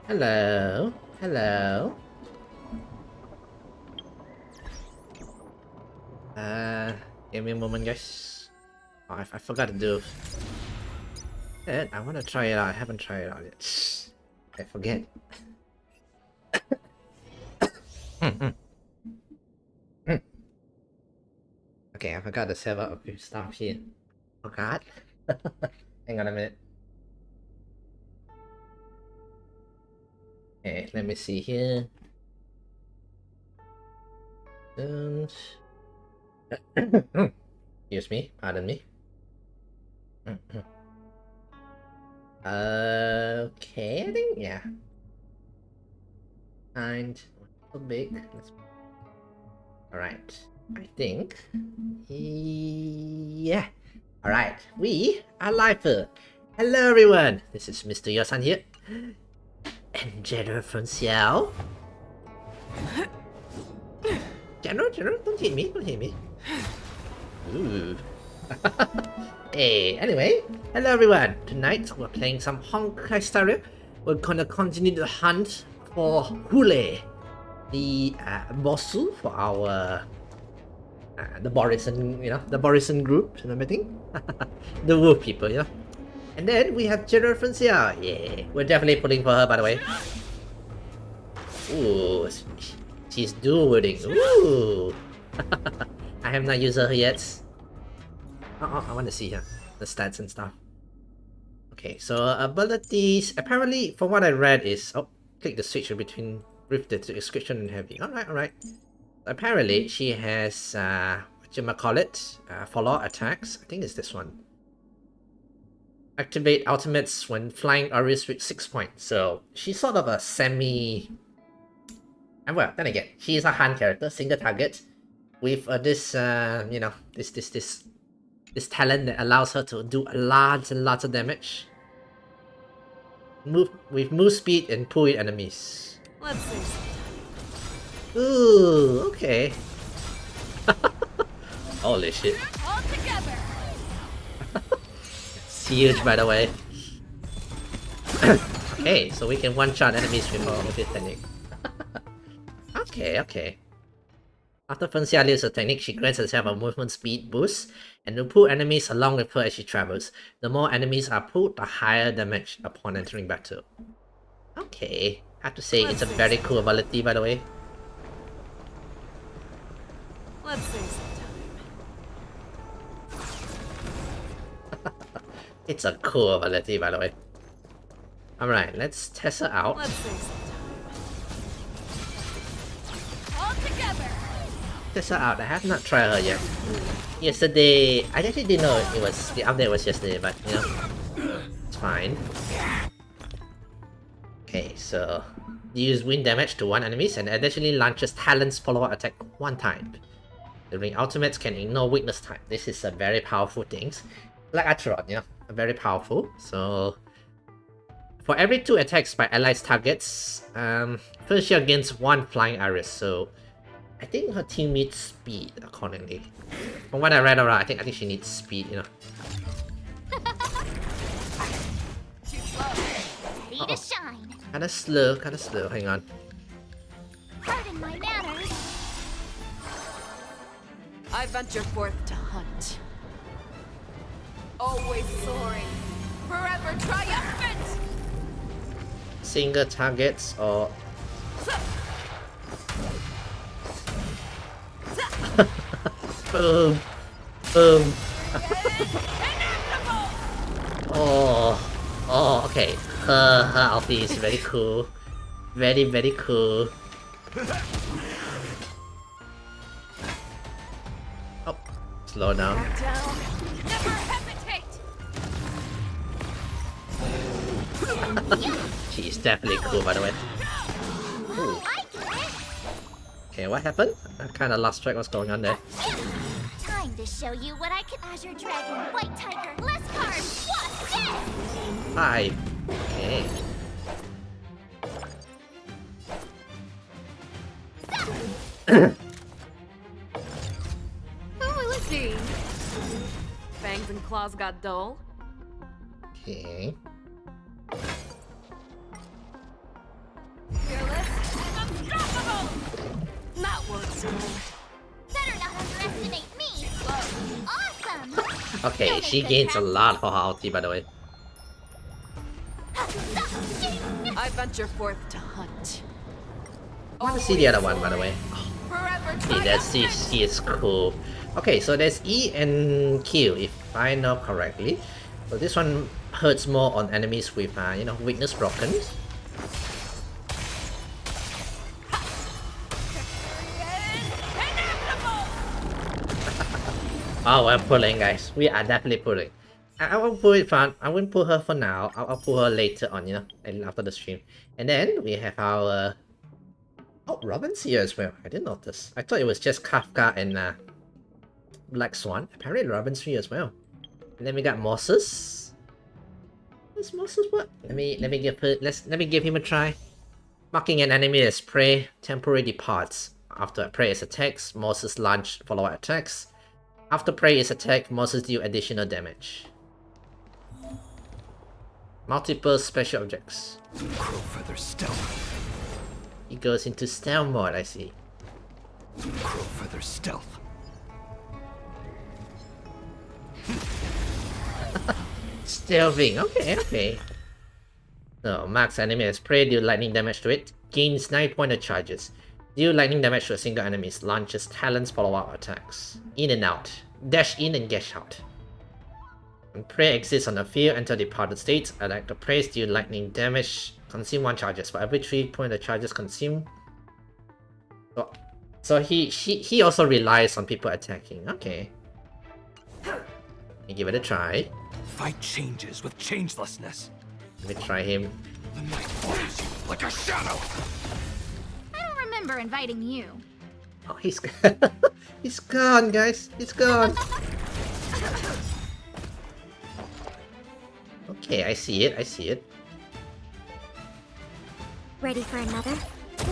Hello, hello. Give me a moment, guys. Oh, I forgot to do it. I want to try it out. I haven't tried it out yet. I forget. Okay, I forgot to save up a few stuff here. Forgot. Hang on a minute. Okay, let me see here. Excuse me, pardon me. Okay, I think, yeah. And so big. Alright, I think. Yeah. Alright, we are live. Hello, everyone. This is Mr. Yosan here. And General from Xiao. General, don't hit me, Ooh. Hey, anyway, hello everyone. Tonight we're playing some honkaistarrail. We're gonna continue the hunt for Hoolay, the bossu for our the Borisin, the Borisin group and everything. The wolf people, And then we have General from Xiao. Yeah, we're definitely pulling for her, by the way. Ooh, she's dual wielding. Ooh. I have not used her yet. Oh, I want to see her, the stats and stuff. Okay, so abilities. Apparently, from what I read, is click the switch between with the description and heavy. Alright. Apparently, she has follow attacks. I think it's this one. Activate ultimates when flying areas with 6 points. So she's sort of a semi. And well, then again, she is a hand character, single target, with this this talent that allows her to do lots and lots of damage. Move speed and pull in enemies. Let's see. Ooh, okay. Holy shit. All together. It's huge, by the way. Okay, so we can one-shot enemies with this technique. Okay. After Francia uses a technique, she grants herself a movement speed boost and will pull enemies along with her as she travels. The more enemies are pulled, the higher damage upon entering battle. Okay, I have to say it's a very cool ability, by the way. Let's see some time. It's a cool ability, by the way. Alright, let's test her out. Let's see some time. All together. Test her out. I have not tried her yet. Yesterday, I actually didn't know the update was yesterday, but it's fine. Okay, so use wind damage to one enemies and additionally launches Talon's follow-up attack one time. During ultimates can ignore weakness type. This is a very powerful thing. Like Acheron, very powerful. So for every 2 attacks by allies targets, first she gains 1 flying area. So I think her team needs speed accordingly. From what I read around, I think she needs speed, Too slow. Need to shine. Kinda slow, hang on. Pardon my manners. I venture forth to hunt. Always soaring, forever triumphant! Single targets or boom, boom. Oh, okay. Her outfit is very cool. Very cool. Oh, slow down. Down. Never hesitate. She's definitely cool, by the way. Ooh. I get it. Okay, what happened? I kind of lost track what's going on there. Time to show you what I can. Azure Dragon, White Tiger, less cards. What's this? Hi. Okay. Who will it be? Fangs and claws got dull. Okay. Fearless and unstoppable! That works well. Better not underestimate me. Awesome. Okay, she gains a lot for her ulti, by the way. I venture forth to hunt. I want to see the other one, by the way. Forever Okay, that's she is cool. Okay, so there's E and Q, if I know correctly. So this one hurts more on enemies with, you know, weakness broken. Oh, we're pulling, guys. We are definitely pulling. I won't pull it for. I won't pull her for now. I'll pull her later on, you know, after the stream. And then we have our. Oh, Robin's here as well. I didn't notice. I thought it was just Kafka and Black Swan. Apparently, Robin's here as well. And then we got Moses. What's Moses? What? Let me give her. Let me give him a try. Marking an enemy as prey temporarily departs. After a prey is attacked, Moses launch follow-up attacks. After prey is attacked, Moses deal additional damage. Multiple special objects. Crow feather stealth. He goes into stealth mode, I see. Crow feather stealth. Stealthing, okay. So, marks enemy as prey, deal lightning damage to it, gains 9 point of charges. Deal lightning damage to a single enemy, launches talents follow-up attacks. In and out. Dash in and dash out. When prey exists on the field, enter departed state. Attack the prey, deal lightning damage, consume 1 charges. For every 3 point of charges consumed. So he also relies on people attacking. Okay. Let me give it a try. Fight changes with changelessness. Let me try him. The night follows you like a shadow. I don't remember inviting you. Oh, he's he's gone, guys. He's gone. Okay, I see it. Ready for another? I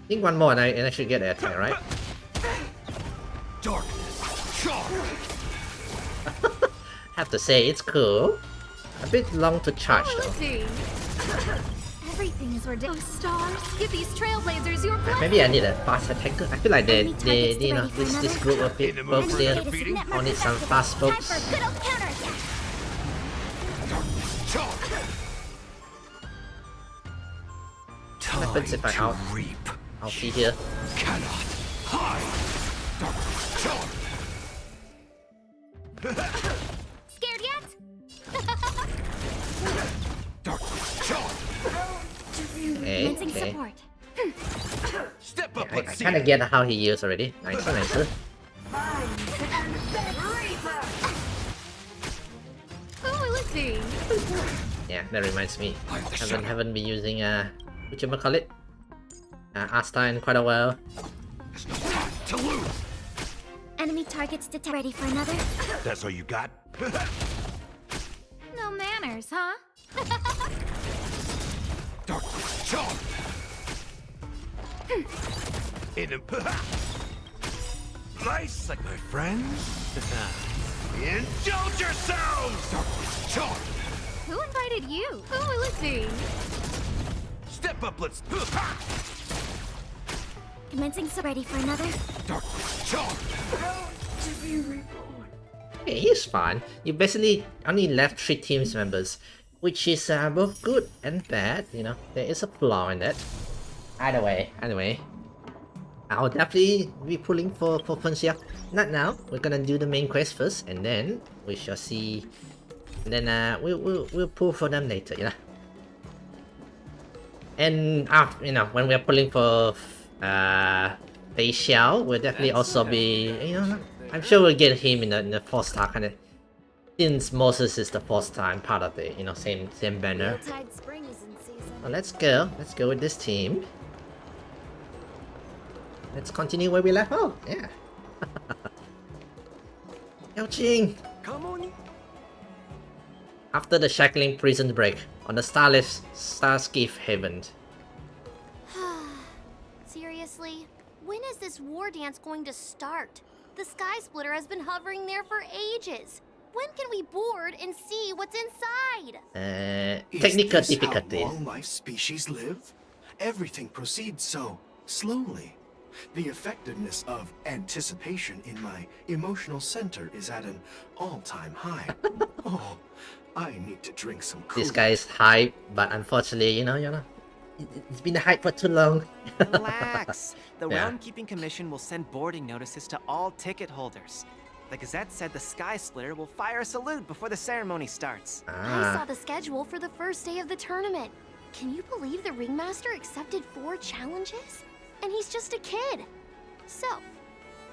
think one more and I should get the attack, right? Darkness. Charge. Have to say, it's cool. A bit long to charge Who will though. it be? Everything is ridiculous. Stars, give these trailblazers your blessing. Maybe I need a fast attacker. I feel like they you know, this group of folks here all need some fast Time folks. for a good old counterattack. Charge. What happens if I out? Reap. I'll see here. Cannot hide. Darkness. Charge. Scared yet? Darkness. Charge. Commencing Okay. support. Step up. I Let's see kind of it. get how he used already. Nicer. Who will it be? Yeah, that reminds me. I'm the shadow. Haven't been using whatchamacallit? Asta in quite a while. There's no time to lose. Enemy targets detected. Ready for another? That's all you got? No manners, huh? Darkness. Charge. Nice, like my friends. Indulge yourselves. Darkness. Charge. Who invited you? Who will it be? Step step up, let's... Commencing so ready for another. Darkness, charge! Okay, he's fine. You basically only left 3 team members, which is both good and bad, you know. There is a flaw in that. Either way, I'll definitely be pulling for Funsiak. Not now, we're gonna do the main quest first, and then we shall see. And then we'll pull for them later, you know. And after, you know, when we're pulling for Fei Xiao, we'll definitely also be, you know, I'm sure we'll get him in the 4-star kind of, since Moses is the 4-star and part of the, you know, same banner. Tide spring is in season. Well, let's go with this team. Let's continue where we left off. Yeah. Yao Qing. Come on. After the shackling prison break on the Starskiff Haven. Seriously? When is this war dance going to start? The Sky Splitter has been hovering there for ages. When can we board and see what's inside? Technical Is this difficulties. how all life species live? Everything proceeds so slowly. The effectiveness of anticipation in my emotional center is at an all-time high. Oh, I need to drink some cool. This guy is hype, but unfortunately, you know, it's been hype for too long. Relax. The Yeah. Realm Keeping Commission will send boarding notices to all ticket holders. The Gazette said the Sky Splitter will fire a salute before the ceremony starts. I saw the schedule for the first day of the tournament. Can you believe the Ringmaster accepted 4 challenges? And he's just a kid. So,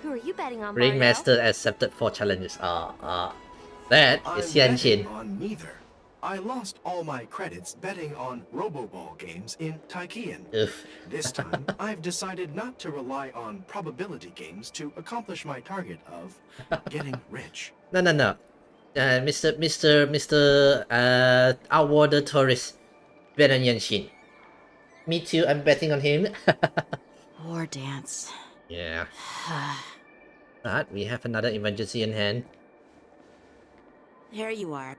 who are you betting on, Mario? Ringmaster accepted 4 challenges. That I'm is Yan betting Qin. on neither. I lost all my credits betting on Roboball games in Taikian. Oof. This time, I've decided not to rely on probability games to accomplish my target of getting rich. No. Mr. Outwater Tourist, bet on Yan Qin. Me too, I'm betting on him. War dance. Yeah. But we have another emergency in hand. There you are.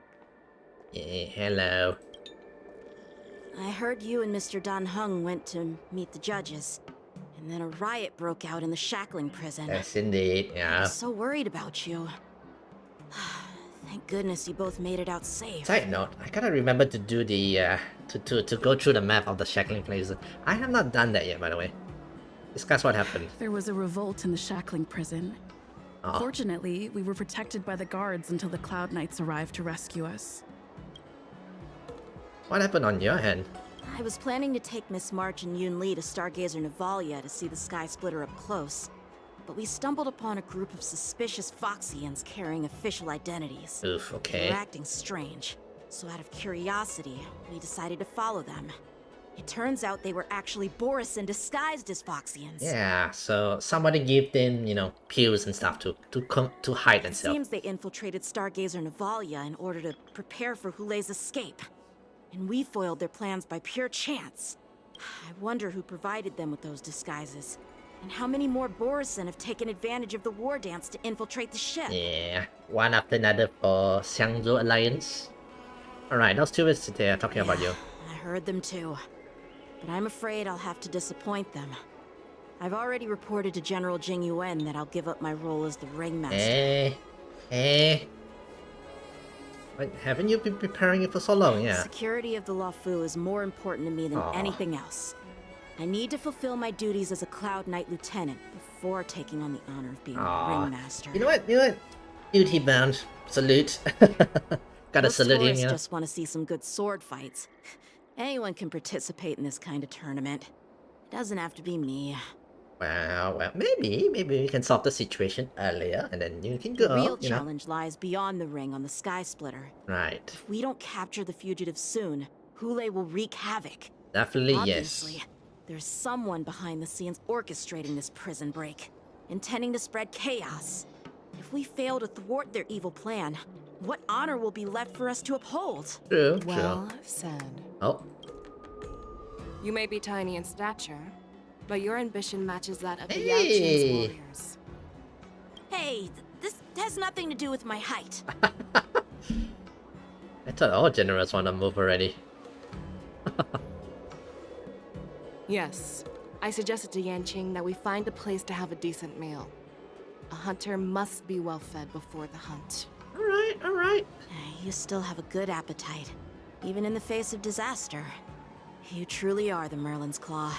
Yeah, hello. I heard you and Mr. Dan Heng went to meet the judges. And then a riot broke out in the shackling prison. Yes, indeed. I Yeah. was so worried about you. Thank goodness you both made it out safe. Side note, I gotta remember to do the to go through the map of the shackling places. I have not done that yet, by the way. Discuss what happened. There was a revolt in the shackling prison. Oh, Fortunately, we were protected by the guards until the Cloud Knights arrived to rescue us. what happened on your end? I was planning to take Miss March and Yun Li to Stargazer Navalia to see the Sky Splitter up close. But we stumbled upon a group of suspicious Foxians carrying official identities. Oof, They okay. were acting strange, so out of curiosity, we decided to follow them. It turns out they were actually Borisin disguised as Foxians. Yeah, so somebody give them, you know, pills and stuff to hide It themselves. seems they infiltrated Stargazer Navalia in order to prepare for Hoolay's escape. And we foiled their plans by pure chance. I wonder who provided them with those disguises. And how many more Borisin have taken advantage of the war dance to infiltrate the ship? Yeah, one after another for Xiangzhou Alliance. Alright, those two is there talking about you. I heard them too. But I'm afraid I'll have to disappoint them. I've already reported to General Jing Yuan that I'll give up my role as the ringmaster. But haven't you been preparing it for so long? The Yeah. security of the Luofu is more important to me than Aw. anything else. I need to fulfill my duties as a Cloud Knight Lieutenant before taking on the honor of being Aw. a ringmaster. You know what? Duty bound. Salute. Gotta Those salute him, tourists you know. just want to see some good sword fights. Anyone can participate in this kind of tournament. It doesn't have to be me. Well, maybe we can solve the situation earlier, and then you can The go, real you know. challenge lies beyond the ring on the Sky Splitter. Right. If we don't capture the fugitives soon, Hoolay will wreak havoc. Definitely Obviously, yes. there's someone behind the scenes orchestrating this prison break, intending to spread chaos. If we fail to thwart their evil plan, what honor will be left for us to uphold? True, Well true. said. Oh, You may be tiny in stature, but your ambition matches that of the Hey. Yao Qing's warriors. Hey, this has nothing to do with my height. I thought all generals want to move already. Yes, I suggested to Yanqing that we find a place to have a decent meal. A hunter must be well fed before the hunt. Alright, alright. You still have a good appetite, even in the face of disaster. You truly are the Merlin's Claw.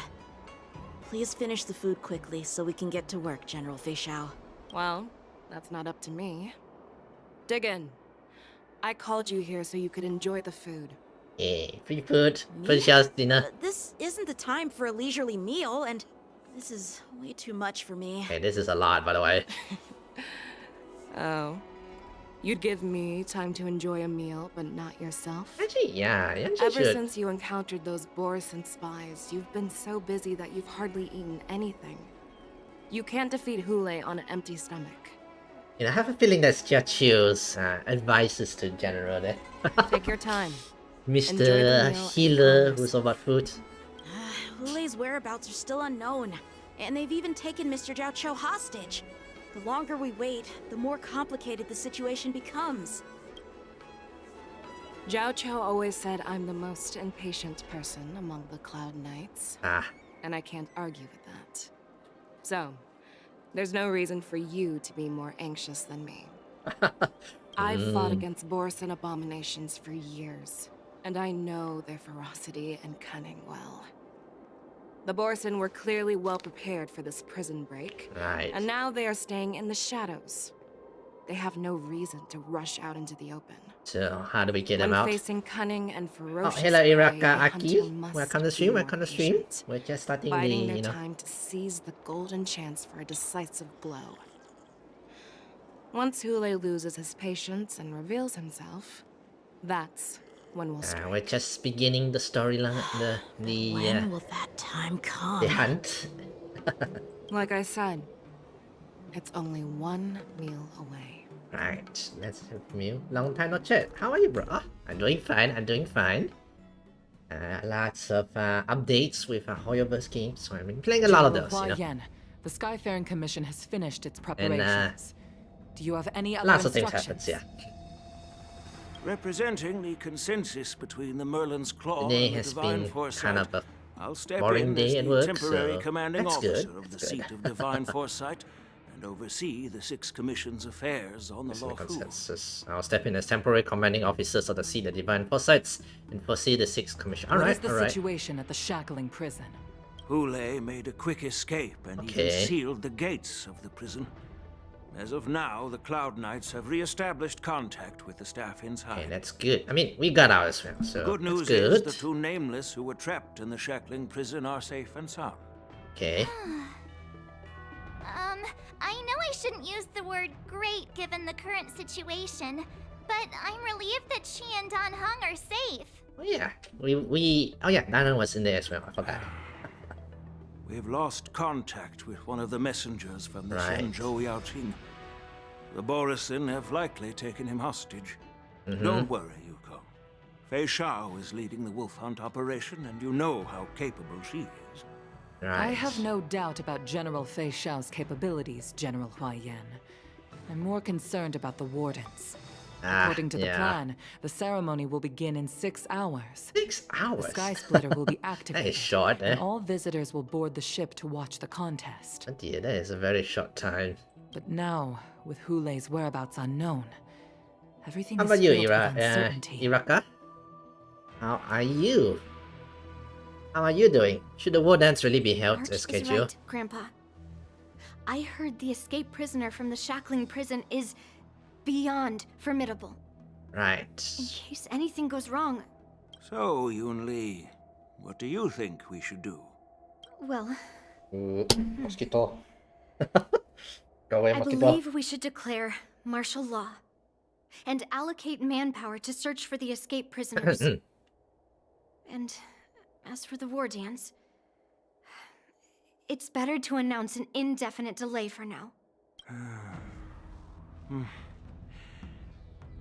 Please finish the food quickly so we can get to work, General Fei Shao. Well, that's not up to me. Dig in. I called you here so you could enjoy the food. Yeah, free food. First Xiao's dinner. This isn't the time for a leisurely meal, and this is way too much for me. Hey, this is a lot, by the way. Oh. You'd give me time to enjoy a meal, but not yourself? Actually, yeah, you Ever should. since you encountered those Borisin spies, you've been so busy that you've hardly eaten anything. You can't defeat Hoolay on an empty stomach. You know, I have a feeling that's Jia Qiu's advices to General there. Take your time. Mr. Enjoy the meal, Healer, and who's all about food. Hulay's whereabouts are still unknown, and they've even taken Mr. Zhao Cho hostage. The longer we wait, the more complicated the situation becomes. Zhao Cho always said I'm the most impatient person among the Cloud Knights. And I can't argue with that. So, there's no reason for you to be more anxious than me. I've fought against Borisin abominations for years, and I know their ferocity and cunning well. The Borisin were clearly well prepared for this prison break, Right. and now they are staying in the shadows. They have no reason to rush out into the open. So, how do we get When them out? facing cunning and Oh, ferocious hello, prey, Iraka the Aki. hunter must Welcome to be stream, more welcome to stream. patient, We're just starting the, biding their you know. time to seize the golden chance for a decisive blow. Once Hoolay loses his patience and reveals himself, that's when we'll strike. We're just beginning the storyline, When will that time come? the hunt. Like I said, it's only one meal away. Right, let's have from you. Long time no chat. How are you, bro? I'm doing fine, I'm doing fine. Lots of updates with Hoyoverse games, so I've been playing a lot of those, you know. Yen, the Skyfaring Commission has finished its preparations. Do you have any other Lots of things instructions? happens, yeah. Representing the consensus between the Merlin's Claw Today and the has Divine been Foresight, kind of a I'll step boring in day as at the work, temporary so commanding that's officer good, of the that's good. seat of Divine Foresight and oversee the 6 Commission's affairs on the That's the Law Hu. consensus. I'll step in as temporary commanding officers of the Seat of Divine Foresights and foresee the 6th Commission. What is Alright, the alright. situation at the shackling prison? Hoolay made a quick escape and Okay. even sealed the gates of the prison. As of now, the Cloud Knights have re-established contact with the staff inside. Okay, that's good. I mean, we got ours, well, so Good news that's good. is the 2 nameless who were trapped in the shackling prison are safe and sound. Okay. I know I shouldn't use the word great given the current situation, but I'm relieved that she and Don Hung are safe. Oh yeah, we oh yeah, Dana was in there as well. I forgot. We've lost contact with one of the messengers from the Right. Shenzhou Yaoqing. The Borisin have likely taken him hostage. Mm-hmm. Don't worry, Yuko. Fei Shao is leading the wolf hunt operation, and you know how capable she is. Right. I have no doubt about General Fei Shao's capabilities, General Huaiyan. I'm more concerned about the wardens. According to the yeah. plan, the ceremony will begin in 6 hours. 6 hours. The Sky Splitter will be That activated, is short, eh? and all visitors will board the ship to watch the contest. Oh dear, that is a very short time. But now, with Hulay's whereabouts unknown, everything How is about you, filled with Iraka? uncertainty. Iraka? How are you? How are you doing? Should the war dance really be held Arch as is scheduled? right, Grandpa. I heard the escaped prisoner from the shackling prison is beyond formidable. Right. In case anything goes wrong, So, Yun Li, what do you think we should do? well, Mosquito. Go away, I mosquito. believe we should declare martial law and allocate manpower to search for the escaped prisoners. And as for the war dance, it's better to announce an indefinite delay for now.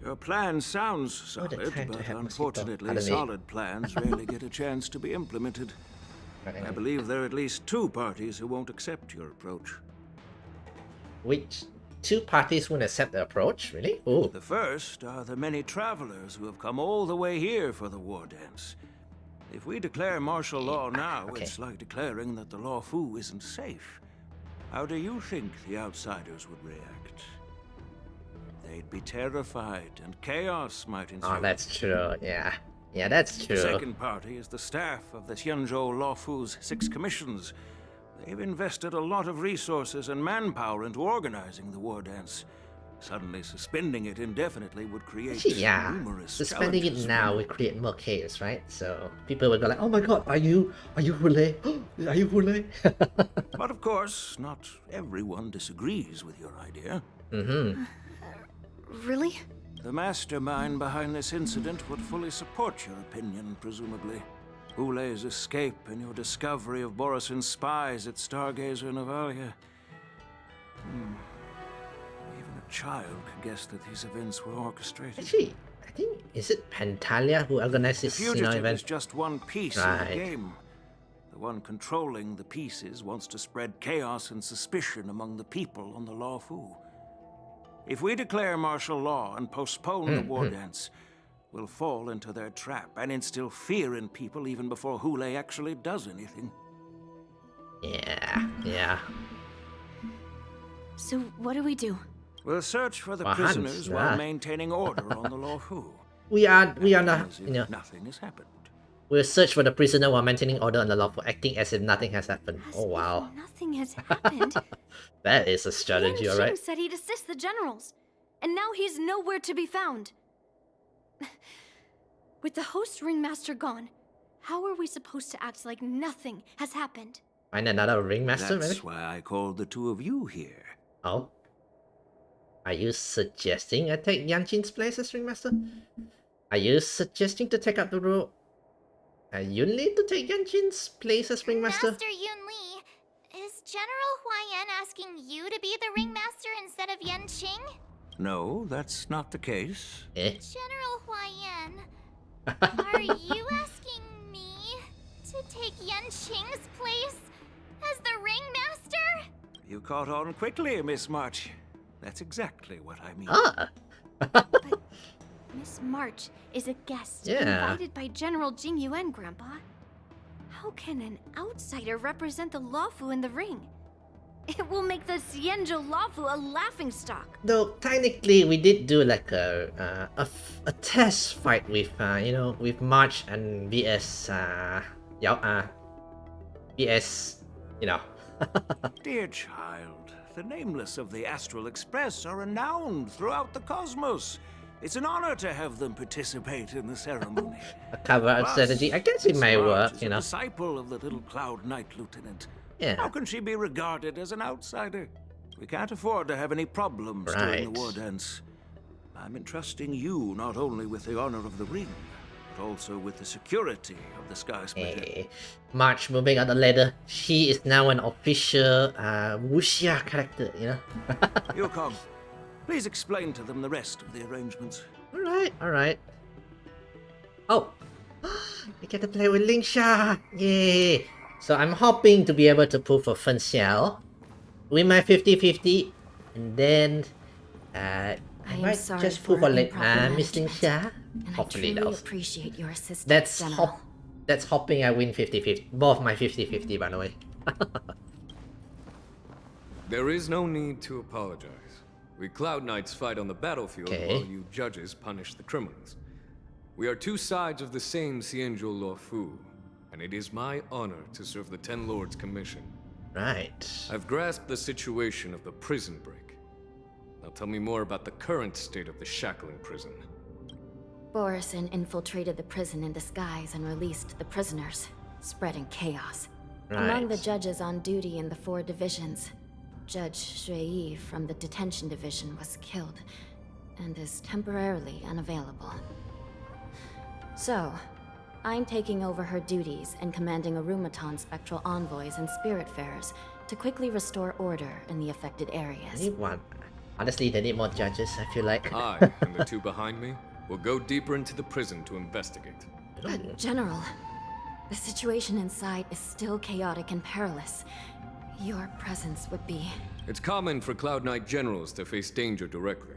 Your plan sounds Oh, they're solid, trying to but help Mosquito. unfortunately, Pardon me. solid plans rarely get a chance to be implemented. I believe there are at least 2 parties who won't accept your approach. Which 2 parties won't accept the approach? Really? Oh. The first are the many travelers who have come all the way here for the war dance. If we declare martial law now, it's like declaring that the Law Fu isn't safe. How do you think the outsiders would react? They'd be terrified, and chaos might ensue. Oh, that's true, yeah. Yeah, that's true. The second party is the staff of the Xianzhou Law Fu's 6 commissions. They've invested a lot of resources and manpower into organizing the war dance. Suddenly suspending it indefinitely would create numerous suspending it now would create more chaos, right? So people would go like, "Oh my God, are you Hoolay? Are you Hoolay?" But of course, not everyone disagrees with your idea. Really? The mastermind behind this incident would fully support your opinion, presumably. Hoolay's escape and your discovery of Borisin's spies at Stargazer Navalia. Even a child could guess that these events were orchestrated. Actually, I think, is it Pantalia who organized this event? event? Is just one piece of the game. The one controlling the pieces wants to spread chaos and suspicion among the people on the Law Fu. If we declare martial law and postpone the war dance, we'll fall into their trap and instill fear in people even before Hoolay actually does anything. Yeah. So what do we do? We'll search for the prisoners while maintaining order on the Law Fu. We are not, nothing has happened. We'll search for the prisoner while maintaining order on the Law Fu, acting as if nothing has happened. Oh wow. Nothing has happened. That is a strategy, alright? said he'd assist the generals, and now he's nowhere to be found. With the host ringmaster gone, how are we supposed to act like nothing has happened? Find another ringmaster, maybe? That's why I called the two of you here. Oh? Are you suggesting I take Yanqing's place as ringmaster? Are you suggesting to take up the role? Are you need to take Yanqing's place as ringmaster? Master Yunli, is General Huaiyan asking you to be the ringmaster instead of Yanqing? No, that's not the case. General Huaiyan, are you asking me to take Yanqing's place as the ringmaster? You caught on quickly, Miss March. That's exactly what I mean. But Miss March is a guest invited by General Jing Yuan, Grandpa. How can an outsider represent the Law Fu in the ring? It will make the Xianzhou Law Fu a laughingstock. Though technically we did do like a test fight with with March and VS Dear child, the nameless of the Astral Express are renowned throughout the cosmos. It's an honor to have them participate in the ceremony. A cover-up strategy. I guess it may work, A disciple of the little Cloud Knight Lieutenant. Yeah. How can she be regarded as an outsider? We can't afford to have any problems during the war dance. I'm entrusting you not only with the honor of the ring, but also with the security of the Sky Splitter. March moving up the ladder. She is now an official wuxia character, Yukong, please explain to them the rest of the arrangements. Alright. Oh! We get to play with Lingsha! Yay! So I'm hoping to be able to pull for Fen Xiao, win my 50-50, and then I might just pull for Miss Lingsha. Hopefully I truly appreciate your assistance, General. That's hoping I win 50-50. Both my 50-50, by the way. There is no need to apologize. We Cloud Knights fight on the battlefield while you judges punish the criminals. We are two sides of the same Xianzhou Law Fu, and it is my honor to serve the Ten Lords' commission. Right. I've grasped the situation of the prison break. Now tell me more about the current state of the shackling prison. Borisin infiltrated the prison in disguise and released the prisoners, spreading chaos. Among the judges on duty in the 4 divisions, Judge Shui from the detention division was killed and is temporarily unavailable. So, I'm taking over her duties and commanding Arumaton spectral envoys and spiritfarers to quickly restore order in the affected areas. Honestly, they need more judges, I feel like. I and the 2 behind me will go deeper into the prison to investigate. General, the situation inside is still chaotic and perilous. Your presence would be... It's common for Cloud Knight generals to face danger directly.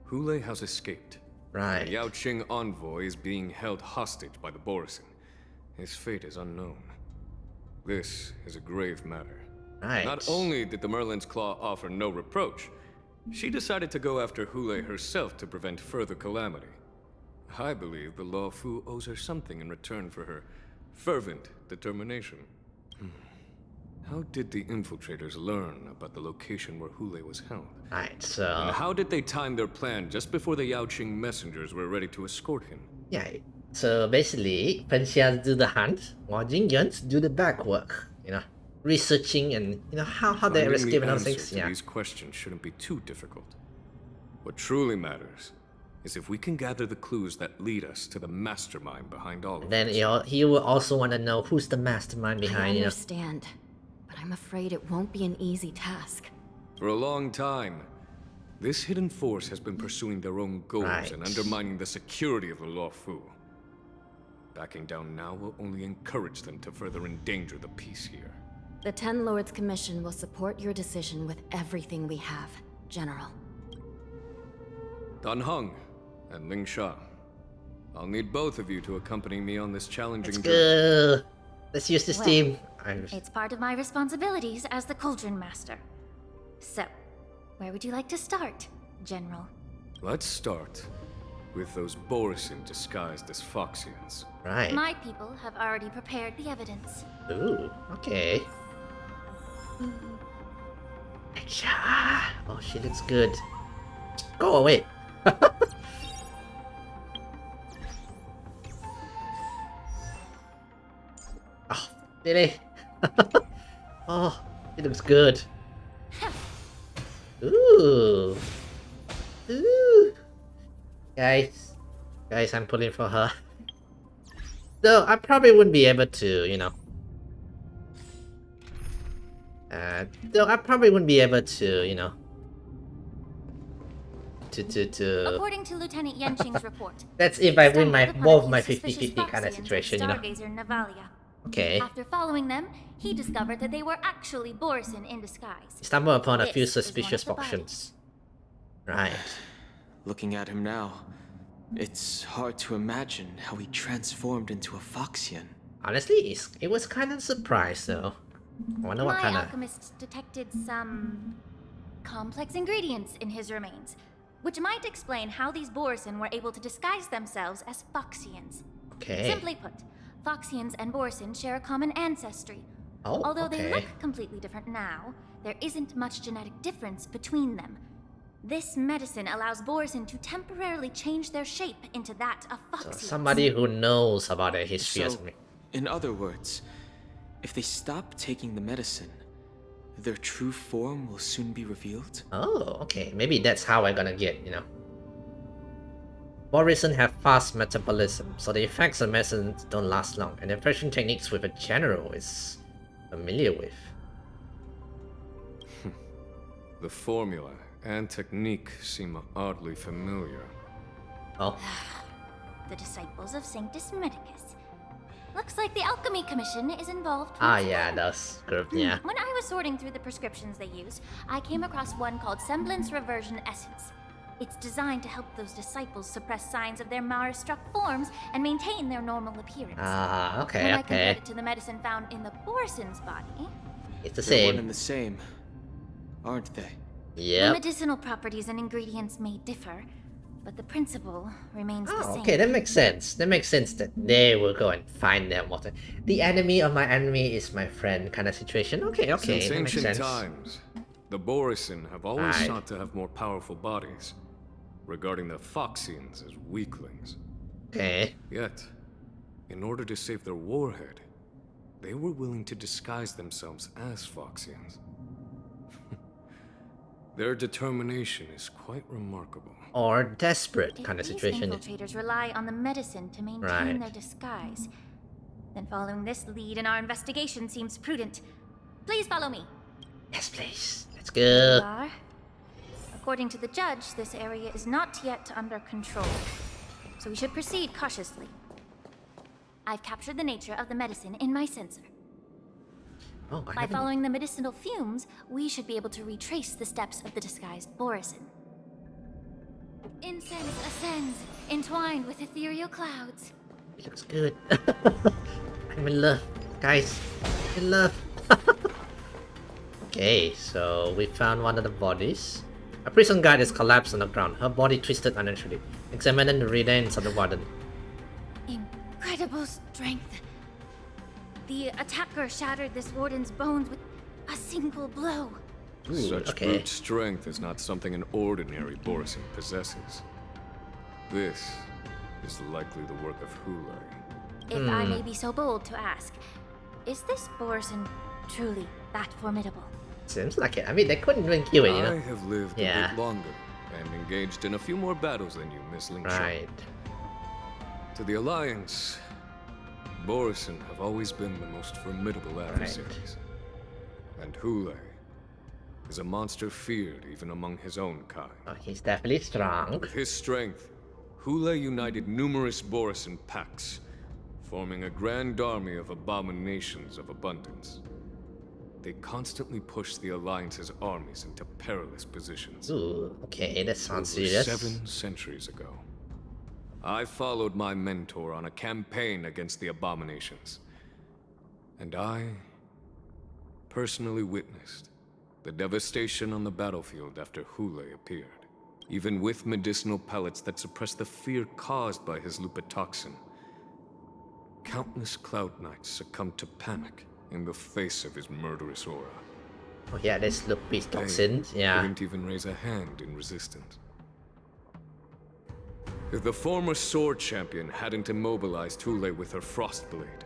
Hoolay has escaped. Right. The Yao Qing envoy is being held hostage by the Borisin. his fate is unknown. This is a grave matter. Right. Not only did the Merlin's Claw offer no reproach, she decided to go after Hoolay herself to prevent further calamity. I believe the Law Fu owes her something in return for her fervent determination. How did the infiltrators learn about the location where Hoolay was held? Right, so... And how did they time their plan just before the Yaoqing messengers were ready to escort him? Yeah, so basically, Penxias do the hunt, while Jingyuns do the back work, you know, researching and, you know, how they escape and all things. Yeah. These questions shouldn't be too difficult. What truly matters is if we can gather the clues that lead us to the mastermind behind all of Then this. he will also want to know who's the mastermind behind, I understand, but I'm afraid it won't be an easy task. For a long time, this hidden force has been pursuing their own goals and undermining the security of the Law Fu. Backing down now will only encourage them to further endanger the peace here. The Ten Lords Commission will support your decision with everything we have, General. Dan Heng and Ling Sha, I'll need both of you to accompany me on this challenging journey. Let's use this team. It's part of my responsibilities as the Cauldron Master. So, where would you like to start, General? Let's start with those Borisin disguised as Foxians. Right. My people have already prepared the evidence. Ooh, okay. Oh, she looks good. Go away. Oh, really? Oh, it looks good. Ooh. Ooh. Guys, I'm pulling for her. Though I probably wouldn't be able to, you know. According to Lieutenant Yenqing's report, that's if I win both my 50-50 kind of situation, you know. Okay. After following them, he discovered that they were actually Borisin in disguise. He stumbled upon a few suspicious Foxians. Right. Looking at him now, it's hard to imagine how he transformed into a Foxian. Honestly, it was kind of surprised though. I wonder what kind of... My alchemist detected some complex ingredients in his remains, which might explain how these Borisin were able to disguise themselves as Foxians. Okay. Simply put, Foxians and Borisin share a common ancestry. Oh, although they look completely different now, there isn't much genetic difference between them. This medicine allows Borisin to temporarily change their shape into that of Foxians. So somebody who knows about their history. So, in other words, if they stop taking the medicine, their true form will soon be revealed? Oh, okay. Maybe that's how we're gonna get, you know. Borisin have fast metabolism, so the effects of medicines don't last long, and infection techniques with a general is familiar with. The formula and technique seem oddly familiar. Oh. The disciples of Sanctus Medicus. Looks like the Alchemy Commission is involved. Yeah, those group, yeah. When I was sorting through the prescriptions they used, I came across one called Semblance Reversion Essence. It's designed to help those disciples suppress signs of their Mara-struck forms and maintain their normal appearance. Okay, when I compared it to the medicine found in the Borisin's body, it's the They're same. one and the same, aren't they? Yeah. The medicinal properties and ingredients may differ, but the principle remains the same. Okay, that makes sense. That makes sense that they will go and find them. What the enemy of my enemy is my friend kind of situation. Okay, Since that makes ancient sense. times, the Borisin have always sought to have more powerful bodies, regarding the Foxians as weaklings. Okay. Yet, in order to save their warhead, they were willing to disguise themselves as Foxians. Their determination is quite remarkable. Or desperate kind of situation. These infiltrators rely on the medicine to maintain their disguise. Then following this lead in our investigation seems prudent. Please follow me. Yes, please. Let's go. According to the judge, this area is not yet under control, so we should proceed cautiously. I've captured the nature of the medicine in my sensor. By following the medicinal fumes, we should be able to retrace the steps of the disguised Borisin. Incense ascends, entwined with ethereal clouds. It looks good. I'm in love, guys. I'm in love. Okay, so we found one of the bodies. A prison guard is collapsed on the ground, her body twisted unnaturally. Examining the remains of the warden. Incredible strength. The attacker shattered this warden's bones with a single blow. Ooh, such brute strength is not something an ordinary Borisin possesses. This is likely the work of Hoolay. If I may be so bold to ask, is this Borisin truly that formidable? Seems like it. I mean, they couldn't even kill it, you know? I have lived a bit longer and engaged in a few more battles than you, Miss Ling. Right. To the Alliance, Borisin have always been the most formidable adversaries. And Hoolay is a monster feared even among his own kind. Oh, he's definitely strong. With his strength, Hoolay united numerous Borisin packs, forming a grand army of abominations of abundance. They constantly push the Alliance's armies into perilous positions. Ooh, okay, that sounds Over serious. 7 centuries ago, I followed my mentor on a campaign against the abominations. And I personally witnessed the devastation on the battlefield after Hoolay appeared. Even with medicinal pellets that suppress the fear caused by his lupitoxin, countless Cloud Knights succumbed to panic in the face of his murderous aura. Oh yeah, there's lupitoxin, yeah. Didn't even raise a hand in resistance. If the former sword champion hadn't immobilized Hoolay with her Frostblade,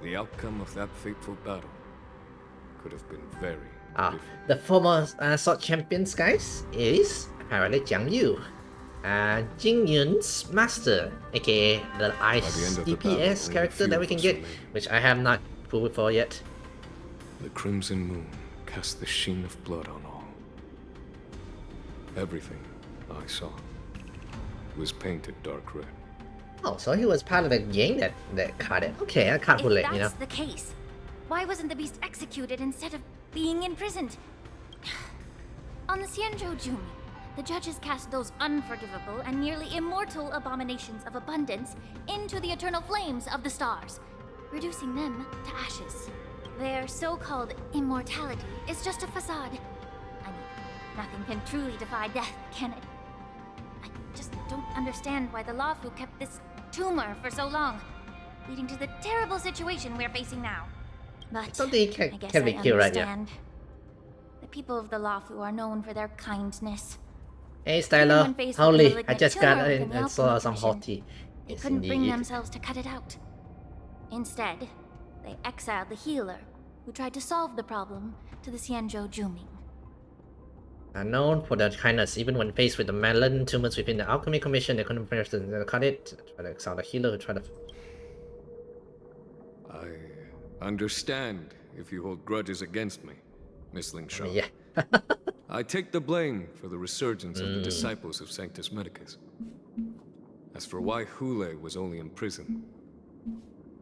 the outcome of that fateful battle could have been very different. The former sword champions, guys, is apparently Jiang Yu. Jing Yun's master, aka the Ice DPS character that we can get, which I have not pulled for yet. The crimson moon cast the sheen of blood on all. Everything I saw was painted dark red. Oh, so he was part of the gang that caught it. Okay, I can't believe it, you know. If that's the case, why wasn't the beast executed instead of being imprisoned? On the Xianzhou Jumi, the judges cast those unforgivable and nearly immortal abominations of abundance into the eternal flames of the stars, reducing them to ashes. Their so-called immortality is just a facade. I mean, nothing can truly defy death, can it? I just don't understand why the Luofu kept this tumor for so long, leading to the terrible situation we're facing now. But I guess I understand. The people of the Luofu are known for their kindness. Hey Styler, holy, I just got in and saw some hot tea. They couldn't bring themselves to cut it out. Instead, they exiled the healer, who tried to solve the problem, to the Xianzhou Jumi. Are known for their kindness, even when faced with the malignant tumors within the Alchemy Commission, they couldn't cut it. Try to exile the healer who tried to... I understand if you hold grudges against me, Miss Ling Shao. Yeah. I take the blame for the resurgence of the disciples of Sanctus Medicus. As for why Hoolay was only in prison,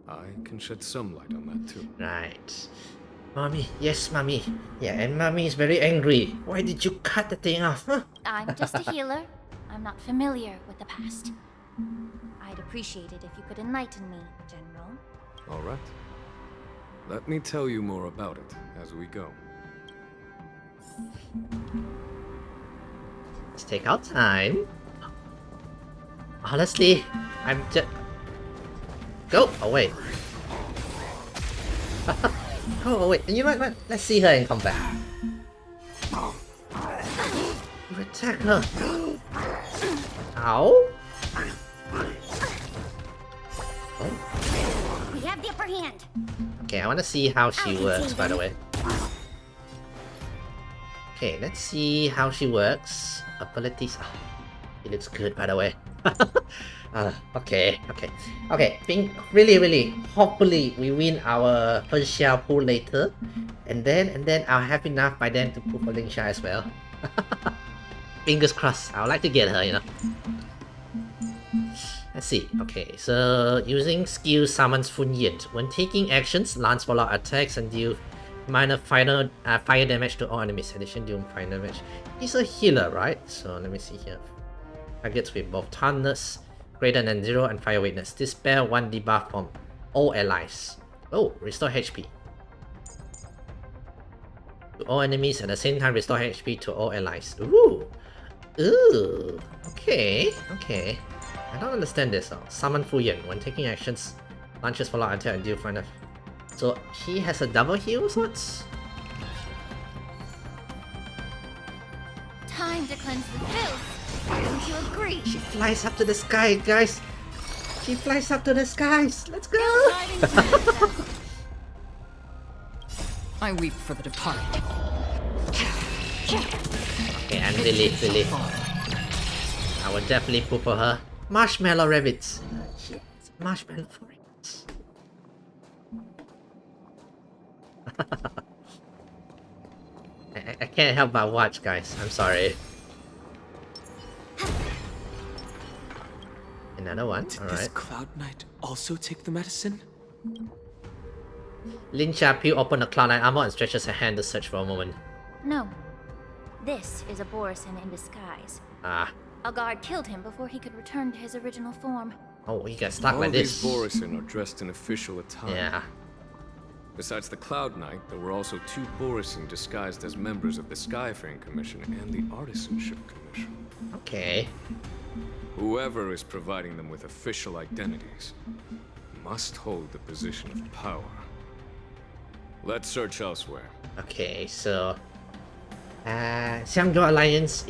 I can shed some light on that too. Right. Mommy, yes, Mommy. Yeah, and Mommy is very angry. Why did you cut the thing off? Huh? I'm just a healer. I'm not familiar with the past. I'd appreciate it if you could enlighten me, General. All right. Let me tell you more about it as we go. Let's take our time. Honestly, I'm just... Go away. Go away. You know what? Let's see her in combat. You attack her. Ow. Oh. We have the upper hand. Okay, I want to see how she works, by the way. Okay, let's see how she works. Abilities. Oh, it looks good, by the way. Okay. Think really, hopefully we win our first shell pool later, and then I'll have enough by then to pull for Ling Sha as well. Fingers crossed. I would like to get her, you know. Let's see. Okay, so using skill summons Funyant. When taking actions, launch follow attacks and deal minor fire damage to all enemies. Addition deal fire damage. He's a healer, right? So let me see here. Targets with both toughness greater than 0 and fire witness. Dispel 1 debuff from all allies. Oh, restore HP. To all enemies at the same time, restore HP to all allies. Ooh. Ooh. Okay. Okay. I don't understand this though. Summon Fuyan. When taking actions, launches follow until deal final. So he has a double heal sorts? Time to cleanse the filth. Don't you agree? She flies up to the sky, guys. She flies up to the skies. Let's go. I weep for the departed. Okay, and Lily. I will definitely pull for her. Marshmallow rabbits. Yes, marshmallow rabbits. I can't help but watch, guys. I'm sorry. Another one. Did Alright. this Cloud Knight also take the medicine? Lin Chia opens the Cloud Knight armor and stretches her hand to search for a moment. No. This is a Borisin in disguise. Ah. A guard killed him before he could return to his original form. Oh, he got stuck like this. All these Borisin are dressed in official attire. Yeah. Besides the Cloud Knight, there were also 2 Borisin disguised as members of the Skyfaring Commission and the Artisanship Commission. Okay. Whoever is providing them with official identities must hold the position of power. Let's search elsewhere. Okay, so Xiangzhou Alliance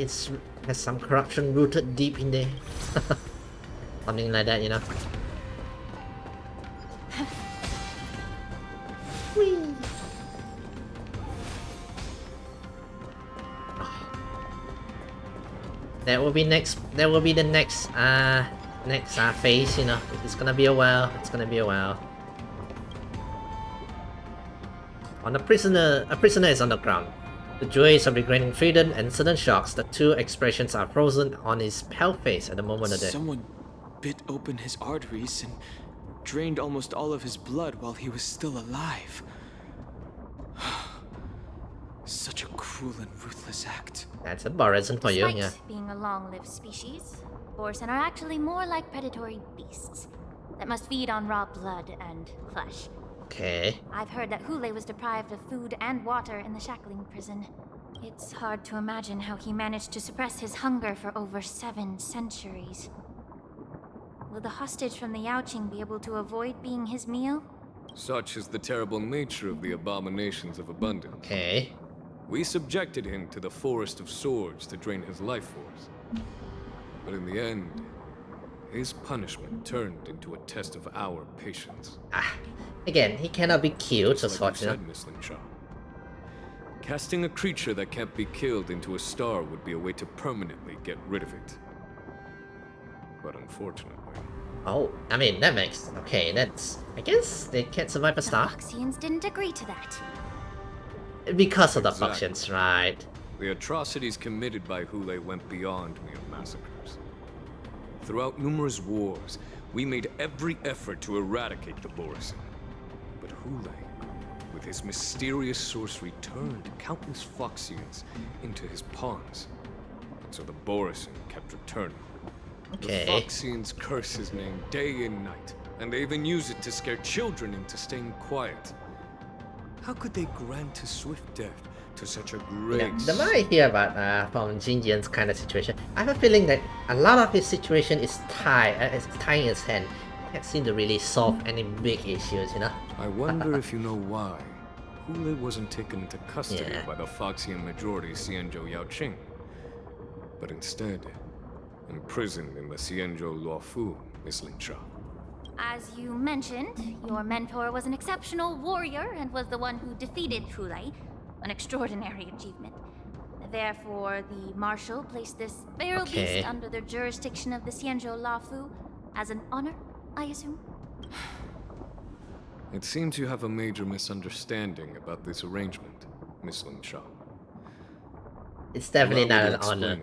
has some corruption rooted deep in there. Something like that, you know. Whee! That will be next. That will be the next phase. You know, it's gonna be a while. It's gonna be a while. On a prisoner is on the ground. The joys of regaining freedom and sudden shocks. The 2 expressions are frozen on his pale face at the moment of death. Someone bit open his arteries and drained almost all of his blood while he was still alive. Such a cruel and ruthless act. That's a Borisin for you, yeah. Despite being a long-lived species, Borisin are actually more like predatory beasts that must feed on raw blood and flesh. Okay. I've heard that Hoolay was deprived of food and water in the shackling prison. It's hard to imagine how he managed to suppress his hunger for over 7 centuries. Will the hostage from the Yaoqing be able to avoid being his meal? Such is the terrible nature of the abominations of abundance. Okay. We subjected him to the Forest of Swords to drain his life force. But in the end, his punishment turned into a test of our patience. Again, he cannot be killed, so like you said, Miss Linshaw. Casting a creature that can't be killed into a star would be a way to permanently get rid of it. But unfortunately... Oh, I mean, that makes... Okay, that's... I guess they can't survive a star. The Foxians didn't agree to that. Because of the Foxians, right. The atrocities committed by Hoolay went beyond mere massacres. Throughout numerous wars, we made every effort to eradicate the Borisin. But Hoolay, with his mysterious sorcery, turned countless Foxians into his pawns. And so the Borisin kept returning. Okay. The Foxians curse his name day and night, and they even use it to scare children into staying quiet. How could they grant a swift death to such a great... Yeah, the more I hear about from Jinjian's kind of situation, I have a feeling that a lot of his situation is tying his hand. He can't seem to really solve any big issues, you know? I wonder if you know why Hoolay wasn't taken into custody by the Foxian majority Xianzhou Yaoqing, but instead imprisoned in the Xianzhou Luofu, Miss Linshaw. As you mentioned, your mentor was an exceptional warrior and was the one who defeated Hoolay, an extraordinary achievement. Therefore, the Marshal placed this feral beast under the jurisdiction of the Xianzhou Luofu as an honor, I assume? It seems you have a major misunderstanding about this arrangement, Miss Linshaw. It's definitely not an honor.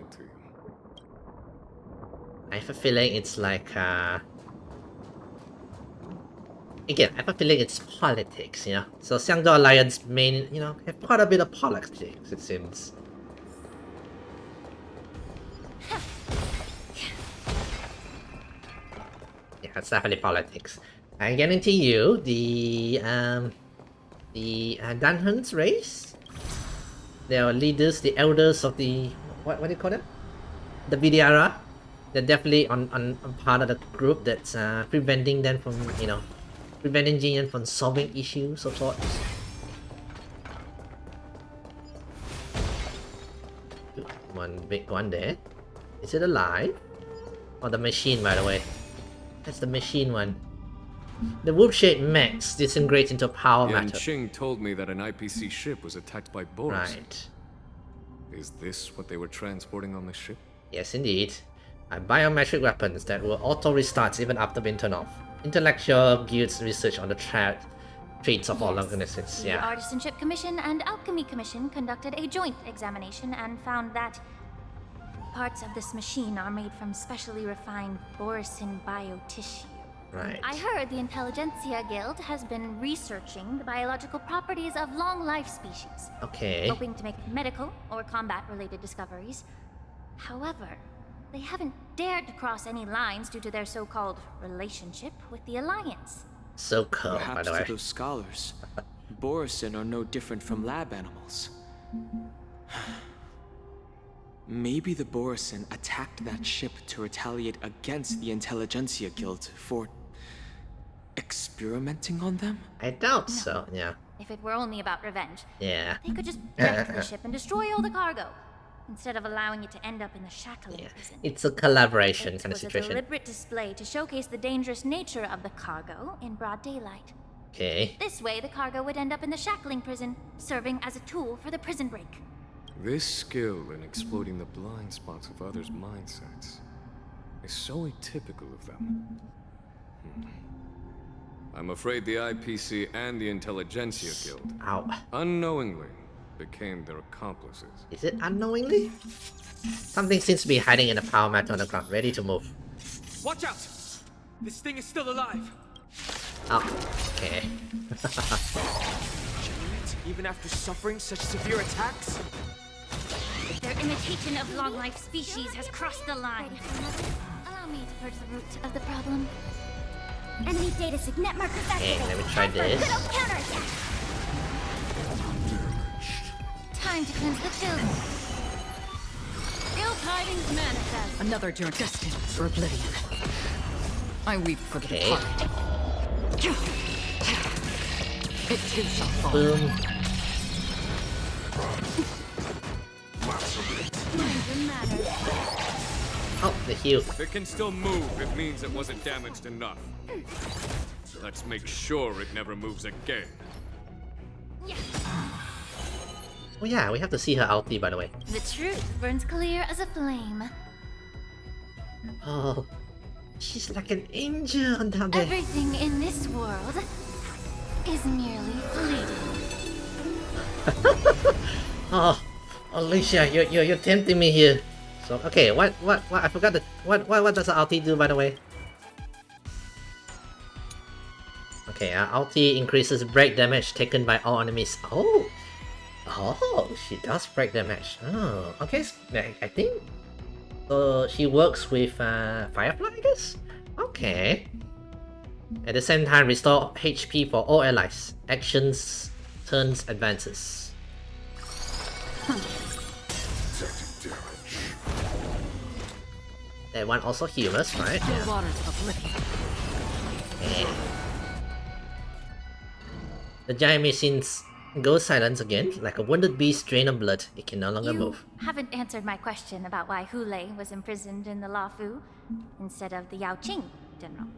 I have a feeling it's like, again, I have a feeling it's politics, you know? So Xiangzhou Alliance main, you know, have quite a bit of politics, it seems. Yeah, it's definitely politics. I guarantee you, the Danhuns race, their leaders, the elders of the what do you call them? The Vidyara. They're definitely on part of the group that's preventing them from, you know, preventing Jinyan from solving issues of sorts. One big one there. Is it alive? Oh, the machine, by the way. That's the machine one. The wolf-shaped mechs disintegrate into power matter. Ching told me that an IPC ship was attacked by Borisin. Right. Is this what they were transporting on the ship? Yes, indeed. Biometric weapons that will auto-restart even after being turned off. Intellectual Guild's research on the traits of all organisms. The Artisanship Commission and Alchemy Commission conducted a joint examination and found that parts of this machine are made from specially refined Borisin biotissue. Right. I heard the Intelligentsia Guild has been researching the biological properties of long-life species. Okay. Hoping to make medical or combat-related discoveries. However, they haven't dared to cross any lines due to their so-called relationship with the Alliance. So cool, Perhaps by the way. to those scholars, Borisin are no different from lab animals. Maybe the Borisin attacked that ship to retaliate against the Intelligentsia Guild for experimenting on them? I doubt so, yeah. If it were only about revenge, yeah, they could just wreck the ship and destroy all the cargo, instead of allowing it to end up in the shackling prison. It's a collaboration kind of It was a situation. deliberate display to showcase the dangerous nature of the cargo in broad daylight. Okay. This way, the cargo would end up in the shackling prison, serving as a tool for the prison break. This skill in exploiting the blind spots of others' mindsets is so atypical of them. I'm afraid the IPC and the Intelligentsia Guild unknowingly became their accomplices. Is it unknowingly? Something seems to be hiding in the power matter on the ground, ready to move. Watch out! This thing is still alive. Oh, okay. Even after suffering such severe attacks? Their imitation of long-life species has crossed the line. Allow me to purge the root of the problem. Enemy data signet markers activated. Okay, let me try this. Counterattack. Time to cleanse the field. Ill tidings manifest. Another journey destined for oblivion. I weep for the departed. It too shall fall. Boom. Oh, the heal. If it can still move, it means it wasn't damaged enough. Let's make sure it never moves again. Oh yeah, we have to see her ulti, by the way. The truth burns clear as a flame. Oh, she's like an angel on down there. Everything in this world is merely fleeting. Oh, Alicia, you're tempting me here. So okay, what I forgot what does the ulti do, by the way? Okay, ulti increases break damage taken by all enemies. Oh, she does break damage. Oh, okay, I think. So she works with Firefly, I guess. Okay. At the same time, restore HP for all allies. Actions, turns, advances. That one also heals us, right? Yeah. Okay. The giant machines go silent again, like a wounded beast drained of blood. It can no longer move. You haven't answered my question about why Hoolay was imprisoned in the Lafu instead of the Yao Qing, General.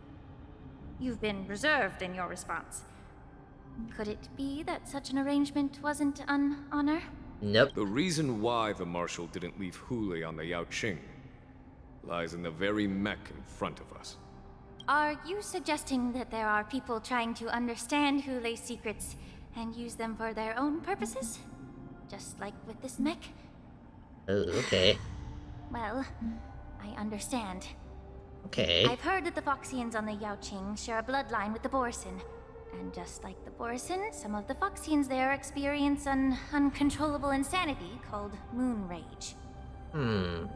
You've been reserved in your response. Could it be that such an arrangement wasn't an honor? Nope. The reason why the Marshal didn't leave Hoolay on the Yao Qing lies in the very mech in front of us. Are you suggesting that there are people trying to understand Hoolay's secrets and use them for their own purposes? Just like with this mech? Oh, okay. Well, I understand. Okay. I've heard that the Foxians on the Yao Qing share a bloodline with the Borisin. And just like the Borisin, some of the Foxians there experience an uncontrollable insanity called Moon Rage.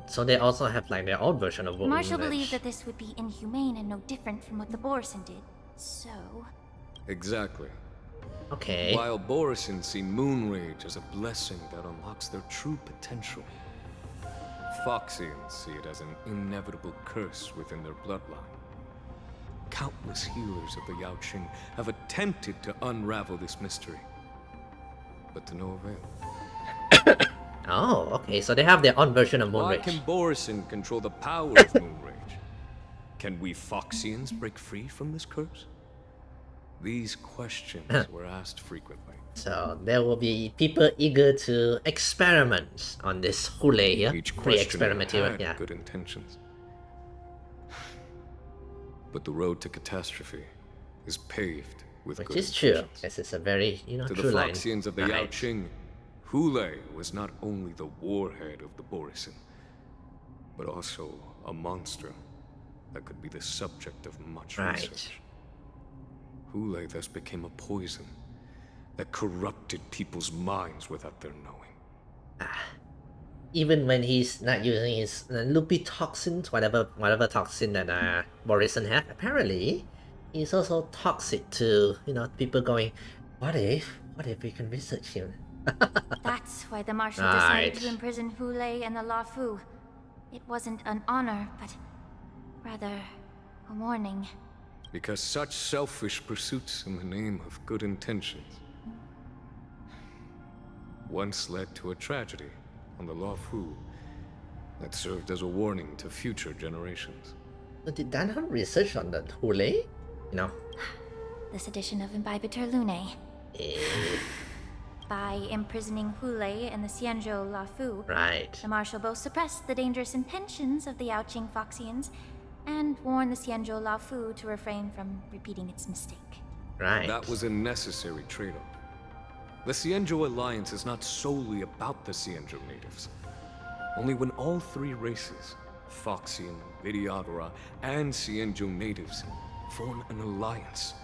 So they also have like their own version of Moon Marshall Rage. believed that this would be inhumane and no different from what the Borisin did. So... Exactly. Okay. While Borisin see moon rage as a blessing that unlocks their true potential, Foxians see it as an inevitable curse within their bloodline. Countless healers of the Yaoqing have attempted to unravel this mystery, but to no avail. Oh, okay, so they have their own version of moon Why rage. can Borisin control the power of moon rage? Can we Foxians break free from this curse? These questions were asked frequently. So there will be people eager to experiment on this Hoolay here. Each Free questioner experiment material, had yeah. good intentions. But the road to catastrophe is paved with Which good is true. intentions. This is a very, To true the line. Foxians of the Right. Yaoqing, Hoolay was not only the warhead of the Borisin, but also a monster that could be the subject of much Right. research. Hoolay thus became a poison that corrupted people's minds without their knowing. Even when he's not using his loopy toxins, whatever toxin that Borisin had, apparently he's also toxic to people going, what if we can research him? That's why the Marshal Right. decided to imprison Hoolay and the Luofu. It wasn't an honor, but rather a warning. Because such selfish pursuits in the name of good intentions once led to a tragedy on the Luofu that served as a warning to future generations. So did Dan have research on the Hoolay? This edition of Imbibitor Lunae. By imprisoning Hoolay and the Xianzhou Luofu, Right. the Marshal both suppressed the dangerous intentions of the Yaoqing Foxians and warned the Xianzhou Luofu to refrain from repeating its mistake. Right. That was a necessary trade-off. The Xianzhou Alliance is not solely about the Xianzhou natives. Only when all three races, Foxian, Vidyadhara, and Xianzhou natives, form an alliance,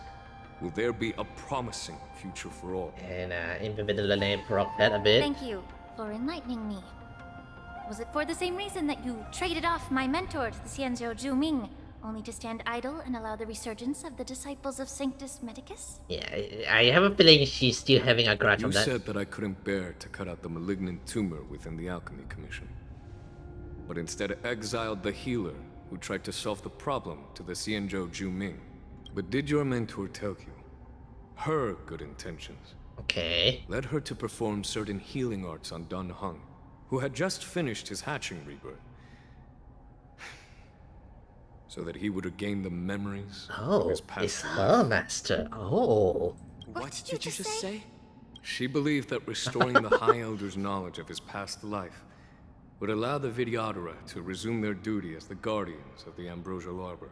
will there be a promising future for all. And Imbibitor name broke that a bit. Thank you for enlightening me. Was it for the same reason that you traded off my mentor to the Xianzhou Zhuming, only to stand idle and allow the resurgence of the disciples of Sanctus Medicus? Yeah, I have a feeling she's still having a grudge You on that. said that I couldn't bear to cut out the malignant tumor within the Alchemy Commission, but instead exiled the healer who tried to solve the problem to the Xianzhou Zhuming. But did your mentor tell you her good intentions led her to perform certain healing arts on Dun Hung, who had just finished his hatching rebirth, so that he would regain the memories of his past it's life? her master. Oh. What did you just say? She believed that restoring the High Elder's knowledge of his past life would allow the Vidyadhara to resume their duty as the guardians of the Ambrosial Arbor,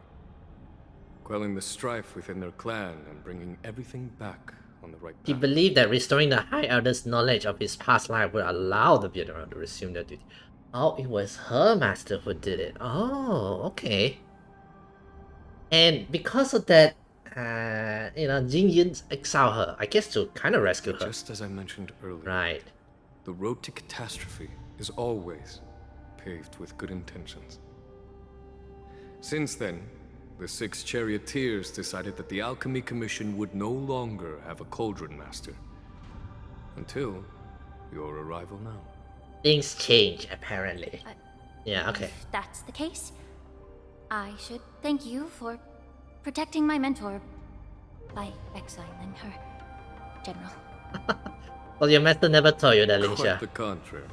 quelling the strife within their clan and bringing everything back on the right path. She believed that restoring the High Elder's knowledge of his past life would allow the Vidyadhara to resume their duty. Oh, it was her master who did it. Oh, okay. And because of that, Jin Yin exiled her, I guess to kind of rescue her. Just as I mentioned earlier, Right. the road to catastrophe is always paved with good intentions. Since then, the 6 charioteers decided that the Alchemy Commission would no longer have a cauldron master. Until your arrival now. Things change, apparently. Yeah, okay. If that's the case, I should thank you for protecting my mentor by exiling her, General. Well, your master never told you that, Linsha. Quite the contrary.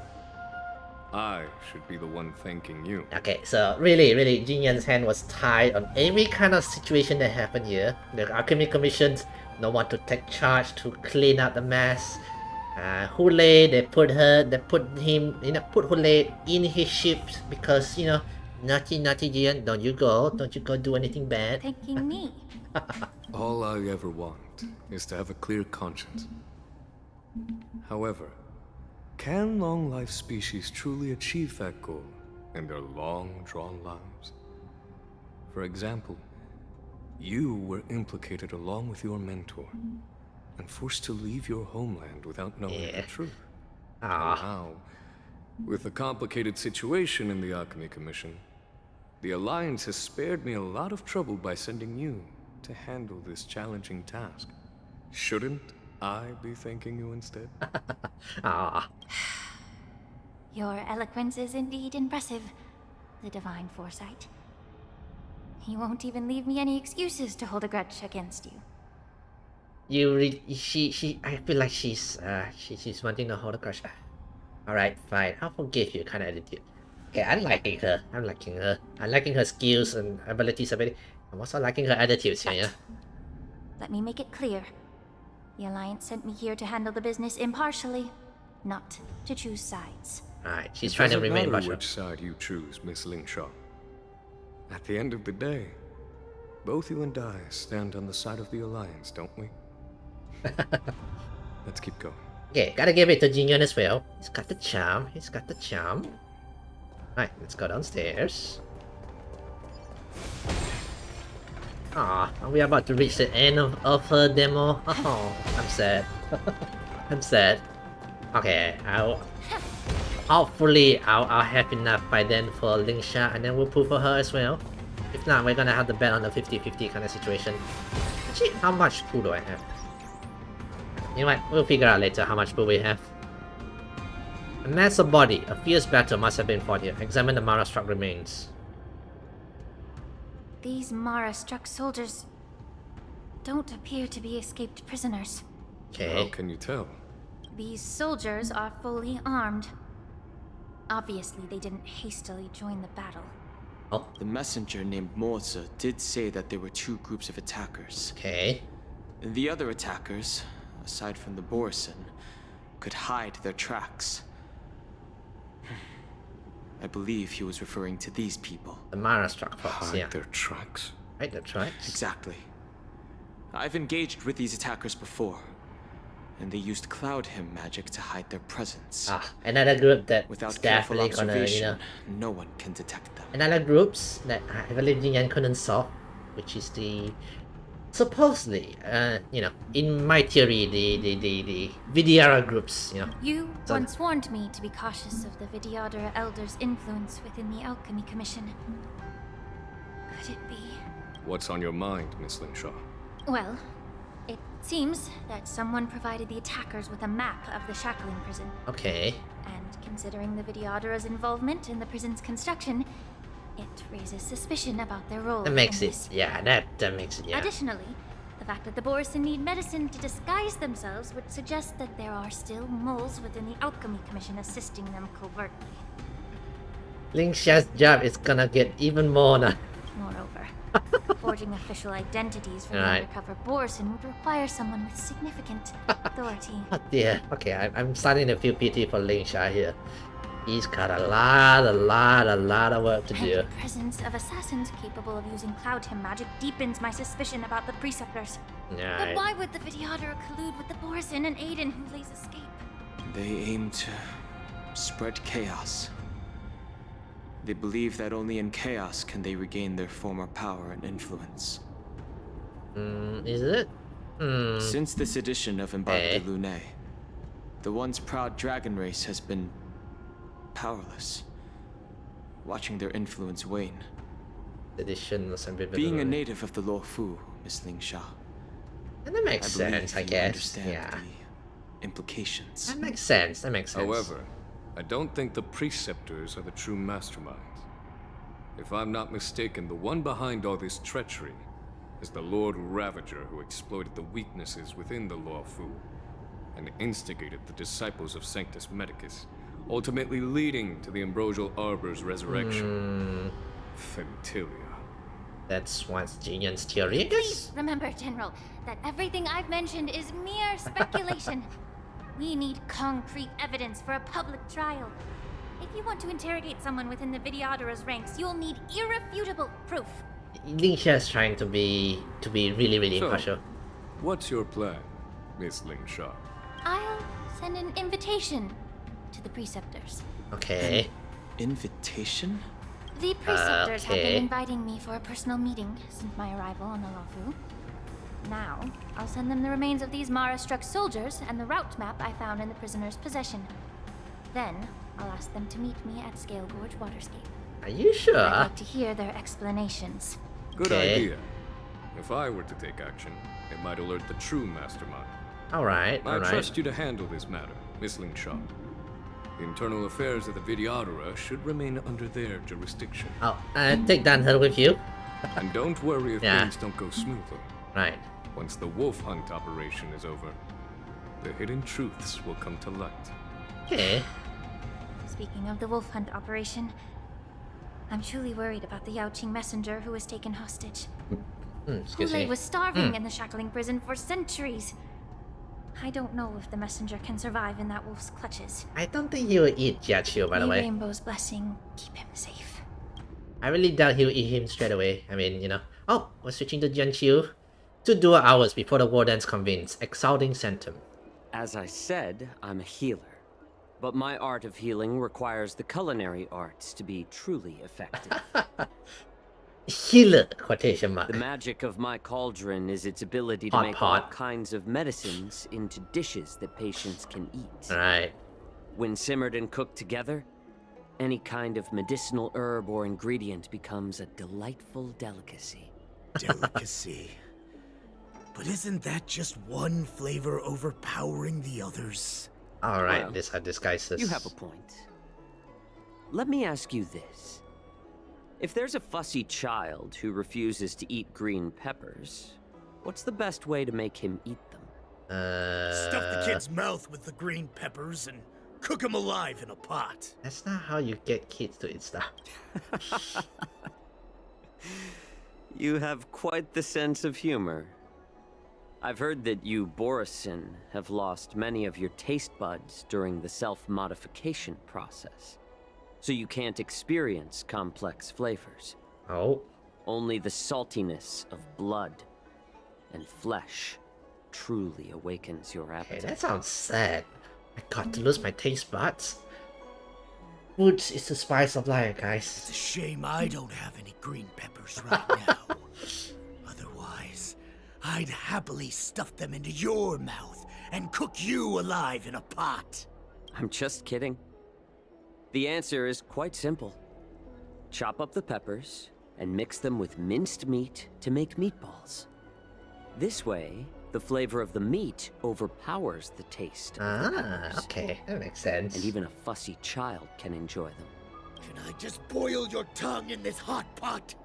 I should be the one thanking you. Okay, so really, Jin Yan's hand was tied on every kind of situation that happened here. The Alchemy Commissions don't want to take charge to clean up the mess. Hoolay, they put Hoolay in his ship because, naughty Jian, don't you go do anything bad. Thanking me. All I ever want is to have a clear conscience. However, can long-life species truly achieve that goal in their long-drawn lives? For example, you were implicated along with your mentor and forced to leave your homeland without knowing the truth. And now, with the complicated situation in the Alchemy Commission, the Alliance has spared me a lot of trouble by sending you to handle this challenging task. Shouldn't I be thanking you instead? Ah. Your eloquence is indeed impressive, the divine foresight. You won't even leave me any excuses to hold a grudge against you. I feel like she's wanting to hold a grudge. Alright, fine. I'll forgive you kind of attitude. Okay, I'm liking her. I'm liking her skills and abilities already. I'm also liking her attitudes here, yeah? Let me make it clear. The Alliance sent me here to handle the business impartially, not to choose sides. Alright, she's trying to remain impartial. Which side you choose, Miss Lingshaw. At the end of the day, both you and I stand on the side of the Alliance, don't we? Let's keep going. Okay, gotta give it to Jingyun as well. He's got the charm. Right, let's go downstairs. Ah, are we about to reach the end of her demo? Oh, I'm sad. I'm sad. Okay, hopefully I'll have enough by then for Lingsha, and then we'll pull for her as well. If not, we're gonna have to bet on the 50-50 kind of situation. Actually, how much pool do I have? You know what? We'll figure out later how much pool we have. A massive body. A fierce battle must have been fought here. Examine the Mara-struck remains. These Mara-struck soldiers don't appear to be escaped prisoners. Okay. How can you tell? These soldiers are fully armed. Obviously, they didn't hastily join the battle. Oh. The messenger named Morza did say that there were two groups of attackers. Okay. The other attackers, aside from the Borisin, could hide their tracks. I believe he was referring to these people. The Mara-struck folks, yeah. Hide their tracks? Hide their tracks? Exactly. I've engaged with these attackers before, and they used Cloud Hymn magic to hide their presence. Ah, another group that without careful observation, no one can detect them. Another groups that I believe Jinyan couldn't solve, which is the supposedly, in my theory, the Vidyadhara groups, You once warned me to be cautious of the Vidyadhara Elder's influence within the Alchemy Commission. Could it be? What's on your mind, Miss Lingshaw? Well, it seems that someone provided the attackers with a map of the shackling prison. Okay. And considering the Vidyadhara's involvement in the prison's construction, it raises suspicion about their role. That makes it, yeah, that makes it, yeah. Additionally, the fact that the Borisin need medicine to disguise themselves would suggest that there are still moles within the Alchemy Commission assisting them covertly. Lingsha's job is gonna get even more now. Moreover, forging official identities for the undercover Borisin would require someone with significant authority. Oh dear. Okay, I'm starting to feel pity for Lingsha here. He's got a lot of work to do. The presence of assassins capable of using Cloud Hymn magic deepens my suspicion about the Preceptors. But why would the Vidyadhara collude with the Borisin and aid in Hoolay's escape? They aim to spread chaos. They believe that only in chaos can they regain their former power and influence. Is it? Since the sedition of Embarque de Lunay, the once proud dragon race has been powerless, watching their influence wane. Being a native of the Luofu, Miss Lingsha, and that makes sense, I guess. Yeah. The implications. That makes sense. However, I don't think the Preceptors are the true masterminds. If I'm not mistaken, the one behind all this treachery is the Lord Ravager who exploited the weaknesses within the Luofu and instigated the disciples of Sanctus Medicus, ultimately leading to the Ambrosial Arbor's resurrection. Fentilia. That's what's Jinyan's theory, I guess? Please remember, General, that everything I've mentioned is mere speculation. We need concrete evidence for a public trial. If you want to interrogate someone within the Vidyadhara's ranks, you'll need irrefutable proof. Lingsha is trying to be really impartial. What's your plan, Miss Lingshaw? I'll send an invitation to the Preceptors. Okay. An invitation? The Preceptors have been inviting me for a personal meeting since my arrival on the Luofu. Now, I'll send them the remains of these Mara-struck soldiers and the route map I found in the prisoner's possession. Then, I'll ask them to meet me at Scale Gorge Waterscape. Are you sure? I'd like to hear their explanations. Good idea. If I were to take action, it might alert the true mastermind. Alright, I trust you to handle this matter, Miss Ling Shaw. The internal affairs of the Vidyadhara should remain under their jurisdiction. I'll take down her with you. And don't worry if things don't go smoothly. Right. Once the wolf hunt operation is over, the hidden truths will come to light. Okay. Speaking of the wolf hunt operation, I'm truly worried about the Yaoqing messenger who was taken hostage. Hoolay was starving in the shackling prison for centuries. I don't know if the messenger can survive in that wolf's clutches. I don't think he will eat Jiaqiu, by the way. Rainbow's blessing keep him safe. I really doubt he'll eat him straight away. I mean, you know. Oh, we're switching to Jiaqiu. 2 dual hours before the wardens convenes. Exalting Centum. As I said, I'm a healer. But my art of healing requires the culinary arts to be truly effective. Healer, quotation mark. The magic of my cauldron is its ability to make all kinds of medicines into dishes that patients can eat. Right. When simmered and cooked together, any kind of medicinal herb or ingredient becomes a delightful delicacy. Delicacy. But isn't that just one flavor overpowering the others? Alright, well, these are disguises. You have a point. Let me ask you this. If there's a fussy child who refuses to eat green peppers, what's the best way to make him eat them? Stuff the kid's mouth with the green peppers and cook him alive in a pot. That's not how you get kids to eat stuff. You have quite the sense of humor. I've heard that you, Borisin, have lost many of your taste buds during the self-modification process. So you can't experience complex flavors. Oh. Only the saltiness of blood and flesh truly awakens your appetite. Okay, that sounds sad. I got to lose my taste buds. Food is the spice of life, guys. It's a shame I don't have any green peppers right now. Otherwise, I'd happily stuff them into your mouth and cook you alive in a pot. I'm just kidding. The answer is quite simple. Chop up the peppers and mix them with minced meat to make meatballs. This way, the flavor of the meat overpowers the taste of the peppers. Okay, that makes sense. And even a fussy child can enjoy them. Can I just boil your tongue in this hot pot?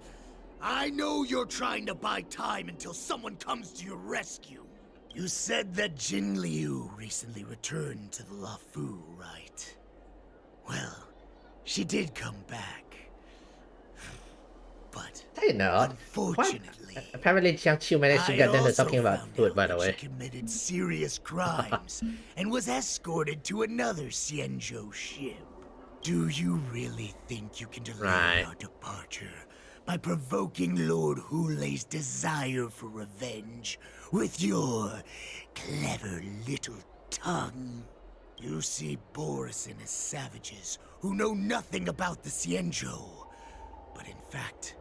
I know you're trying to buy time until someone comes to your rescue. You said that Jin Liu recently returned to the Luofu, right? Well, she did come back. But I know. Unfortunately, apparently Jiaqiu managed to get them to talking about food, by the way. She committed serious crimes and was escorted to another Xianzhou ship. Do you really think you can delay our departure by provoking Lord Hoolay's desire for revenge with your clever little tongue? You see Borisin as savages who know nothing about the Xianzhou. But in fact,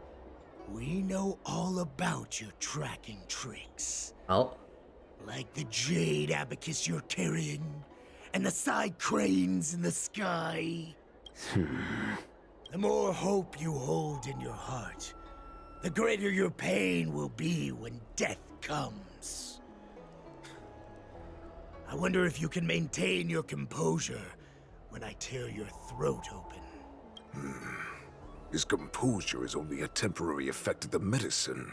we know all about your tracking tricks. Oh. Like the jade abacus you're carrying, and the side cranes in the sky. The more hope you hold in your heart, the greater your pain will be when death comes. I wonder if you can maintain your composure when I tear your throat open. His composure is only a temporary effect of the medicine.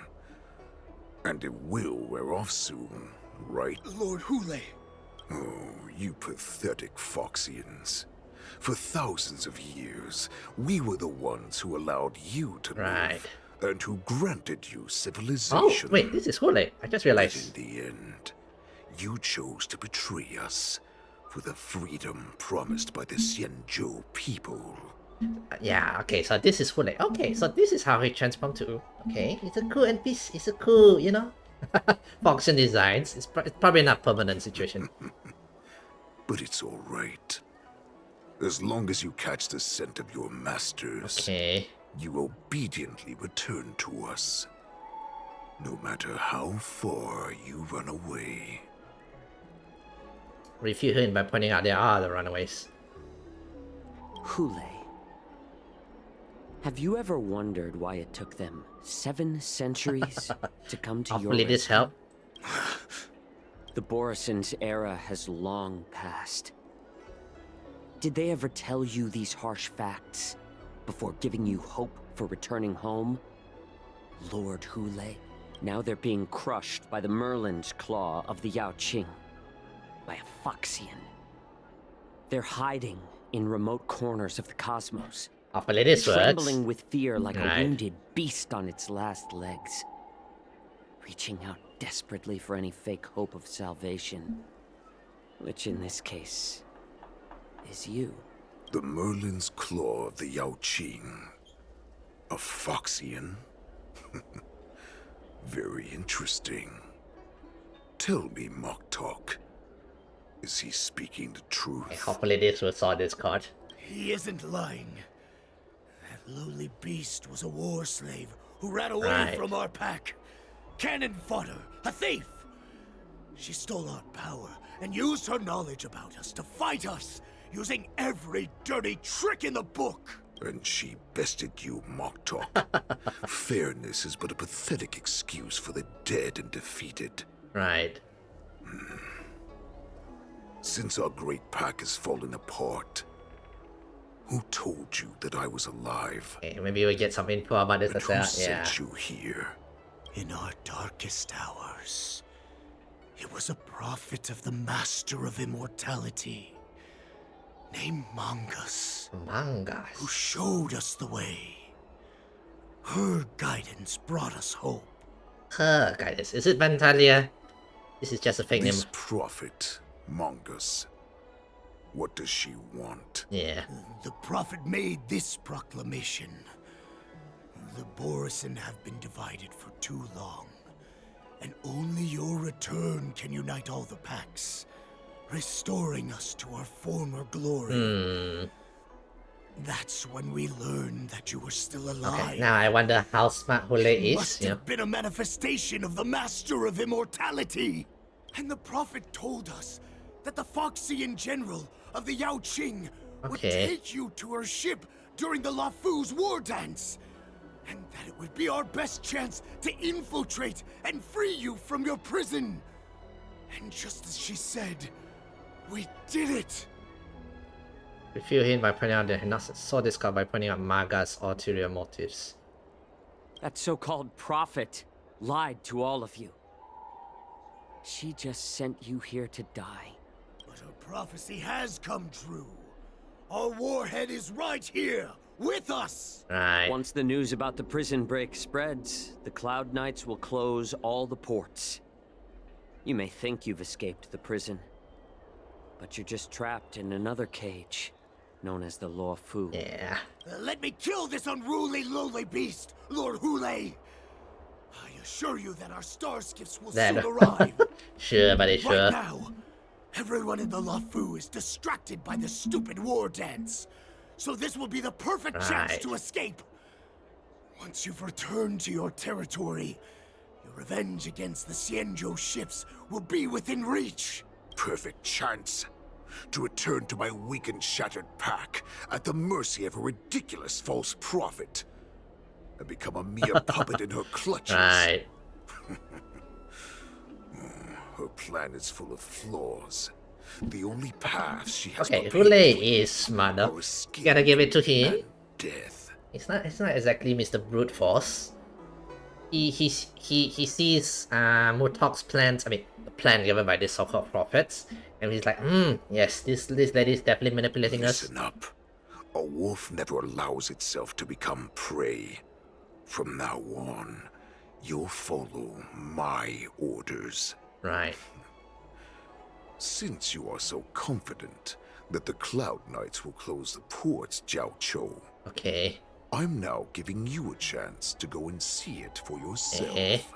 And it will wear off soon, right? Lord Hoolay! Oh, you pathetic Foxians. For thousands of years, we were the ones who allowed you to live, and who granted you civilization. Oh, wait, this is Hoolay. I just realized. But in the end, you chose to betray us for the freedom promised by the Xianzhou people. Yeah, okay, so this is Hoolay. Okay, so this is how he transformed to. Okay, it's a cool NPC. It's a cool, you know, Foxian designs. It's probably not permanent situation. But it's all right. As long as you catch the scent of your masters, you obediently return to us. No matter how far you run away. Refute him by pointing out there are the runaways. Hoolay. Have you ever wondered why it took them 7 centuries to come to your Hopefully this rescue? help. The Borisin's era has long passed. Did they ever tell you these harsh facts before giving you hope for returning home? Lord Hoolay, now they're being crushed by the Merlin's claw of the Yaoqing, by a Foxian. They're hiding in remote corners of the cosmos, Hopefully this works. trembling with fear like Right. a wounded beast on its last legs, reaching out desperately for any fake hope of salvation, which in this case is you. The Merlin's claw of the Yaoqing. A Foxian? Very interesting. Tell me, Moktok, is he speaking the truth? Okay, hopefully this will solve this card. He isn't lying. That lowly beast was a war slave who ran away Right. from our pack. Cannon fodder, a thief. She stole our power and used her knowledge about us to fight us, using every dirty trick in the book. And she bested you, Moktok. Fairness is but a pathetic excuse for the dead and defeated. Right. Since our great pack has fallen apart, who told you that I was alive? Okay, maybe we'll get some info about this And as who well. sent Yeah. you here? In our darkest hours, it was a prophet of the Master of Immortality, named Mangas, who showed us the way. Her guidance brought us hope. Her guidance. Is it Vantalia? This is just a fake name. This prophet, Mangas. What does she want? Yeah. The prophet made this proclamation. The Borisin have been divided for too long, and only your return can unite all the packs, restoring us to our former glory. That's when we learned that you were still alive. Okay, now I wonder how smart Hoolay She is. must have been a manifestation of the Master of Immortality. And the prophet told us that the Foxian general of the Yaoqing would Okay. take you to her ship during the Lafu's war dance. And that it would be our best chance to infiltrate and free you from your prison. And just as she said, we did it. Reveal him by pointing out the Hinox saw this card by pointing out Maga's ulterior motives. That so-called prophet lied to all of you. She just sent you here to die. But her prophecy has come true. Our warhead is right here, with us! Right. Once the news about the prison break spreads, the Cloud Knights will close all the ports. You may think you've escaped the prison, but you're just trapped in another cage, known as the Luofu. Yeah. Let me kill this unruly, lowly beast, Lord Hoolay! I assure you that our star skiffs will soon arrive. Sure, buddy, sure. Right now, everyone in the Luofu is distracted by the stupid war dance. So this will be the perfect chance to escape. Once you've returned to your territory, your revenge against the Xianzhou ships will be within reach. Perfect chance to return to my weak and shattered pack at the mercy of a ridiculous false prophet and become a mere puppet in her clutches. Right. Her plan is full of flaws. The only path she has Okay, Hoolay is smart though. You gotta give it to him. Death. It's not exactly Mr. Brute Force. He sees Murtok's plans, the plan given by this so-called prophets, and he's like, yes, this lady is definitely manipulating us. Listen up. A wolf never allows itself to become prey. From now on, you'll follow my orders. Right. Since you are so confident that the Cloud Knights will close the ports, Jiao Chou. Okay. I'm now giving you a chance to go and see it for yourself.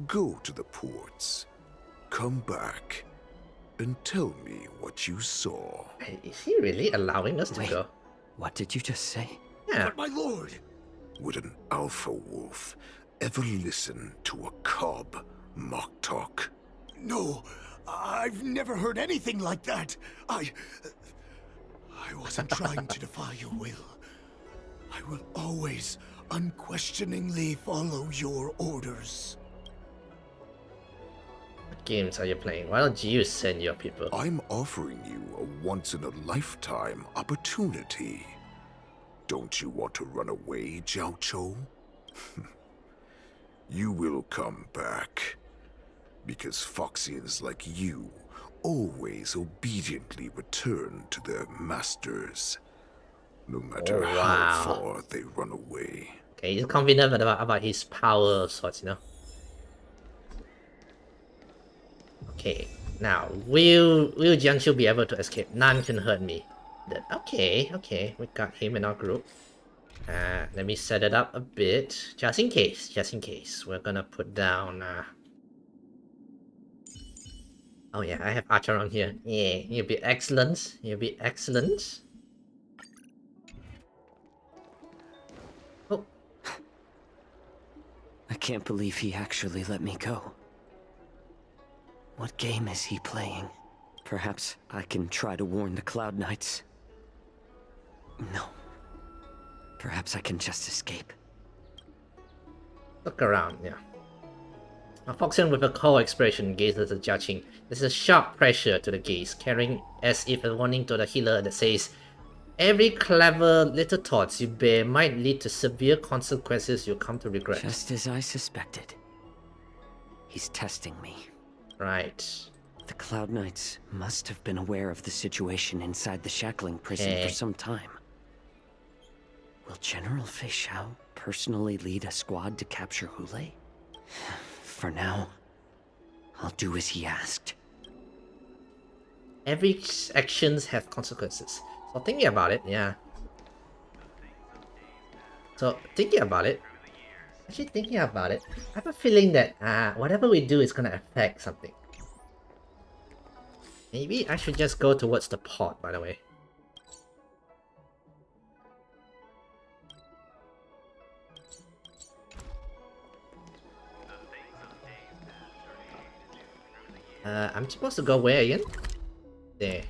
Go to the ports, come back, and tell me what you saw. Is he really allowing us to go? What did you just say? Yeah. But my lord! Would an alpha wolf ever listen to a cub, Moktok? No, I've never heard anything like that. I wasn't trying to defy your will. I will always unquestioningly follow your orders. What games are you playing? Why don't you send your people? I'm offering you a once-in-a-lifetime opportunity. Don't you want to run away, Jiao Chou? You will come back. Because Foxians like you always obediently return to their masters. No matter how far they run away. Okay, he's confident about his power of sorts, you know. Okay, now will Jiangqiu be able to escape? None can hurt me. Okay, we got him in our group. Let me set it up a bit, just in case. We're gonna put down. Oh yeah, I have Archer on here. Yeah, you'll be excellent. Oh. I can't believe he actually let me go. What game is he playing? Perhaps I can try to warn the Cloud Knights. No. Perhaps I can just escape. Look around, yeah. A Foxian with a cold expression gazes at Jiaqing. There's a sharp pressure to the gaze, carrying as if a warning to the healer that says, every clever little thoughts you bear might lead to severe consequences you'll come to regret. Just as I suspected. He's testing me. Right. The Cloud Knights must have been aware of the situation inside the shackling prison for some time. Will General Fei Xiao personally lead a squad to capture Hoolay? For now, I'll do as he asked. Every actions have consequences. So thinking about it, yeah. Actually thinking about it, I have a feeling that whatever we do is gonna affect something. Maybe I should just go towards the pot, by the way. I'm supposed to go where again? There.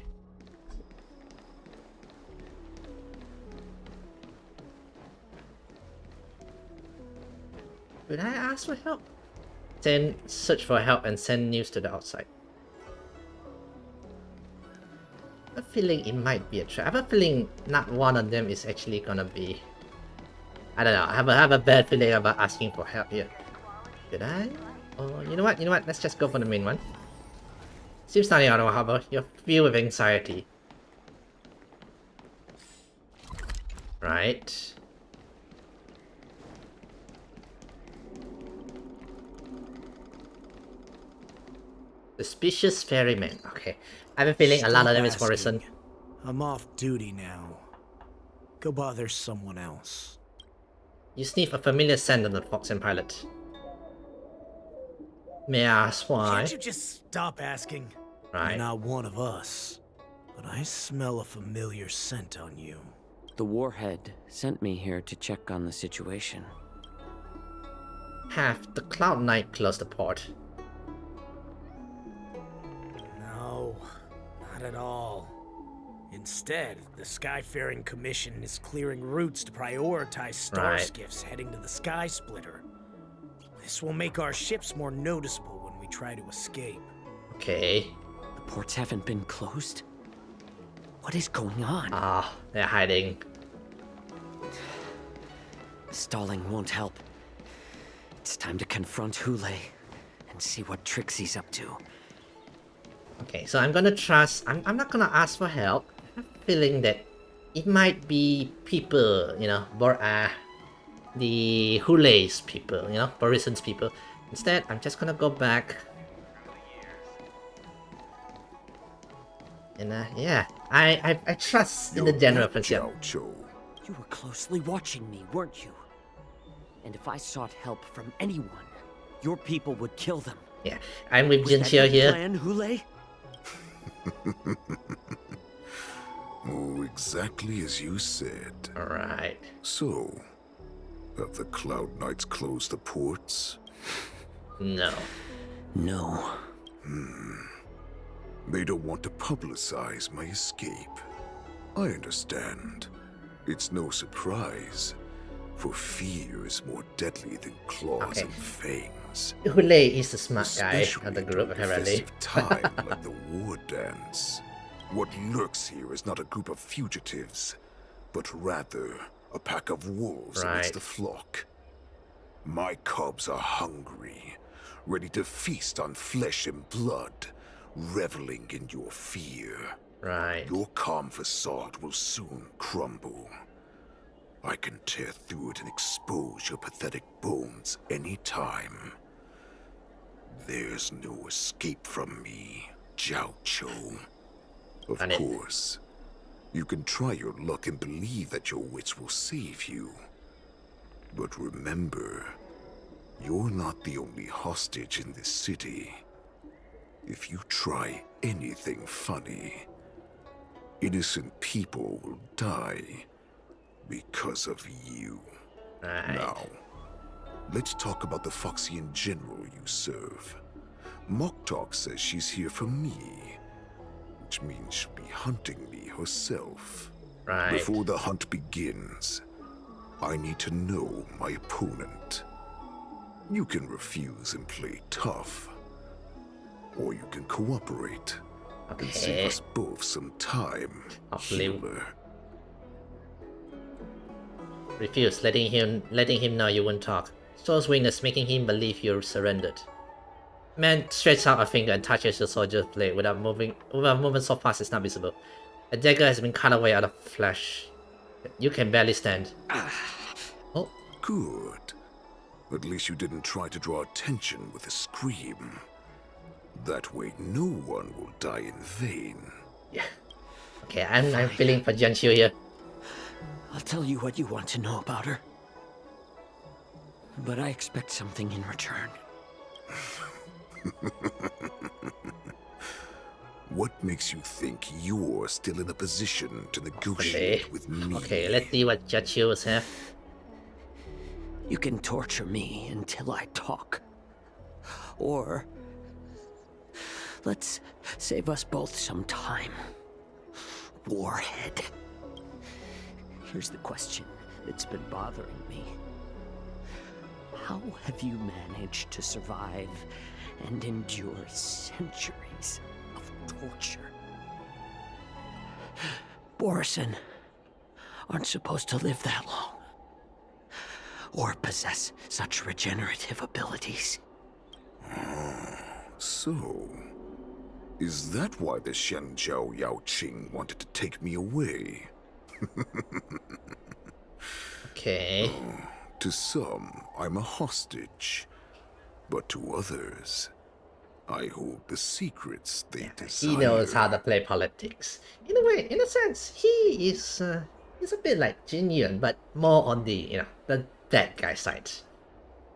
Should I ask for help? Search for help and send news to the outside. I have a feeling it might be a trap. I have a feeling not one of them is actually gonna be... I don't know, I have a bad feeling about asking for help here. Should I? Oh, you know what? Let's just go for the main one. Seems starting out of harbor. You're filled with anxiety. Right. Suspicious ferryman. Okay. I have a feeling a lot of them is Borisin. I'm off duty now. Go bother someone else. You sniff a familiar scent on the Foxian pilot. May I ask why? Can't you just stop asking? Right. You're not one of us. But I smell a familiar scent on you. The Warhead sent me here to check on the situation. Have the Cloud Knight close the port? No, not at all. Instead, the Skyfaring Commission is clearing routes to prioritize star skiffs heading to the Sky Splitter. This will make our ships more noticeable when we try to escape. Okay. The ports haven't been closed? What is going on? Ah, they're hiding. Stalling won't help. It's time to confront Hoolay and see what tricks he's up to. Okay, so I'm gonna trust... I'm not gonna ask for help. I have a feeling that it might be people, you know, the Hoolay's people, you know, Borisin's people. Instead, I'm just gonna go back. And yeah, I trust in the general principle. You were closely watching me, weren't you? And if I sought help from anyone, your people would kill them. Yeah, I'm with Jinxiu here. Plan, Hoolay? Oh, exactly as you said. Alright. So, have the Cloud Knights closed the ports? No. No. They don't want to publicize my escape. I understand. It's no surprise, for fear is more deadly than claws and fangs. Hoolay is the smart guy of the group, apparently. Time like the war dance. What lurks here is not a group of fugitives, but rather a pack of wolves amidst the flock. My cubs are hungry, ready to feast on flesh and blood, reveling in your fear. Your calm facade will soon crumble. I can tear through it and expose your pathetic bones anytime. There's no escape from me, Jiao Chou. Of course, you can try your luck and believe that your wits will save you. But remember, you're not the only hostage in this city. If you try anything funny, innocent people will die because of you. Now, let's talk about the Foxian general you serve. Moktok says she's here for me, which means she'll be hunting me herself. Before the hunt begins, I need to know my opponent. You can refuse and play tough, or you can cooperate and save us both some time, healer. Refuse, letting him know you won't talk. Shows weakness, making him believe you're surrendered. Man stretches out a finger and touches the soldier's blade without moving so fast it's not visible. A dagger has been cut away out of flesh. You can barely stand. Oh, good. At least you didn't try to draw attention with a scream. That way no one will die in vain. Yeah. Okay, I'm feeling for Jianqiu here. I'll tell you what you want to know about her. But I expect something in return. What makes you think you're still in a position to negotiate with me? Okay, let's see what Jianqiu have. You can torture me until I talk. Or let's save us both some time. Warhead. Here's the question that's been bothering me. How have you managed to survive and endure centuries of torture? Borisin aren't supposed to live that long, or possess such regenerative abilities. So, is that why the Shenjiao Yaoqing wanted to take me away? Okay. To some, I'm a hostage. But to others, I hold the secrets they desire. He knows how to play politics. In a way, in a sense, he is he's a bit like Jin Yuan, but more on the, the bad guy side.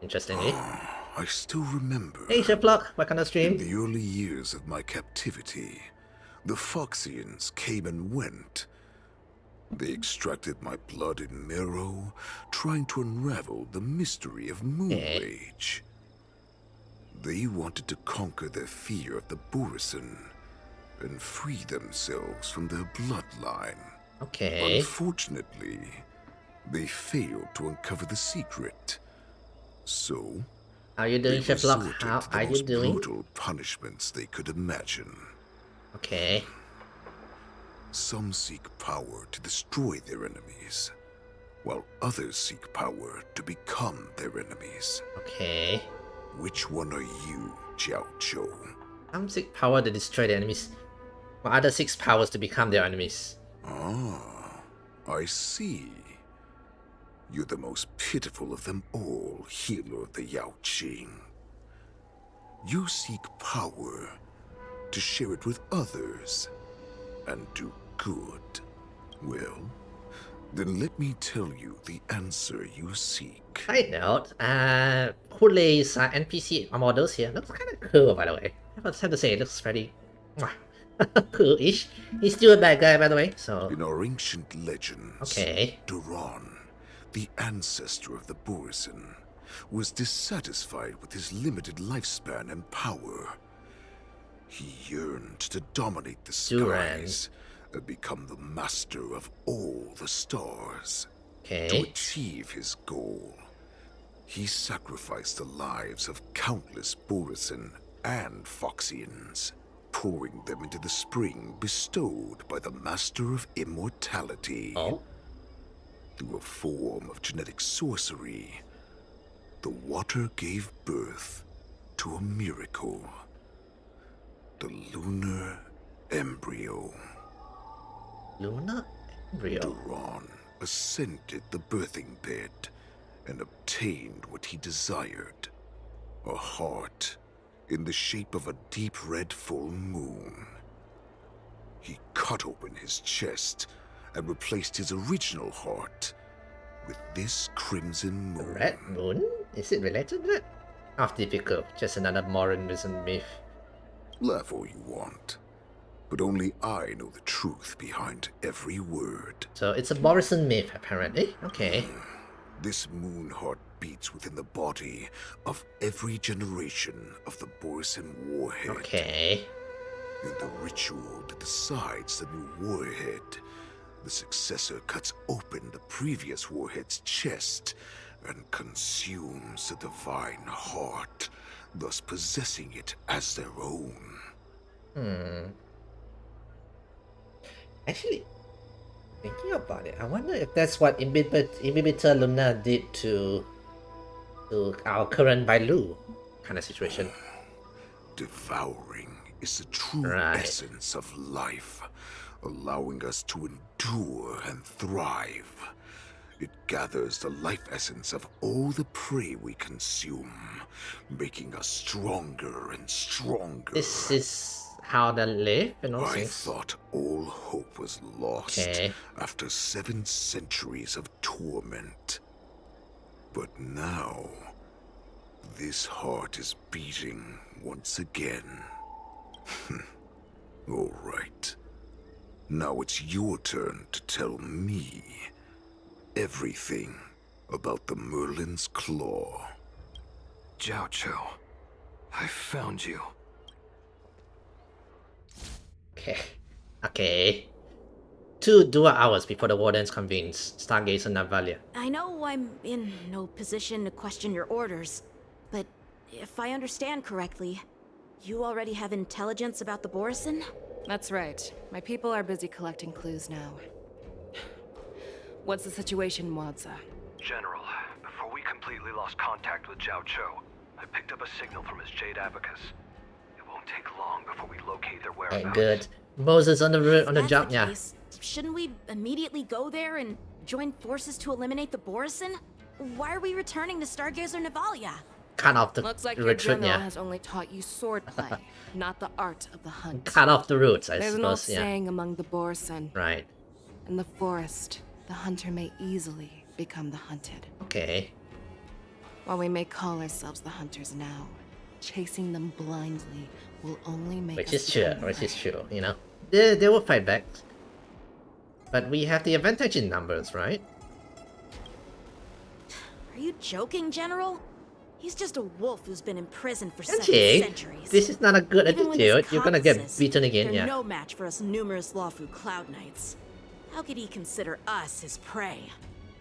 Interestingly. I still remember. Hey, Shiplock, welcome to the stream. In the early years of my captivity, the Foxians came and went. They extracted my blood and marrow, trying to unravel the mystery of Moonrage. They wanted to conquer their fear of the Borisin and free themselves from their bloodline. Okay. Unfortunately, they failed to uncover the secret. So, how are you doing, Shiplock? How are you doing? Brutal punishments they could imagine. Okay. Some seek power to destroy their enemies, while others seek power to become their enemies. Okay. Which one are you, Jiao Chou? Some seek power to destroy their enemies, while others seek powers to become their enemies. Ah, I see. You're the most pitiful of them all, healer of the Yaoqing. You seek power to share it with others and do good. Well, then let me tell you the answer you seek. Side note, Hoolay's NPC models here looks kind of cool, by the way. I have to say, it looks very cool-ish. He's still a bad guy, by the way, so... In our ancient legends, Duran, the ancestor of the Borisin, was dissatisfied with his limited lifespan and power. He yearned to dominate the skies and become the master of all the stars. Okay. To achieve his goal, he sacrificed the lives of countless Borisin and Foxians, pouring them into the spring bestowed by the Master of Immortality. Oh? Through a form of genetic sorcery, the water gave birth to a miracle. The lunar embryo. Lunar embryo? Duran ascended the birthing bed and obtained what he desired. A heart in the shape of a deep red full moon. He cut open his chest and replaced his original heart with this crimson moon. Red moon? Is it related to that? Half difficult, just another Mormonism myth. Laugh all you want, but only I know the truth behind every word. So it's a Borisin myth, apparently. Okay. This moon heart beats within the body of every generation of the Borisin warhead. Okay. In the ritual that decides the new warhead, the successor cuts open the previous warhead's chest and consumes the divine heart, thus possessing it as their own. Actually, thinking about it, I wonder if that's what Inhibitor Luna did to our current Bailu kind of situation. Devouring is the true essence of life, allowing us to endure and thrive. It gathers the life essence of all the prey we consume, making us stronger and stronger. This is how they live and all I things. thought all hope was lost after 7 centuries of torment. But now, this heart is beating once again. All right. Now it's your turn to tell me everything about the Merlin's Claw. Jiao Cho, I found you. Okay. 2 dual hours before the Wardens convenes. Stargazer Navalia. I know I'm in no position to question your orders, but if I understand correctly, you already have intelligence about the Borisin? That's right. My people are busy collecting clues now. What's the situation, Wadza? General, before we completely lost contact with Jiao Cho, I picked up a signal from his Jade Abacus. It won't take long before we locate their whereabouts. Okay, good. Moses on the jump, yeah. Shouldn't we immediately go there and join forces to eliminate the Borisin? Why are we returning to Stargazer Navalia? Cut off the Looks like your retreat, general yeah. has only taught you sword play, not the art of the hunt. Cut off the roots, I There's an old suppose, yeah. saying among the Borisin. Right. In the forest, the hunter may easily become the hunted. Okay. While we may call ourselves the hunters now, chasing them blindly will only make us Which is true, you know. They will fight back. But we have the advantage in numbers, right? Are you joking, General? He's just a wolf who's been imprisoned for 7 Jake, centuries. this is not a good Even with his attitude. You're gonna get compasses, beaten again, they're yeah. no match for us numerous Lawfu Cloud Knights. How could he consider us his prey?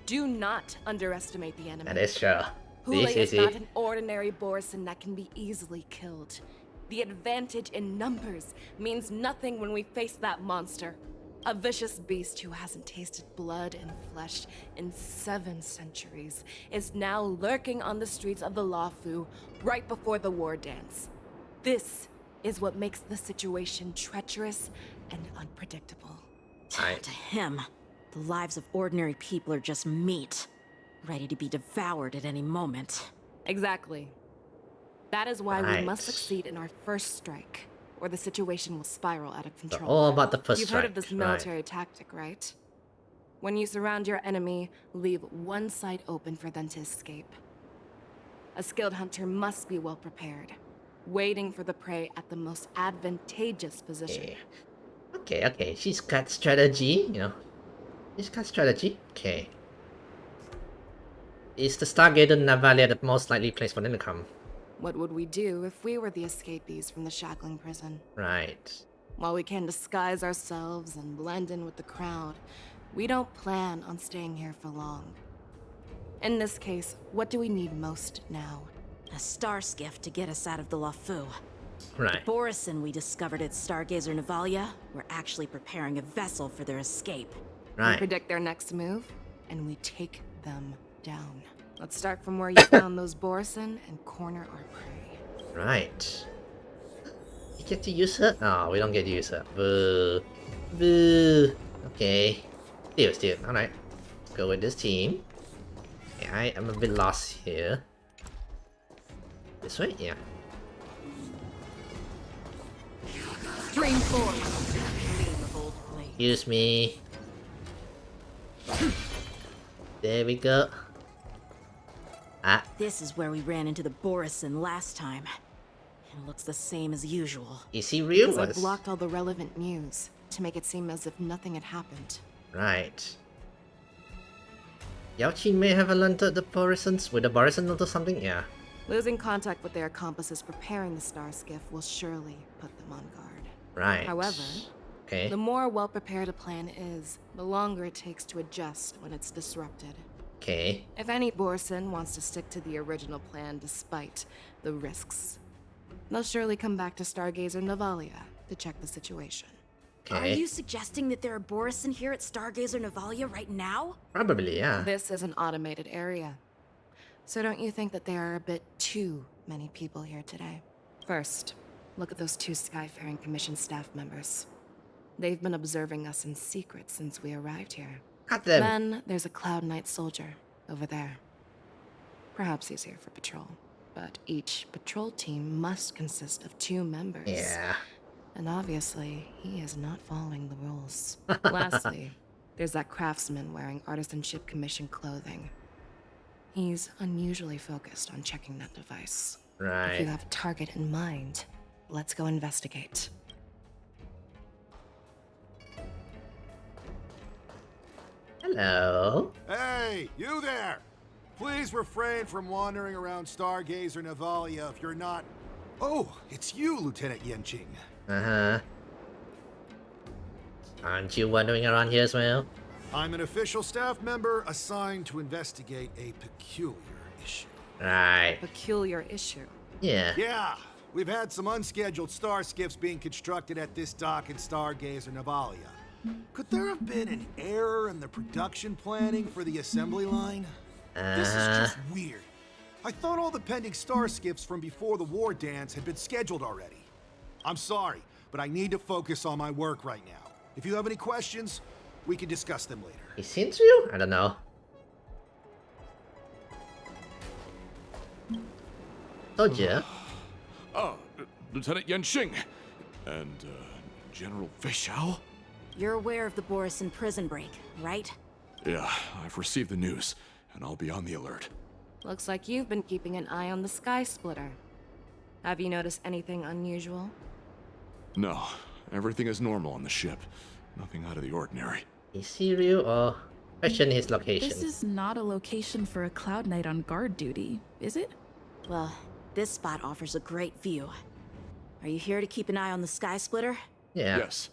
Do not underestimate the enemy. That is true. Hoolay This is not an ordinary Borisin that can be easily killed. The advantage in numbers means nothing when we face that monster. A vicious beast who hasn't tasted blood and flesh in 7 centuries is now lurking on the streets of the Lawfu right before the war dance. This is what makes the situation treacherous and unpredictable. To him, the lives of ordinary people are just meat, ready to be devoured at any moment. Exactly. That is why we must succeed in our first strike, or the situation will spiral out of control. All about the first You've strike. heard of this military tactic, right? When you surround your enemy, leave one side open for them to escape. A skilled hunter must be well prepared, waiting for the prey at the most advantageous position. Okay. She's got strategy, you know. She's got strategy. Okay. Is the Stargazer Navalia the most likely place for them to come? What would we do if we were the escapees from the shackling prison? Right. While we can disguise ourselves and blend in with the crowd, we don't plan on staying here for long. In this case, what do we need most now? A star skiff to get us out of the Lafu. Right. The Borisin we discovered at Stargazer Navalia were actually preparing a vessel for their escape. We Right. predict their next move, and we take them down. Let's start from where you found those Borisin and corner our prey. Right. You get to use her? Oh, we don't get to use her. Boo. Boo. Okay. Still. Alright. Let's go with this team. Yeah, I am a bit lost here. This way? Yeah. Stream force. Excuse me. There we go. Ah. This is where we ran into the Borisin last time. It looks the same as usual. Is he real? Because I blocked all the relevant news to make it seem as if nothing had happened. Right. Yaoqi may have alerted the Borisons. Would the Borisin notice something? Yeah. Losing contact with their accomplices preparing the star skiff will surely put them on guard. Right. However, okay. The more well-prepared a plan is, the longer it takes to adjust when it's disrupted. Okay. If any Borisin wants to stick to the original plan despite the risks, they'll surely come back to Stargazer Navalia to check the situation. Okay. Are you suggesting that there are Borisin here at Stargazer Navalia right now? Probably, yeah. This is an automated area. So don't you think that there are a bit too many people here today? First, look at those 2 Skyfaring Commission staff members. They've been observing us in secret since we arrived here. Got them. Then there's a Cloud Knight soldier over there. Perhaps he's here for patrol, but each patrol team must consist of 2 members. Yeah. And obviously, he is not following the rules. Lastly, there's that craftsman wearing Artisanship Commission clothing. He's unusually focused on checking that device. Right. If you have a target in mind, let's go investigate. Hello. Hey, you there! Please refrain from wandering around Stargazer Navalia if you're not... Oh, it's you, Lieutenant Yenching. Uh-huh. Aren't you wandering around here as well? I'm an official staff member assigned to investigate a peculiar issue. Right. Peculiar issue? Yeah. Yeah, we've had some unscheduled star skiffs being constructed at this dock in Stargazer Navalia. Could there have been an error in the production planning for the assembly line? This is just weird. I thought all the pending star skiffs from before the war dance had been scheduled already. I'm sorry, but I need to focus on my work right now. If you have any questions, we can discuss them later. He seems real? I don't know. Told ya. Lieutenant Yenching. And, General Feixiao? You're aware of the Borisin prison break, right? Yeah, I've received the news, and I'll be on the alert. Looks like you've been keeping an eye on the Sky Splitter. Have you noticed anything unusual? No, everything is normal on the ship. Nothing out of the ordinary. Is he real or question his location? This is not a location for a Cloud Knight on guard duty, is it? Well, this spot offers a great view. Are you here to keep an eye on the Sky Splitter? Yeah. Yes.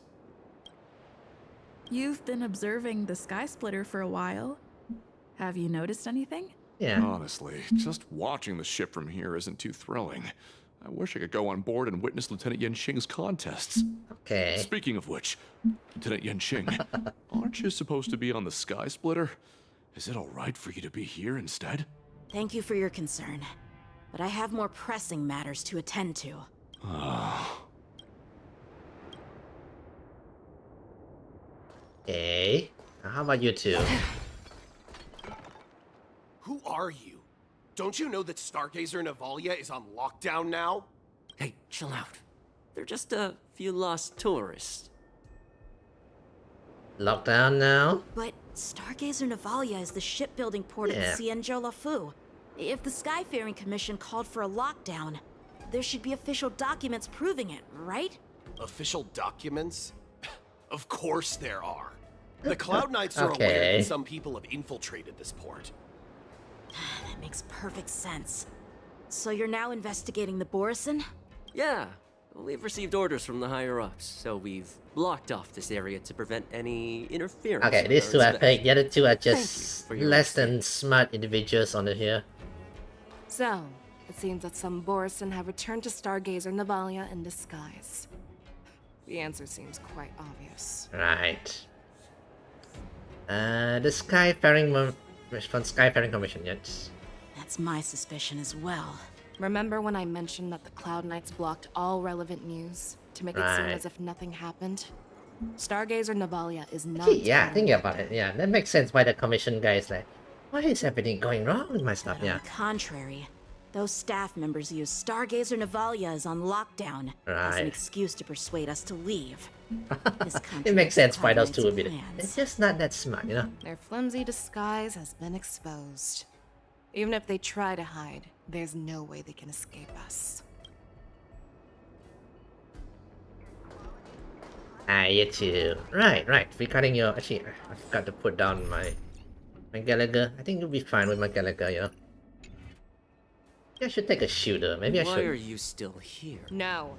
You've been observing the Sky Splitter for a while. Have you noticed anything? Yeah. Honestly, just watching the ship from here isn't too thrilling. I wish I could go on board and witness Lieutenant Yenching's contests. Okay. Speaking of which, Lieutenant Yenching, aren't you supposed to be on the Sky Splitter? Is it alright for you to be here instead? Thank you for your concern, but I have more pressing matters to attend to. Okay. Now how about you two? Who are you? Don't you know that Stargazer Navalia is on lockdown now? Hey, chill out. They're just a few lost tourists. Lockdown now? But Stargazer Navalia is the shipbuilding port Yeah. at Cienjo Lafu. If the Skyfaring Commission called for a lockdown, there should be official documents proving it, right? Official documents? Of course there are. The Cloud Knights are aware that some people have infiltrated this port. That makes perfect sense. So you're now investigating the Borisin? Yeah, We've received orders from the higher-ups, so we've blocked off this area to prevent any interference. Okay, these two are fake. The other two are just less than than smart individuals on here. So, it seems that some Borisin have returned to Stargazer Navalia in disguise. The answer seems quite obvious. Right. The Skyfaring Skyfaring Commission, yes. That's my suspicion as well. Remember when I mentioned that the Cloud Knights blocked all relevant news to make it seem as if nothing happened? Stargazer Navalia is not. Yeah, thinking about it, yeah, that makes sense why the commission guy is like, why is everything going wrong with my stuff? But on the contrary, those staff members use Stargazer Navalia is on lockdown as an excuse to persuade us to leave. It makes sense why those two would be. It's just not that smart, you know. Their flimsy disguise has been exposed. Even if they try to hide, there's no way they can escape us. You too. Right. Regarding your... Actually, I forgot to put down my Gallagher. I think you'll be fine with my Gallagher, you know. Maybe I should take a shooter. Maybe I should... Why are you still here? No.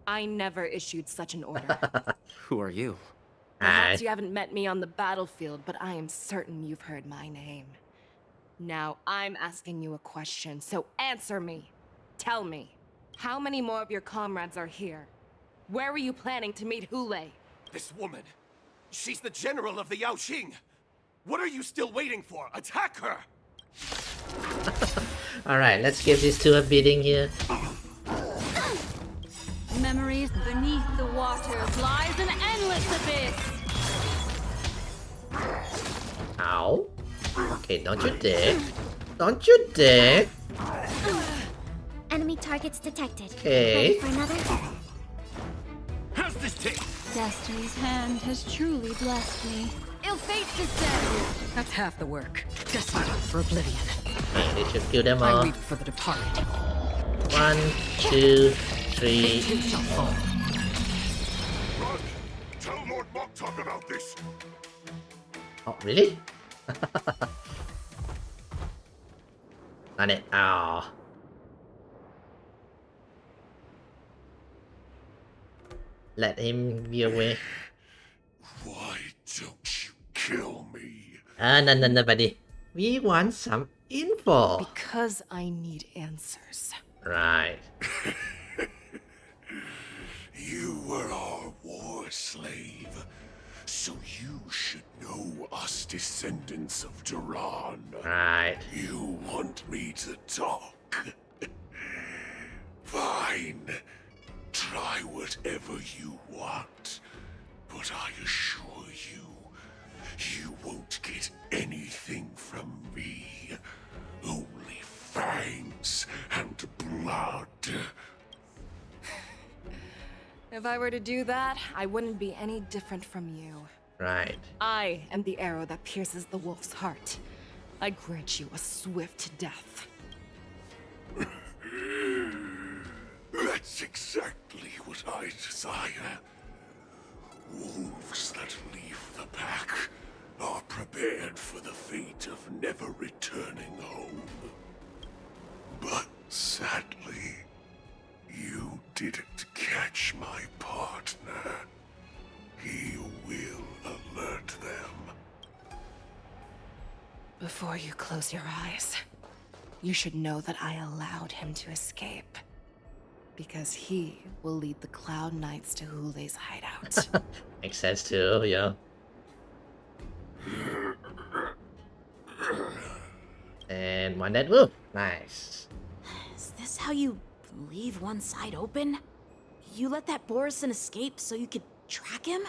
I never issued such an order. Who are you? Perhaps you haven't met me on the battlefield, but I am certain you've heard my name. Now, I'm asking you a question, so answer me. Tell me, how many more of your comrades are here? Where were you planning to meet Hoolay? This woman, she's the general of the Yaoxing. What are you still waiting for? Attack her! Alright, let's give these two a beating here. Memories beneath the waters lies an endless abyss. Ow. Okay, don't you dare. Don't you dare. Enemy targets detected. Okay. Ready for another? How's this take? Destiny's hand has truly blessed me. Ill fate descends. That's half the work. Destined for oblivion. Okay, they should kill them all. I weep for the departed. 1, 2, 3. Run! Tell Lord Moktok about this! Oh, really? Done it. Oh. Let him be away. Why don't you kill me? No, buddy. We want some info. Because I need answers. Right. You were our war slave, so you should know us descendants of Duran. Right. You want me to talk? Fine. Try whatever you want, but I assure you, you won't get anything from me. Only fangs and blood. If I were to do that, I wouldn't be any different from you. Right. I am the arrow that pierces the wolf's heart. I grant you a swift death. That's exactly what I desire. Wolves that leave the pack are prepared for the fate of never returning home. But sadly, you didn't catch my partner. He will alert them. Before you close your eyes, you should know that I allowed him to escape. Because he will lead the Cloud Knights to Hoolay's hideout. Makes sense too, yeah. And one dead wolf. Nice. Is this how you leave one side open? You let that Borisin escape so you could track him?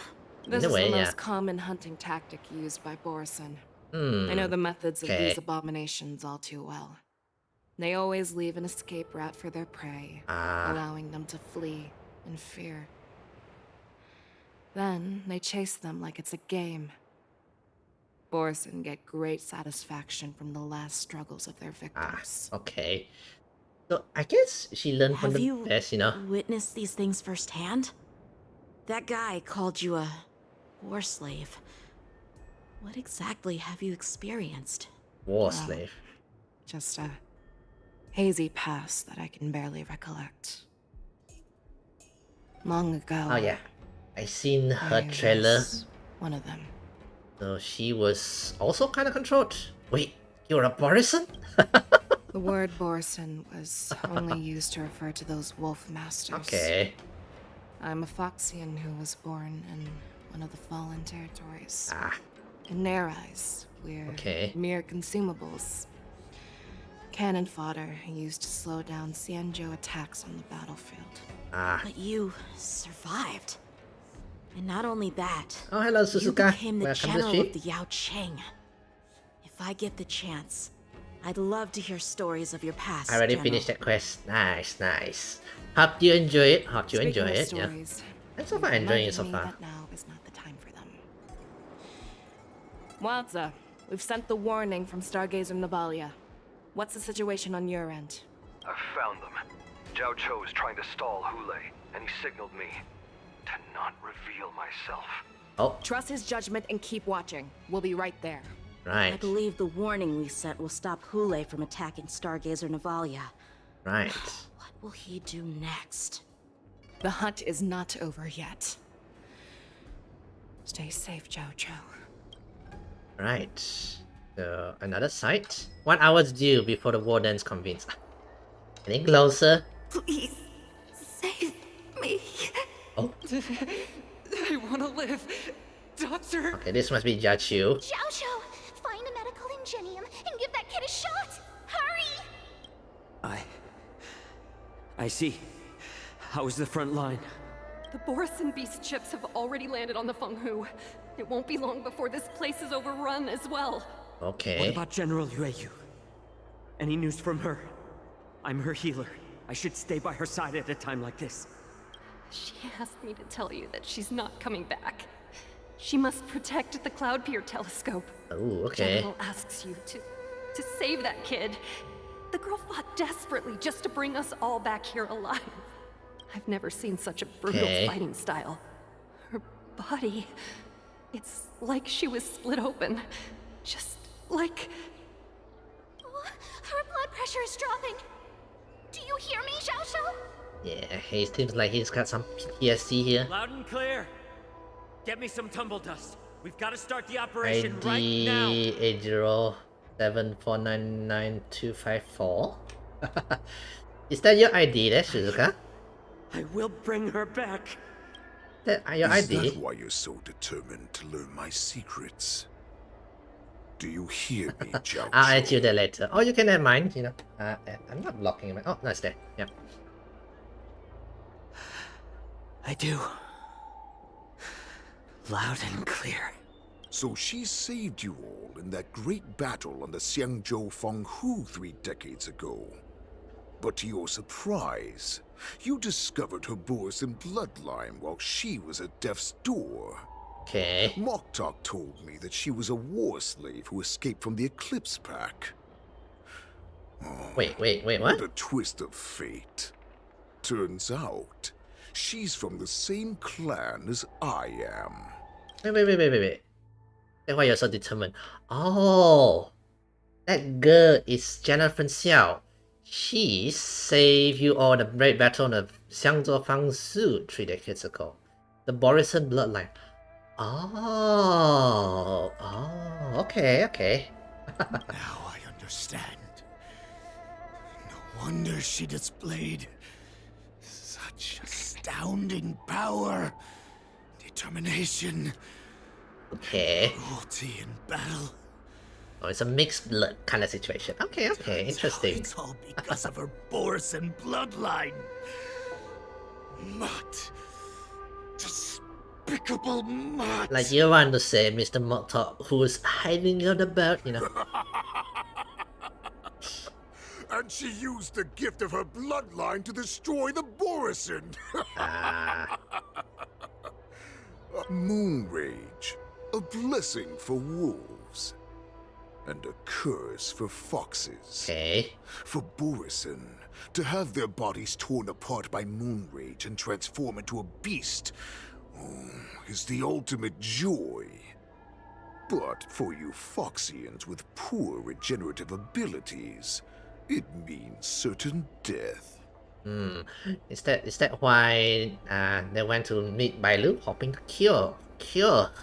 This is the most common hunting tactic used by Borisin. I know the methods of these abominations all too well. They always leave an escape route for their prey, allowing them to flee in fear. Then they chase them like it's a game. Borisin get great satisfaction from the last struggles of their victims. Okay. So I guess she learned from the best, you know. Have you witnessed these things firsthand? That guy called you a war slave. What exactly have you experienced? War slave. Just a hazy past that I can barely recollect. Long ago. Oh yeah, I seen her trailer. One of them. So she was also kind of controlled. Wait, you're a Borisin? The word Borisin was only used to refer to those wolf masters. Okay. I'm a Foxian who was born in one of the fallen territories. Ah. In their eyes, we're mere consumables. Cannon fodder used to slow down Xianzhou attacks on the battlefield. Ah. But you survived. And not only that, oh, hello, Suzuka. You became the general of the Yao Cheng. If I get the chance, I'd love to hear stories of your past. I already finished that quest. Nice, nice. Hope you enjoy it. Hope you enjoy it. Yeah. And so far, enjoying it so far. Now is not the time for them. Wadza, we've sent the warning from Stargazer Navalia. What's the situation on your end? I've found them. Zhao Cho is trying to stall Hoolay, and he signaled me to not reveal myself. Oh. Trust his judgment and keep watching. We'll be right there. Right. I believe the warning we sent will stop Hoolay from attacking Stargazer Navalia. Right. What will he do next? The hunt is not over yet. Stay safe, Zhao Cho. Right. So, another site. 1 hour's due before the warden's convenes. Any closer? Please, save me. Oh. I want to live. Doctor. Okay, this must be Jia Chu. Zhao Cho, find a medical ingenium and give that kid a shot. Hurry! I see. How is the front line? The Borisin beast chips have already landed on the Fenghu. It won't be long before this place is overrun as well. Okay. What about General Yueyu? Any news from her? I'm her healer. I should stay by her side at a time like this. She asked me to tell you that she's not coming back. She must protect the Cloud Pier telescope. Oh, okay. General asks you to save that kid. The girl fought desperately just to bring us all back here alive. I've never seen such a brutal fighting style. Her body, it's like she was split open. Just like... Her blood pressure is dropping. Do you hear me, Zhao Cho? Yeah, he seems like he's got some PTSD here. Loud and clear. Get me some tumble dust. We've got to start the operation right now. ID 807499254. Is that your ID there, Shizuka? I will bring her back. That your ID? Is that why you're so determined to learn my secrets? Do you hear me, Zhao? I'll add you there later. Or you can add mine, you know. I'm not blocking him. Oh, no, it's there. Yep. I do. Loud and clear. So she saved you all in that great battle on the Xianzhou Fenghu 3 decades ago. But to your surprise, you discovered her Borisin bloodline while she was at death's door. Okay. Moktok told me that she was a war slave who escaped from the Eclipse Pack. Oh, wait, what? What a twist of fate. Turns out, she's from the same clan as I am. Wait. That's why you're so determined. Oh, that girl is Jennifer Xiao. She saved you all in the great battle on the Xiangzhou Fangzhu 3 decades ago. The Borisin bloodline. Oh, okay. Now I understand. No wonder she displayed such astounding power, determination, cruelty in battle. Oh, it's a mixed blood kind of situation. Okay, interesting. It's all because of her Borisin bloodline. Mutt. Despicable mutt. Like you want to say, Mr. Moktok, who's hiding on the belt, you know. And she used the gift of her bloodline to destroy the Borisin. Moon rage, a blessing for wolves, and a curse for foxes. For Borisin, to have their bodies torn apart by moon rage and transform into a beast is the ultimate joy. But for you Foxians with poor regenerative abilities, it means certain death. Is that why they went to meet Bailu, hoping to cure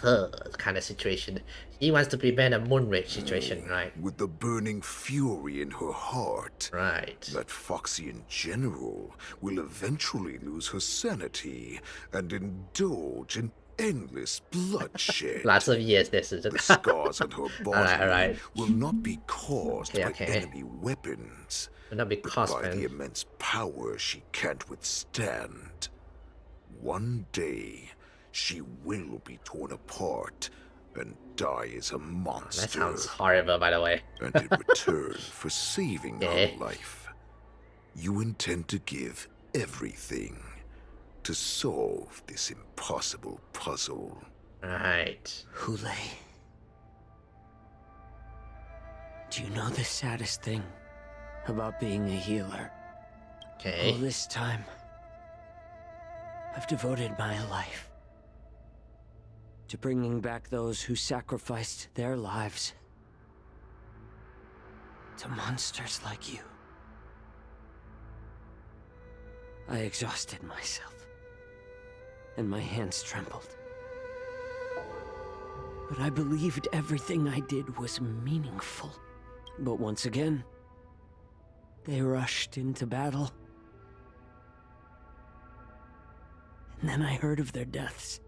her kind of situation? He wants to prevent a moon rage situation, right? With the burning fury in her heart, right? That Foxian general will eventually lose her sanity and indulge in endless bloodshed. Lots of years, this is the scars on her body alright. will not be caused by enemy weapons, will not be caused by the immense power she can't withstand. One day, she will be torn apart and die as a monster. That sounds horrible, by the way. And in return for saving her life, you intend to give everything to solve this impossible puzzle. Right. Hoolay. Do you know the saddest thing about being a healer? All this time, I've devoted my life to bringing back those who sacrificed their lives to monsters like you. I exhausted myself, and my hands trembled. But I believed everything I did was meaningful. But once again, they rushed into battle. And then I heard of their deaths.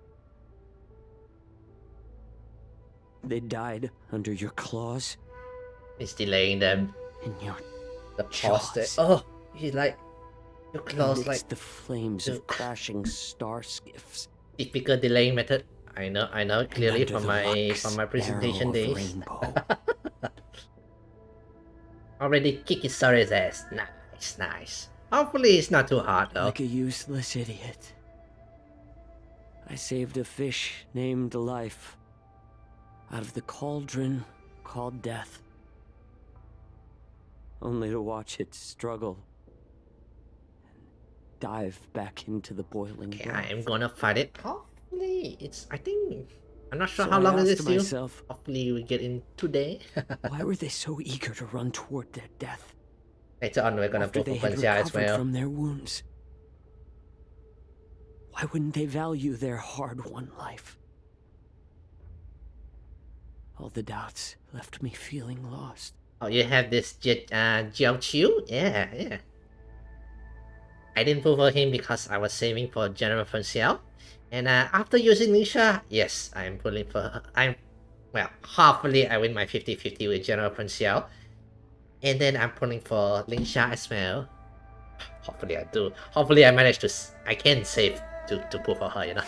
They died under your claws. He's delaying them. In your pause. Oh, he's like your claws like the flames of crashing star skiffs. Typical delaying method. I know clearly from my presentation days. Already kick his sorry's ass. Nice. Hopefully it's not too hard though. Like a useless idiot, I saved a fish named Life out of the cauldron called Death, only to watch it struggle and dive back into the boiling broth. I am gonna fight it. Hopefully I'm not sure how long it is still. Hopefully we get in today. Why were they so eager to run toward their death? Later on we're gonna put Potencia as well. From their wounds. Why wouldn't they value their hard-won life? All the doubts left me feeling lost. Oh, you have this Jiao Qiu? Yeah. I didn't vote for him because I was saving for General Xiao. And after using Nisha, yes, I'm pulling for her. Hopefully I win my 50-50 with General Xiao. And then I'm pulling for Lingsha as well. Hopefully I do. Hopefully I manage to... I can save to pull for her, you know.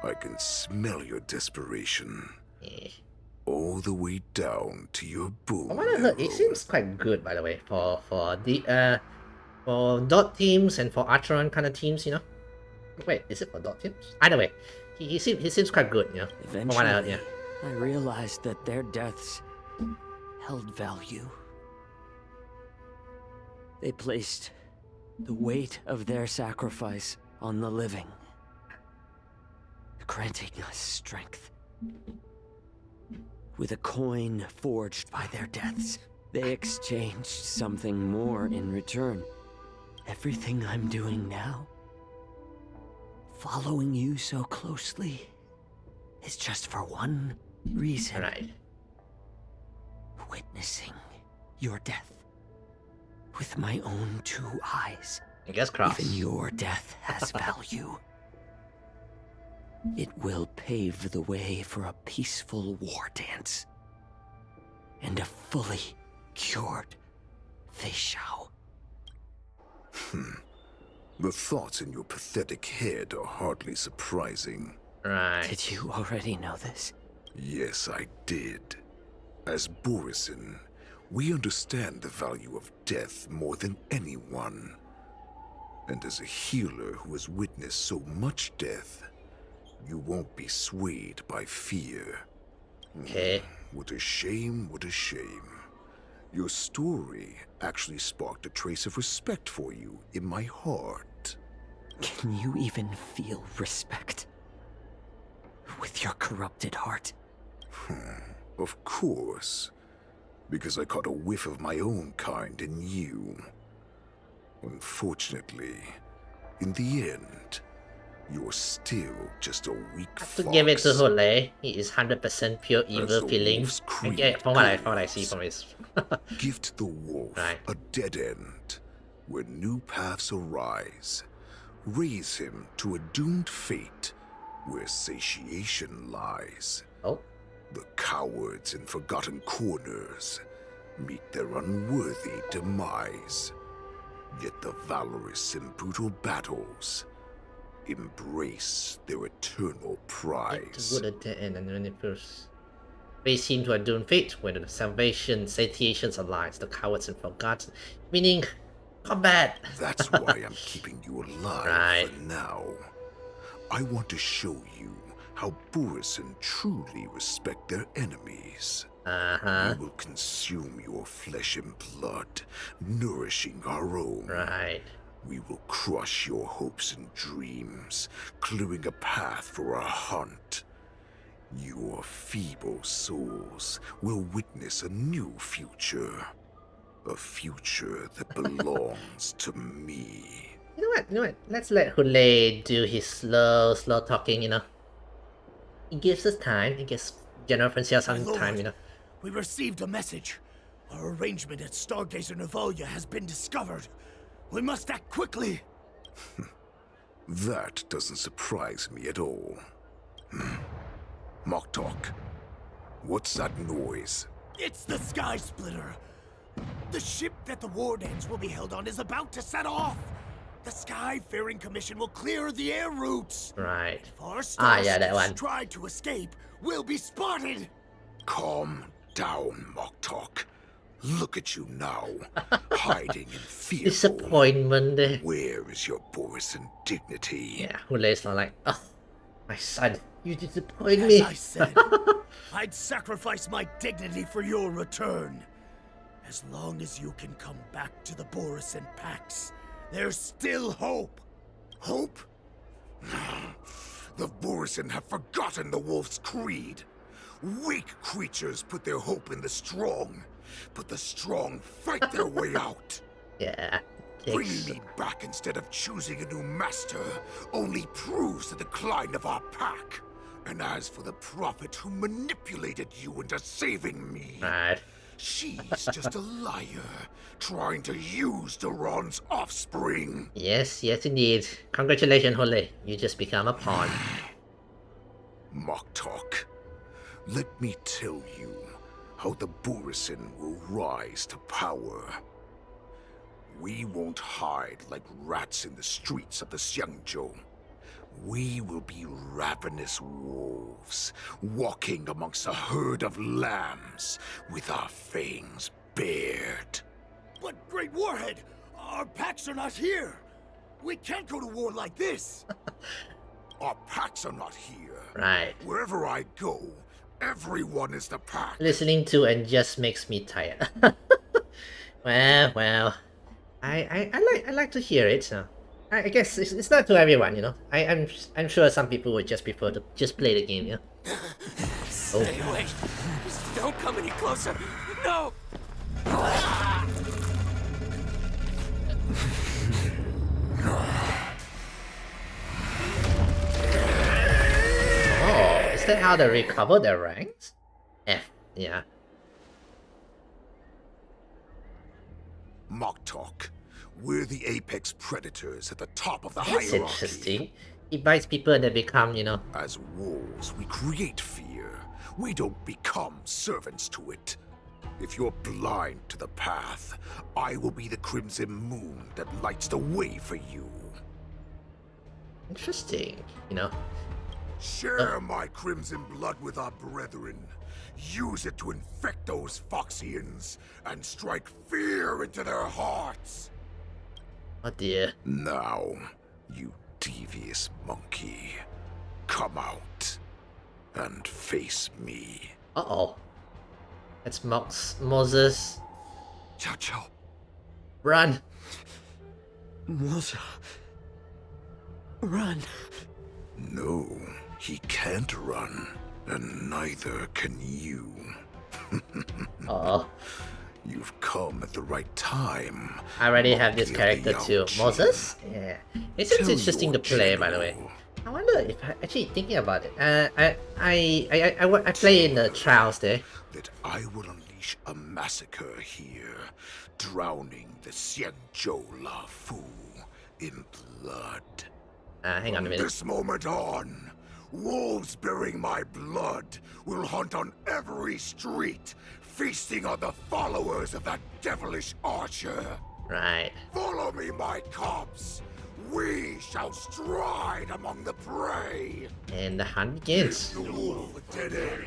I can smell your desperation. All the way down to your boom. It seems quite good, by the way, for dot teams and for Archeron kind of teams, you know. Wait, is it for dot teams? Either way, he seems quite good, you know. Eventually, from what I heard, yeah. I realized that their deaths held value. They placed the weight of their sacrifice on the living, granting us strength. With a coin forged by their deaths, they exchanged something more in return. Everything I'm doing now, following you so closely, is just for one reason. Right. Witnessing your death with my own two eyes. I guess cross. Even your death has value. It will pave the way for a peaceful war dance and a fully cured Fei Xiao. The thoughts in your pathetic head are hardly surprising. Right. Did you already know this? Yes, I did. As Borisin, we understand the value of death more than anyone. And as a healer who has witnessed so much death, you won't be swayed by fear. Okay. What a shame, what a shame. Your story actually sparked a trace of respect for you in my heart. Can you even feel respect with your corrupted heart? Of course. Because I caught a whiff of my own kind in you. Unfortunately, in the end, you're still just a weak fox. To give it to Hoolay, he is 100% pure evil feelings. Okay, from what I see from his... Gift the wolf a dead end, where new paths arise. Raise him to a doomed fate, where satiation lies. The cowards in forgotten corners meet their unworthy demise. Yet the valorous in brutal battles embrace their eternal prize. Good at the end, and when it first raise him to a doomed fate, where the salvation, satiations lies, the cowards and forgotten, meaning combat. That's why I'm keeping you alive for now. I want to show you how Borisin truly respect their enemies. We will consume your flesh and blood, nourishing our own. We will crush your hopes and dreams, clearing a path for our hunt. Your feeble souls will witness a new future. A future that belongs to me. You know what? Let's let Hoolay do his slow talking, you know. It gives us time. It gives General Francia some time, you know. We received a message. Our arrangement at Stargazer Navalia has been discovered. We must act quickly. That doesn't surprise me at all. Moktok, what's that noise? It's the Sky Splitter. The ship that the Wardens will be held on is about to set off. The Skyfaring Commission will clear the air routes. If our that one. Try to escape, we'll be spotted. Calm down, Moktok. Look at you now, hiding in fear. Disappointment there. Where is your Borisin dignity? Yeah, Hoolay's not like, oh, my son, you disappoint me. As I said, I'd sacrifice my dignity for your return. As long as you can come back to the Borisin Pax, there's still hope. Hope? The Borisin have forgotten the wolf's creed. Weak creatures put their hope in the strong, but the strong fight their way out. Bringing me back instead of choosing a new master only proves the decline of our pack. And as for the prophet who manipulated you into saving me, she's just a liar, trying to use Duran's offspring. Yes, indeed. Congratulations, Hoolay. You just become a pawn. Moktok, let me tell you how the Borisin will rise to power. We won't hide like rats in the streets of the Xiangzhou. We will be ravenous wolves, walking amongst a herd of lambs, with our fangs bared. But Great Warhead, our packs are not here. We can't go to war like this. Our packs are not here. Wherever I go, everyone is the pack. Listening to and just makes me tired. well, I like to hear it. So I guess it's not to everyone, you know. I'm sure some people would just prefer to just play the game, yeah. Stay away. Just don't come any closer. No. Oh, is that how they recover their ranks? Yeah. Moktok, we're the apex predators at the top of the That's hierarchy. interesting. He bites people and they become, you know. As wolves, we create fear. We don't become servants to it. If you're blind to the path, I will be the crimson moon that lights the way for you. Interesting, you know. Share my crimson blood with our brethren. Use it to infect those Foxians and strike fear into their hearts. Oh dear. Now, you devious monkey, come out and face me. Uh-oh. That's Moses. Chow Chow. Run. Moses. Run. No, he can't run, and neither can you. Oh. You've come at the right time. I already have this character too. Moses? Yeah. It seems interesting to play, by the way. I wonder if actually thinking about it. I play in the trials there. That I will unleash a massacre here, drowning the Xianzhou Lafu in blood. Hang on a minute. From this moment on, wolves bearing my blood will hunt on every street, feasting on the followers of that devilish archer. Right. Follow me, my cubs. We shall stride among the prey. And the hunt begins. The wolf dead end.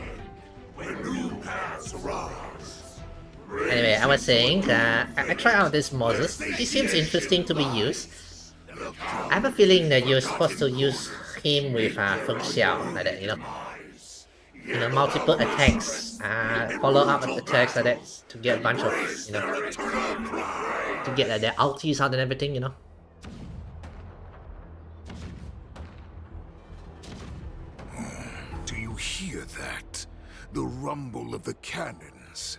When new paths arise. Anyway, I was saying, I tried out this Moses. He seems interesting to be used. I have a feeling that you're supposed to use him with Feng Xiao, like that, you know, multiple attacks, follow-up attacks like that, to get a bunch of, you know, to get their ultis out and everything, you know. Do you hear that? The rumble of the cannons.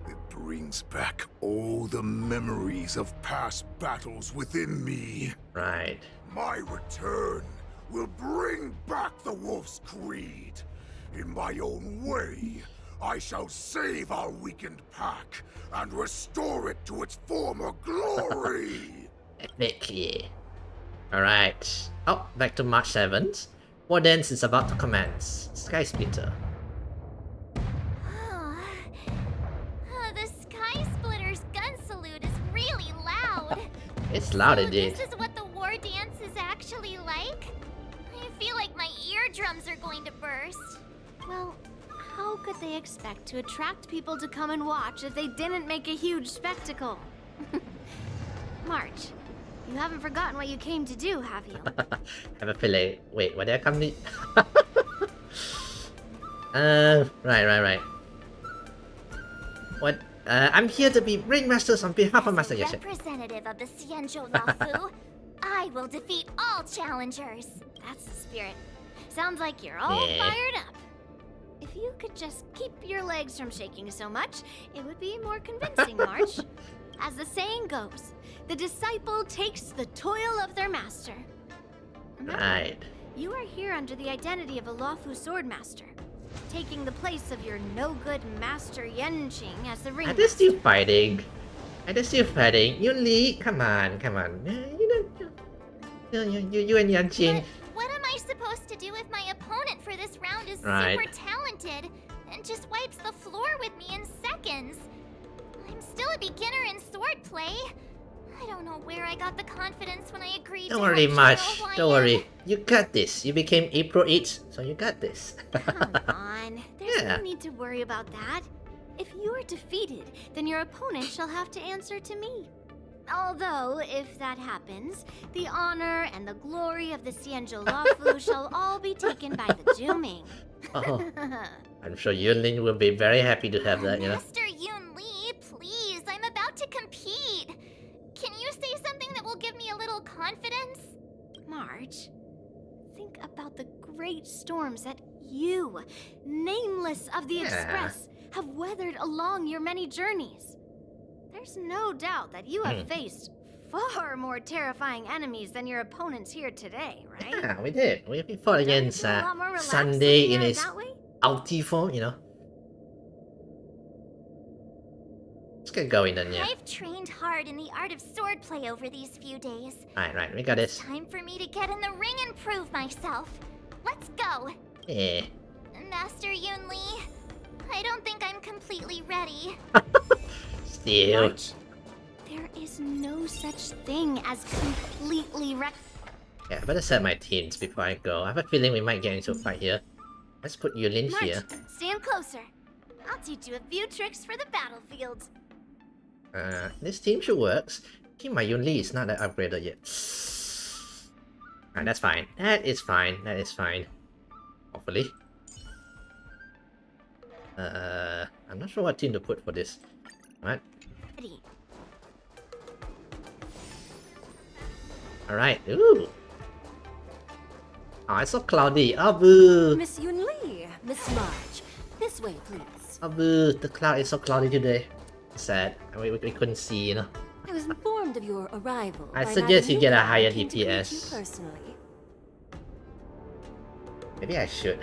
It brings back all the memories of past battles within me. Right. My return will bring back the Wolf's Creed. In my own way, I shall save our weakened pack and restore it to its former glory. Epic, yeah. Alright. Oh, back to March 7th. War Dance is about to commence. Sky Splitter. The Sky Splitter's gun salute is really loud. It's loud so indeed. This is what the war dance is actually like? I feel like my eardrums are going to burst. Well, how could they expect to attract people to come and watch if they didn't make a huge spectacle? March, you haven't forgotten what you came to do, have you? I have a feeling. Wait, what did I come to? Right. What? I'm here to be ringmasters on behalf of Master Yashin. Representative of the Xianzhou Lafu, I will defeat all challengers. That's the spirit. Sounds like you're all fired up. If you could just keep your legs from shaking so much, it would be more convincing, March. As the saying goes, the disciple takes the toil of their master. Remember, right. You are here under the identity of a Lafu swordmaster, taking the place of your no-good master Yenqing as the ringmaster. Are they still fighting? Yun Li, come on. You and Yanqing. What am I supposed to do if my opponent for this round is super talented and just wipes the floor with me in seconds? I'm still a beginner in swordplay. I don't know where I got the confidence when I agreed Don't worry, March. Don't worry. You got this. You became April 8th, so you got this. Come on. There's no need to worry about that. If you are defeated, then your opponent shall have to answer to me. Although, if that happens, the honor and the glory of the Xianzhou Lafu shall all be taken by the Juming. Oh, I'm sure Yunlin will be very happy to have that, you know. Master Yunli, please, I'm about to compete. Can you say something that will give me a little confidence? March, think about the great storms that you, nameless of the Express, have weathered along your many journeys. There's no doubt that you have faced far more terrifying enemies than your opponents here today, right? Yeah, we did. We fought against Sunday in his ulti form, you know. Let's get going then, yeah. I've trained hard in the art of swordplay over these few days. Right, we got this. Time for me to get in the ring and prove myself. Let's go. Yeah. Master Yunli, I don't think I'm completely ready. Still. March, there is no such thing as completely ready. Yeah, I better set my teams before I go. I have a feeling we might get into a fight here. Let's put Yulin here. Stand closer. I'll teach you a few tricks for the battlefield. This team should work. I think my Yunli is not that upgraded yet. Alright, that's fine. That is fine. Hopefully. I'm not sure what team to put for this. Alright. Alright, ooh. Oh, it's so cloudy. Oh, boo. Miss Yunli, Miss March, This way, please. Oh boo, the cloud is so cloudy today. Sad. We couldn't see, you know. I was informed of your arrival. I suggest you get a higher DPS. Personally. Maybe I should.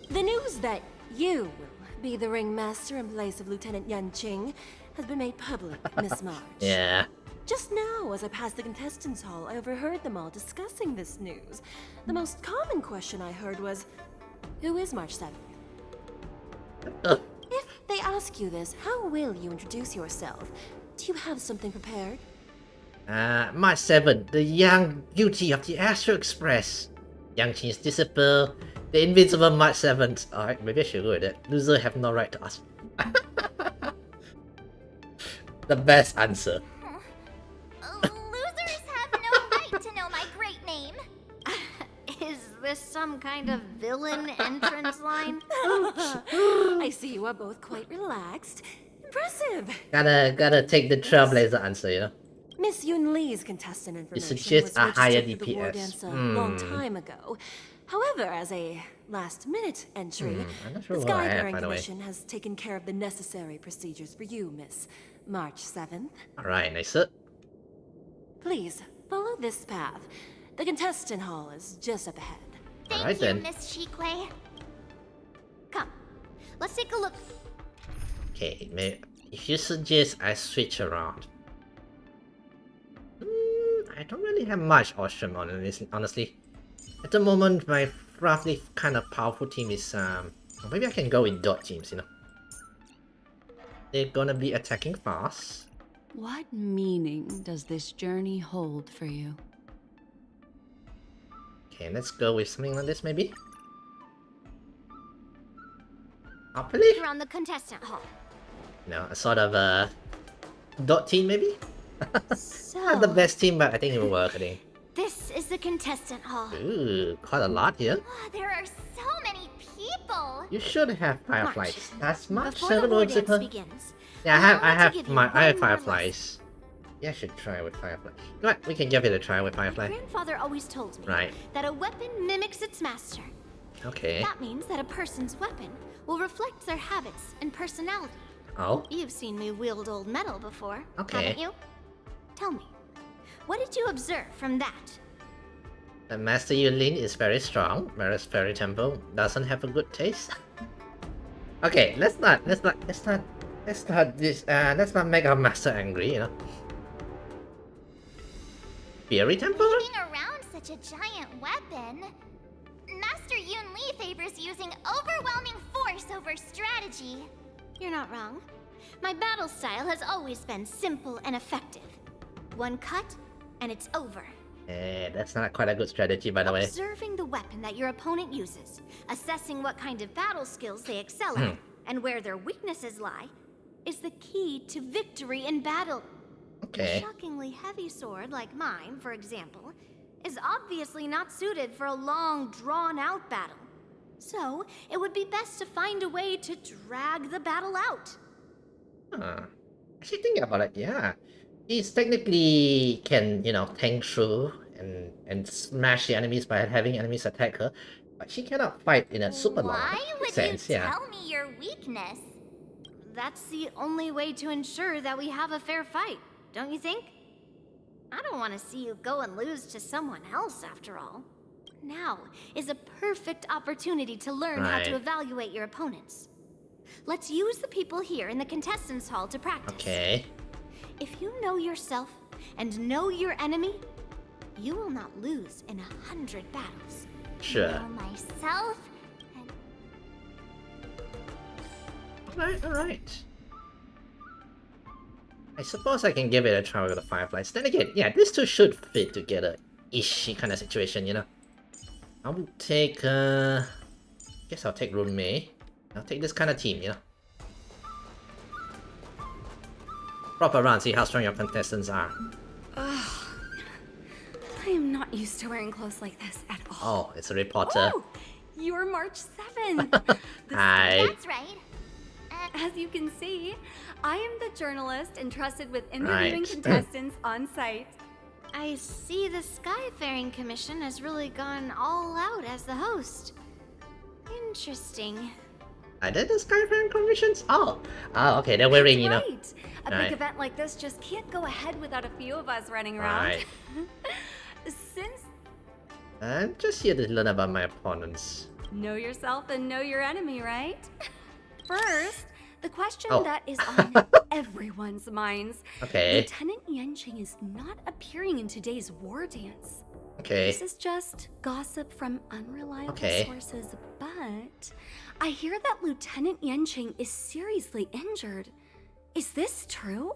The news that you will be the ringmaster in place of Lieutenant Yanqing has been made public, Miss March. Yeah. Just now, as I passed the contestants' hall, I overheard them all discussing this news. The most common question I heard was, who is March 7th? If they ask you this, how will you introduce yourself? Do you have something prepared? March 7th, the young beauty of the Astro Express. Yanqing's disciple, the invincible March 7th. Alright, maybe I should go with it. Loser have no right to ask. The best answer. Losers have no right to know my great name. Is this some kind of villain entrance line? I see you are both quite relaxed. Impressive. Gotta take the trailblazer answer, you know. Miss Yun Lee's contestant information You suggest was a higher registered for the war dance DPS. a long time ago. However, as a last-minute entry, I'm not sure the what I have, Skyfaring by the way. Commission has taken care of the necessary procedures for you, Miss March 7th. Alright, nice. Sir. Please, follow this path. The contestant hall is just up ahead. Thank you, Miss Chique. Come, let's take a look. Okay, maybe if you suggest I switch around. I don't really have much option on this, honestly. At the moment, my roughly kind of powerful team is maybe I can go with dot teams, you know. They're gonna be attacking fast. What meaning does this journey hold for you? Okay, let's go with something like this, maybe. Hopefully. You're on the contestant hall. No, a sort of dot team, maybe. So, Not the best team, but I think it will work. I think. this is the contestant hall. Ooh, quite a lot here. There are so many people. You should have fireflies. That's much Before the better war words dance with her. begins, Yeah, I to give you have one more fireflies. Yeah, I should try with firefly. You know what? We can give it a try with firefly. Grandfather always told me Right. that a weapon mimics its master. Okay. That means that a person's weapon will reflect their habits and personality. Oh. You've seen me wield old metal before, Okay. haven't you? Tell me, what did you observe from that? The Master Yulin is very strong, whereas Fairy Temple doesn't have a good taste. Okay, let's not this. Let's not make our master angry, you know. Fairy Temple? Leading around such a giant weapon, Master Yun Li favors using overwhelming force over strategy. You're not wrong. My battle style has always been simple and effective. One cut, and it's over. That's not quite a good strategy, by the way. Observing the weapon that your opponent uses, assessing what kind of battle skills they excel at, and where their weaknesses lie, is the key to victory in battle. Okay. A shockingly heavy sword like mine, for example, is obviously not suited for a long, drawn-out battle. So, it would be best to find a way to drag the battle out. Actually, thinking about it, yeah. He's technically can, you know, tank through and smash the enemies by having enemies attack her, but she cannot fight in a super long sense, yeah. Tell me your weakness? That's the only way to ensure that we have a fair fight, don't you think? I don't want to see you go and lose to someone else, after all. Now is a perfect opportunity to learn how to Right. evaluate your opponents. Let's use the people here in the contestants' hall to practice. Okay. If you know yourself and know your enemy, you will not lose in 100 battles. Sure. Know myself and... Alright. I suppose I can give it a try with the fireflies. Then again, yeah, these two should fit together-ish kind of situation, you know. I will take, guess I'll take Rune Mei. I'll take this kind of team, you know. Proper run, see how strong your contestants are. Ugh. I am not used to wearing clothes like this at all. Oh, it's a reporter. Oh, you're March 7th. Hi. That's right. As you can see, I am the journalist entrusted with interviewing Right. contestants on site. I see the Skyfaring Commission has really gone all out as the host. Interesting. I did the Skyfan conventions? Oh, okay, they're wearing, you know. Right. A big event like this just can't go ahead without a few of us running around. Right. Since I'm just here to learn about my opponents. know yourself and know your enemy, right? First, the question Oh. that is on everyone's minds. Okay. Lieutenant Yanqing is not appearing in today's war dance. Okay. This is just gossip from unreliable Okay. sources, but I hear that Lieutenant Yanqing is seriously injured. Is this true?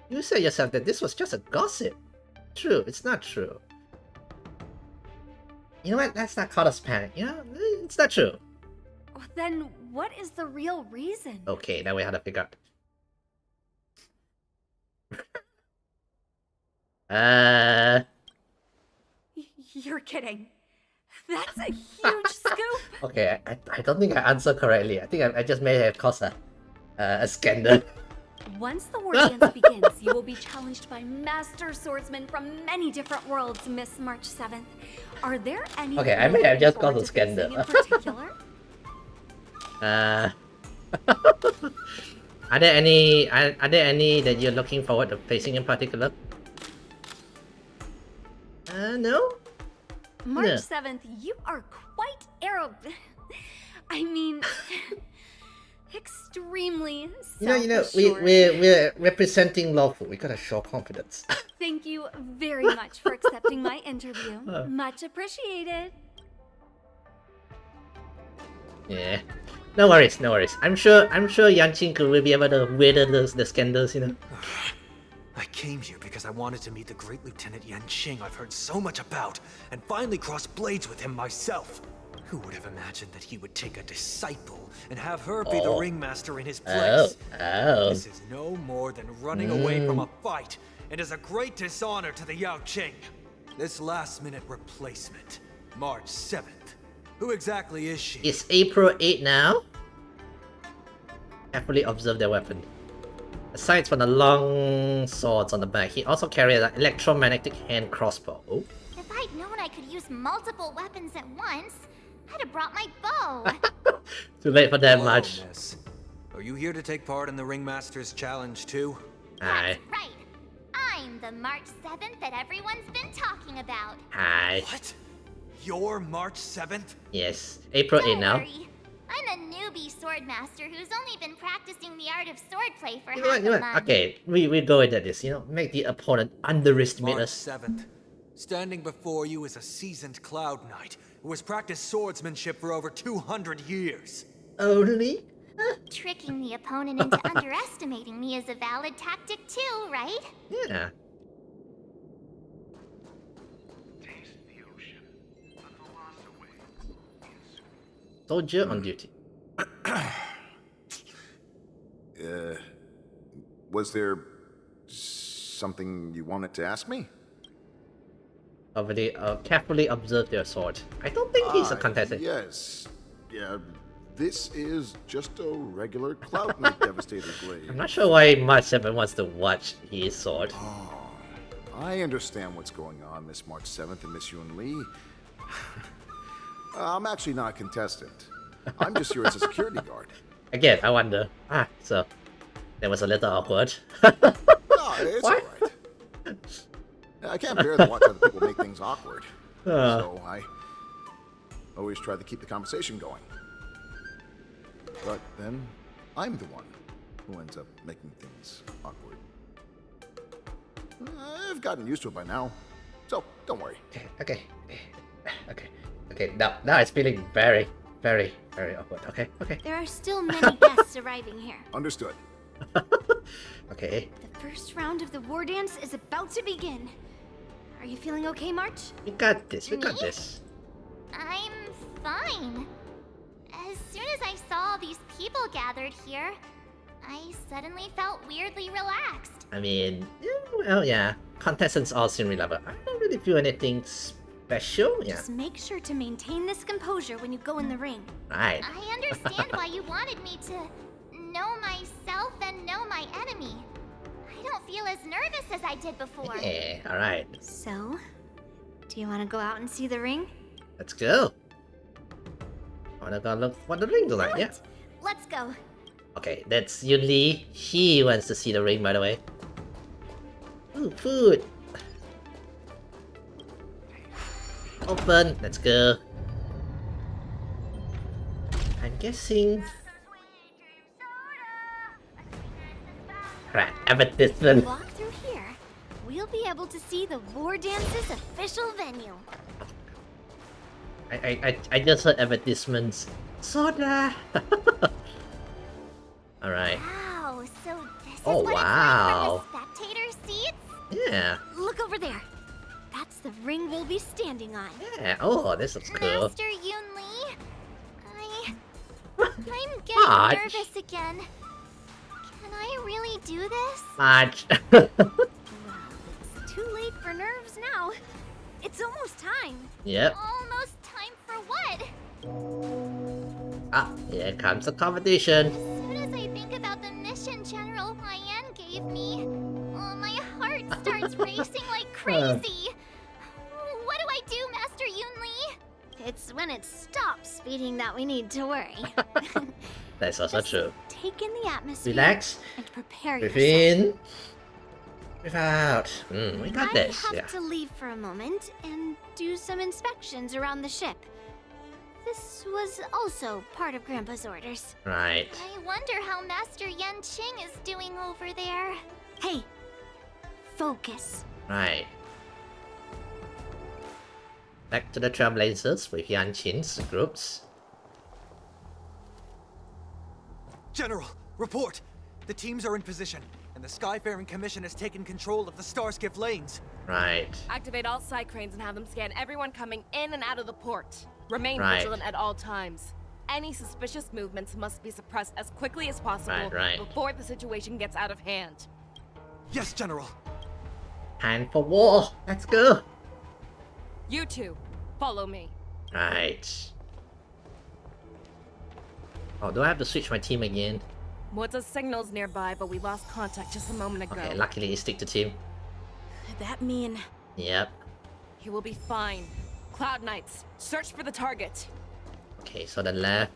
You said yourself that this was just a gossip. True, it's not true. You know what? Let's not call us panic. You know, it's not true. Then what is the real reason? Okay, now we have to figure out. You're kidding. That's a huge scoop. Okay, I don't think I answered correctly. I think I just may have caused a scandal. Once the war dance begins, you will be challenged by master swordsmen from many different worlds, Miss March 7th. Are there any? Okay, I may have just caused a scandal. in particular? Are there any that you're looking forward to facing in particular? No? March No. 7th, you are quite I mean, extremely You know, self-assured. we're representing lawful. We gotta show confidence. Thank you very much for accepting my interview. Much appreciated. Yeah. No worries, no worries. I'm sure Yanqing will be able to weather the scandals, you know. I came here because I wanted to meet the great Lieutenant Yanqing I've heard so much about, and finally cross blades with him myself. Who would have imagined that he would take a disciple and have her be the ringmaster in his place? This is no more than running away from a fight, and is a great dishonor to the Yao Qing. This last-minute replacement, March 7th. Who exactly is she? It's April 8 now. Carefully observe their weapon. Aside from the long swords on the back, he also carries an electromagnetic hand crossbow. If I'd known I could use multiple weapons at once, I'd have brought my bow. Too late for that Hello, much. miss. Are you here to take part in the Ringmaster's Challenge too? Hi. Right. I'm the March 7th that everyone's been talking about. Hi. What? You're March 7th? Yes. April 8 now. Worry. I'm a newbie swordmaster who's only been practicing the art of swordplay for You know half what? a month. Okay, we go into this, you know, make the opponent underestimate March us. 7th. Standing before you is a seasoned Cloud Knight who has practiced swordsmanship for over 200 years. Only? Tricking the opponent into underestimating me is a valid tactic too, right? Yeah. Soldier on duty. Was there something you wanted to ask me? Carefully observe their sword. I don't think he's a contestant. Yes. Yeah, this is just a regular Cloud Knight Devastator blade. I'm not sure why March 7 wants to watch his sword. I understand what's going on, Miss March 7th and Miss Yun Li. I'm actually not a contestant. I'm just here as a security guard. Again, I wonder. So that was a little awkward. No, it's alright. I can't bear to watch other people make things awkward. So I always try to keep the conversation going. But then I'm the one who ends up making things awkward. I've gotten used to it by now, so don't worry. Okay. Now it's feeling very, very, very awkward. Okay. There are still many guests arriving here. Understood. Okay. The first round of the war dance is about to begin. Are you feeling okay, March? We got this. We got this. I'm fine. As soon as I saw all these people gathered here, I suddenly felt weirdly relaxed. I mean, yeah. Contestants all seem reliable. I don't really feel anything special. Yeah. Just make sure to maintain this composure when you go in the ring. Right. I understand why you wanted me to know myself and know my enemy. I don't feel as nervous as I did before. Yeah, alright. So, do you want to go out and see the ring? Let's go. Wanna go look what the ring looks like? Yeah. Let's go. Okay, that's Yun Li. He wants to see the ring, by the way. Ooh, food. Open. Let's go. I'm guessing. Right, advertisement. Walk through here. We'll be able to see the War Dance's official venue. I just heard advertisements. Soda. All right. Wow, so this is Oh, what wow. it's like from the spectator seats? Yeah. Look over there. That's the ring we'll be standing on. Yeah. Oh, this looks cool. Master Yun Li, I'm getting Marge. nervous again. Can I really do this? Marge. It's too late for nerves now. It's almost time. Yep. Almost time for what? Ah, here comes the competition. As soon as I think about the mission General Hyen gave me, my heart starts racing like crazy. What do I do, Master Yun Li? It's when it stops speeding that we need to worry. That's also true. Take in the atmosphere. Relax. And prepare Breathe yourself. in. Breathe out. We got this. I Yeah. have to leave for a moment and do some inspections around the ship. This was also part of Grandpa's orders. Right. I wonder how Master Yanqing is doing over there. Hey, focus. Right. Back to the Trailblazers with Yanqing's groups. General, report! The teams are in position, and the Skyfaring Commission has taken control of the Starskiff lanes. Right. Activate all side cranes and have them scan everyone coming in and out of the port. Remain Right. vigilant at all times. Any suspicious movements must be suppressed as quickly as possible Right. before the situation gets out of hand. Yes, General. Time for war. Let's go. You two, follow me. Right. Oh, do I have to switch my team again? Morta's signal's nearby, but we lost contact just a moment ago. Okay, luckily you stick to team. Could that mean... Yep. He will be fine. Cloud Knights, search for the target. Okay, so the left.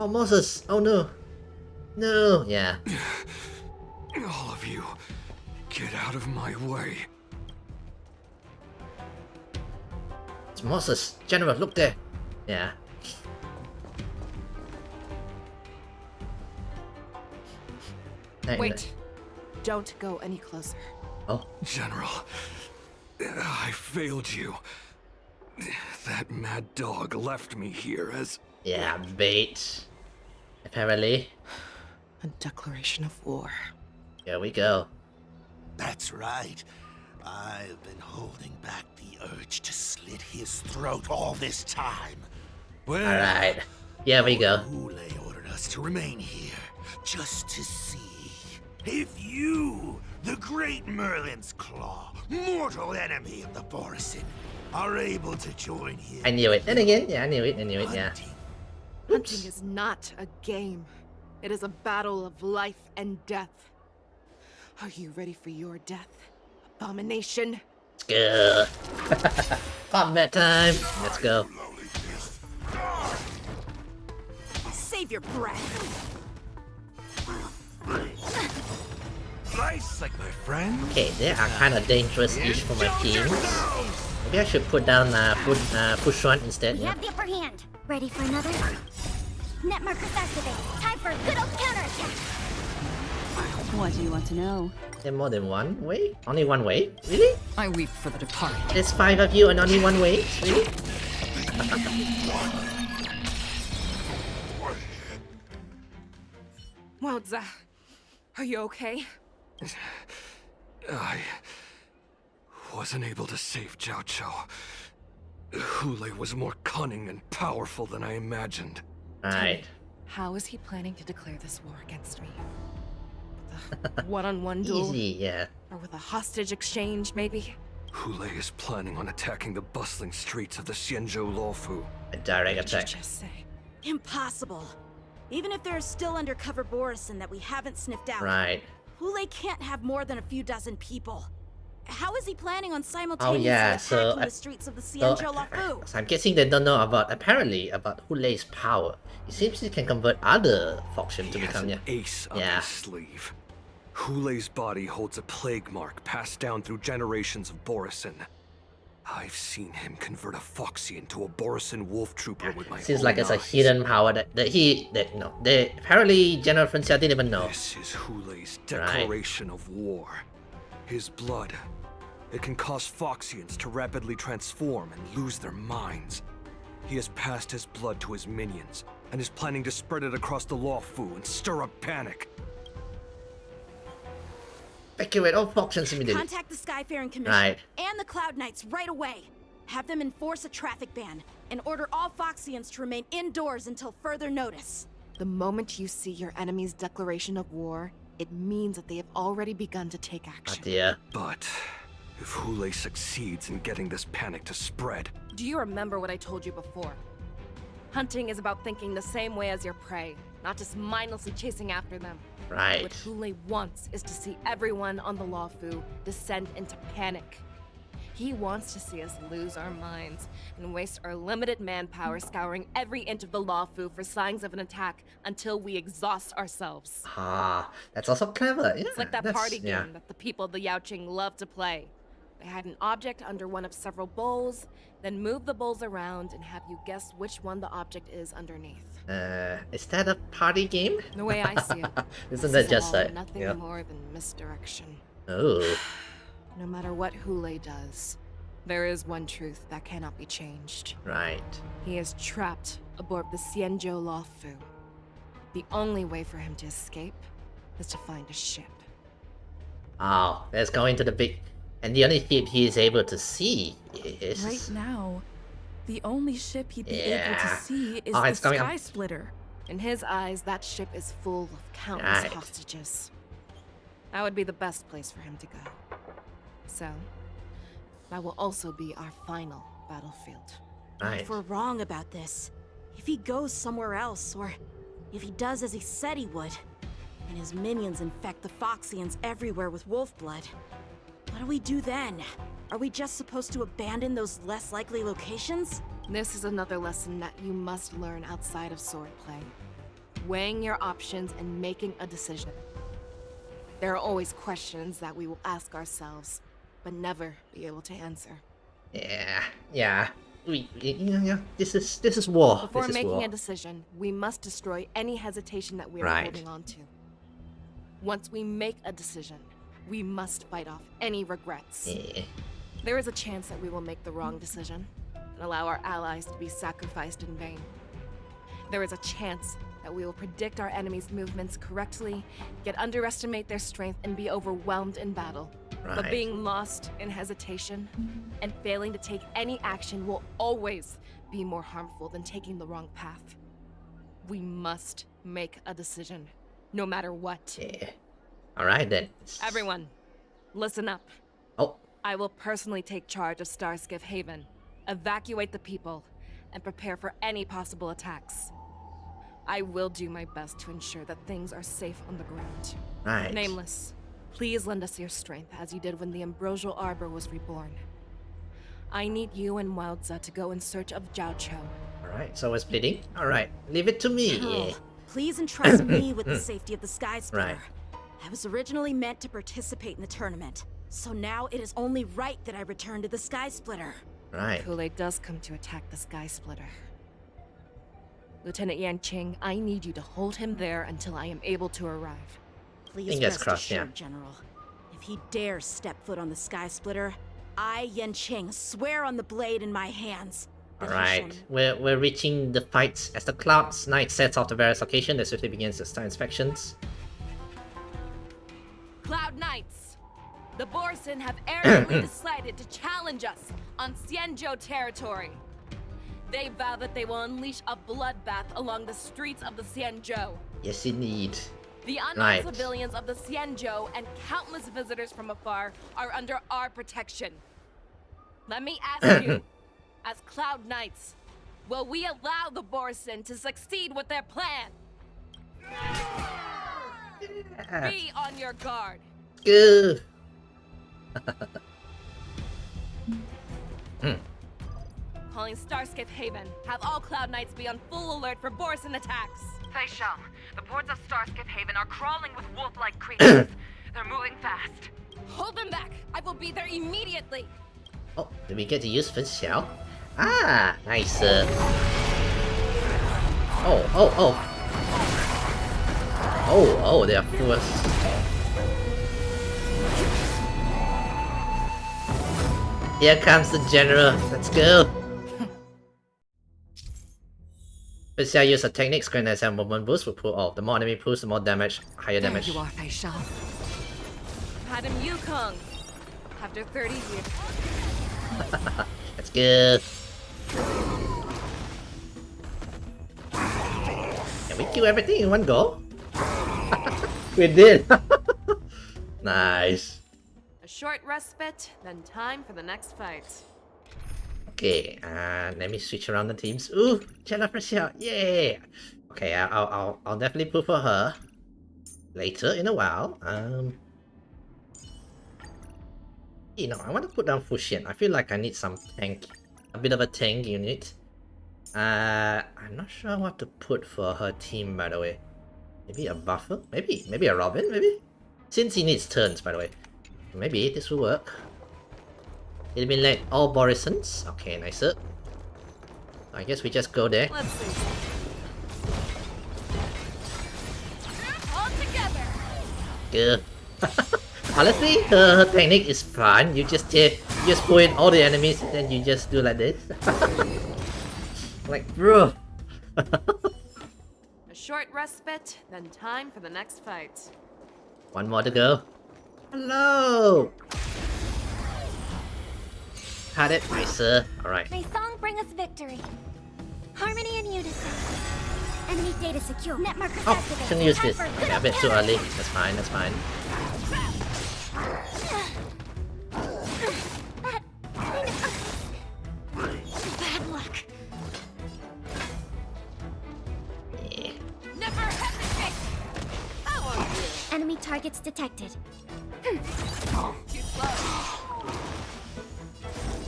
Oh, Moses! Oh no! No! Yeah. All of you, get out of my way. It's Moses! General, look there! Yeah. Wait. Don't go any closer. Oh. General, I failed you. That mad dog left me here as... Yeah, bait. Apparently. A declaration of war. Here we go. That's right. I've been holding back the urge to slit his throat all this time. Well, Alright. Here we go. Hoolay ordered us to remain here, just to see if you, the great Merlin's Claw, mortal enemy of the Borisin, are able to join him. I knew it. And again, yeah, I knew it, yeah. Hunting is not a game. It is a battle of life and death. Are you ready for your death, abomination? Let's go. Combat time. Let's go. Save your breath. Nice, like my friend. Okay, they are kind of dangerous-ish for my teams. Maybe I should put down push one instead. We Yeah. have the upper hand. Ready for another? Net markers activate. Time for a good old counterattack. What do you want to know? There more than one way? Only one way? Really? I weep for the departed. There's 5 of you and only one way? Really? Waoza, are you okay? I wasn't able to save Jiao Chou. Hoolay was more cunning and powerful than I imagined. Right. How is he planning to declare this war against me? With a one-on-one duel? Easy, yeah. Or with a hostage exchange, maybe? Hoolay is planning on attacking the bustling streets of the Xianzhou Luofu. A direct What did you attack. just say? Impossible. Even if there are still undercover Borisin that we haven't sniffed out. Right. Hoolay can't have more than a few dozen people. How is he planning on simultaneously attacking the streets of the Xianzhou Luofu? So I'm guessing they don't know about Hulay's power. It seems he can convert other Foxian to become an ace up his sleeve. Hulay's body holds a plague mark passed down through generations of Borisin. I've seen him convert a Foxian to a Borisin wolf trooper with my Seems own like it's a eyes. hidden power that apparently General Francia didn't even know. This is Hulay's declaration of war. His blood. It can cause Foxians to rapidly transform and lose their minds. He has passed his blood to his minions and is planning to spread it across the Luofu and stir up panic. Evacuate all Foxians immediately. Contact the Skyfaring Commission and the Cloud Knights right away. Have them enforce a traffic ban and order all Foxians to remain indoors until further notice. The moment you see your enemy's declaration of war, it means that they have already begun to take action. Oh dear. But if Hoolay succeeds in getting this panic to spread... Do you remember what I told you before? Hunting is about thinking the same way as your prey, not just mindlessly chasing after them. Right. What Hoolay wants is to see everyone on the Luofu descend into panic. He wants to see us lose our minds and waste our limited manpower scouring every inch of the Luofu for signs of an attack until we exhaust ourselves. Ah, that's also clever. Yeah, it's like that party game that the people of the Yaoqing love to play. They hide an object under one of several bowls, then move the bowls around and have you guess which one the object is underneath. Is that a party game? The way I see it, isn't that just nothing more than misdirection. Oh. No matter what Hoolay does, there is one truth that cannot be changed. Right. He is trapped aboard the Xianzhou Luofu. The only way for him to escape is to find a ship. Oh, let's go into the big... And the only ship he is able to see is... Right now, the only ship he'd be able to see is the Sky Splitter. In his eyes, that ship is full of countless hostages. That would be the best place for him to go. So, that will also be our final battlefield. Right. If we're wrong about this, if he goes somewhere else, or if he does as he said he would, and his minions infect the Foxians everywhere with wolf blood, what do we do then? Are we just supposed to abandon those less likely locations? This is another lesson that you must learn outside of swordplay. Weighing your options and making a decision. There are always questions that we will ask ourselves, but never be able to answer. Yeah. This is war. Before making a decision, we must destroy any hesitation that we are holding on to. Once we make a decision, we must fight off any regrets. There is a chance that we will make the wrong decision and allow our allies to be sacrificed in vain. There is a chance that we will predict our enemies' movements correctly, yet underestimate their strength and be overwhelmed in battle. Right. But being lost in hesitation and failing to take any action will always be more harmful than taking the wrong path. We must make a decision, no matter what. Alright then. Everyone, listen up. Oh. I will personally take charge of Starskiff Haven, evacuate the people, and prepare for any possible attacks. I will do my best to ensure that things are safe on the ground. Right. Nameless, please lend us your strength as you did when the Ambrosial Arbor was reborn. I need you and Wildza to go in search of Zhao Cho. Alright, so we're splitting? Alright, leave it to me. Please entrust me with the safety of the Sky Splitter. Right. I was originally meant to participate in the tournament, so now it is only right that I return to the Sky Splitter. Right. Hoolay does come to attack the Sky Splitter. Lieutenant Yanqing, I need you to hold him there until I am able to arrive. Please rest assured, General. If he dares step foot on the Sky Splitter, I, Yanqing, swear on the blade in my hands. Alright, we're reaching the fights as the Cloud Knight sets off the various locations that swiftly begins the star inspections. Cloud Knights! The Borisin have arrogantly decided to challenge us on Xianzhou territory. They vow that they will unleash a bloodbath along the streets of the Xianzhou. Yes, indeed. The unarmed civilians of the Xianzhou and countless visitors from afar are under our protection. Let me ask you, as Cloud Knights, will we allow the Borisin to succeed with their plan? Be on your guard. Good. Calling Starscape Haven. Have all Cloud Knights be on full alert for Borisin attacks. Fei Shao, the ports of Starscape Haven are crawling with wolf-like creatures. They're moving fast. Hold them back! I will be there immediately! Oh, did we get to use Fei Xiao? Ah, nice. Oh, they are forced. Here comes the general. Let's go. Fei Xiao use a technique screen as a movement boost will pull. Oh, the more enemy pulls, the more damage, higher damage. There you are, Fei Shao. Madam Yukong. After 30 years. Let's go. Can we kill everything in one go? We did. Nice. A short respite, then time for the next fight. Okay, let me switch around the teams. Ooh, Jennifer, yeah. Okay, I'll definitely pull for her later in a while. You know, I want to put down Fuxian. I feel like I need some tank, a bit of a tank unit. I'm not sure what to put for her team, by the way. Maybe a buffer? Maybe a Robin, maybe? Since he needs turns, by the way. Maybe this will work. Eliminate all Borisons. Okay, nicer. I guess we just go there. Let's see. All together. Good. Honestly, her technique is fun. You just pull in all the enemies and then you just do like this. Like, bro. A short respite, then time for the next fight. One more to go. Hello. Had it, nicer. Alright. May song bring us victory. Harmony and unison. Enemy data secure. Net markers activated. Shouldn't use this. Okay, a bit too early. That's fine, that's fine. Bad luck. Yeah. Never hesitate. Enemy targets detected. Too slow.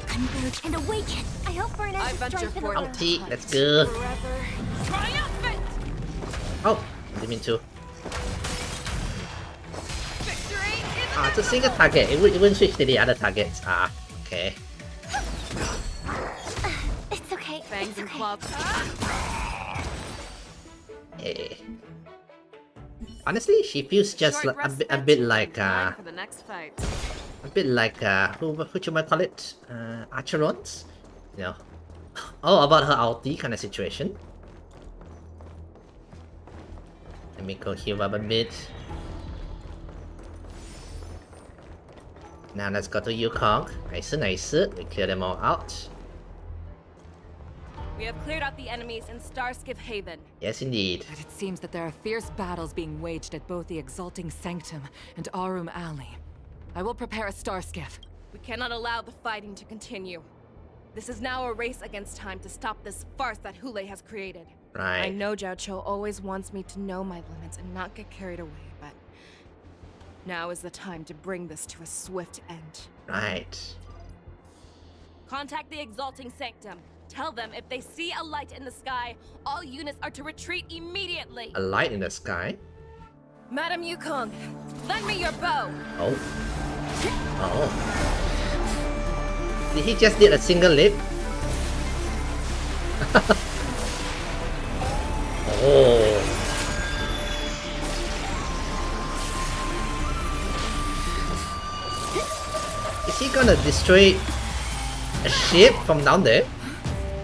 Converge and awaken. I hope for an end to strife in the world. Ulti, let's go. Triumphant. Oh, I didn't mean to. It's a single target. It wouldn't switch to the other targets. Ah, okay. It's okay. Fangs and claws. Hey. Honestly, she feels just like, a bit like for the next fight. a bit like who you might call it, Acheron's, you know, all about her ulti kind of situation. Let me go heal up a bit. Now let's go to Yukong. Nice. We clear them all out. We have cleared out the enemies in Starscape Haven. Yes, indeed. But it seems that there are fierce battles being waged at both the Exalting Sanctum and Arum Alley. I will prepare a Starskiff. We cannot allow the fighting to continue. This is now a race against time to stop this farce that Hoolay has created. Right. I know Zhao Cho always wants me to know my limits and not get carried away, but now is the time to bring this to a swift end. Right. Contact the Exalting Sanctum. Tell them if they see a light in the sky, all units are to retreat immediately. A light in the sky? Madam Yukong, lend me your bow. Oh. Did he just did a single leap? Oh. Is he gonna destroy a ship from down there?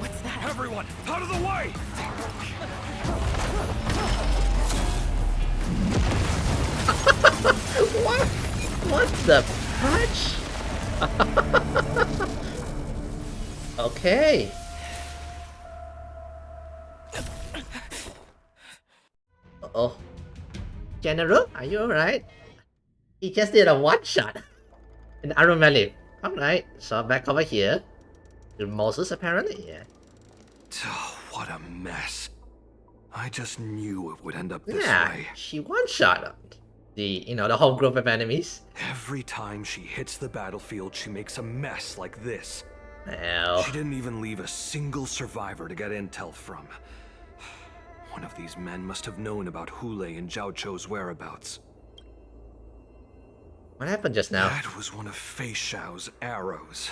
What's that? Everyone, out of the way! What the fudge? Okay. Uh-oh. General, are you alright? He just did a one-shot in Arum Valley. Alright, so back over here. To Moses, apparently, yeah. Oh, what a mess. I just knew it would end up this Yeah, way. she one-shot him. the whole group of enemies. Every time she hits the battlefield, she makes a mess like this. Well. She didn't even leave a single survivor to get intel from. One of these men must have known about Hoolay and Zhao Chou's whereabouts. What happened just now? That was one of Fei Xiao's arrows.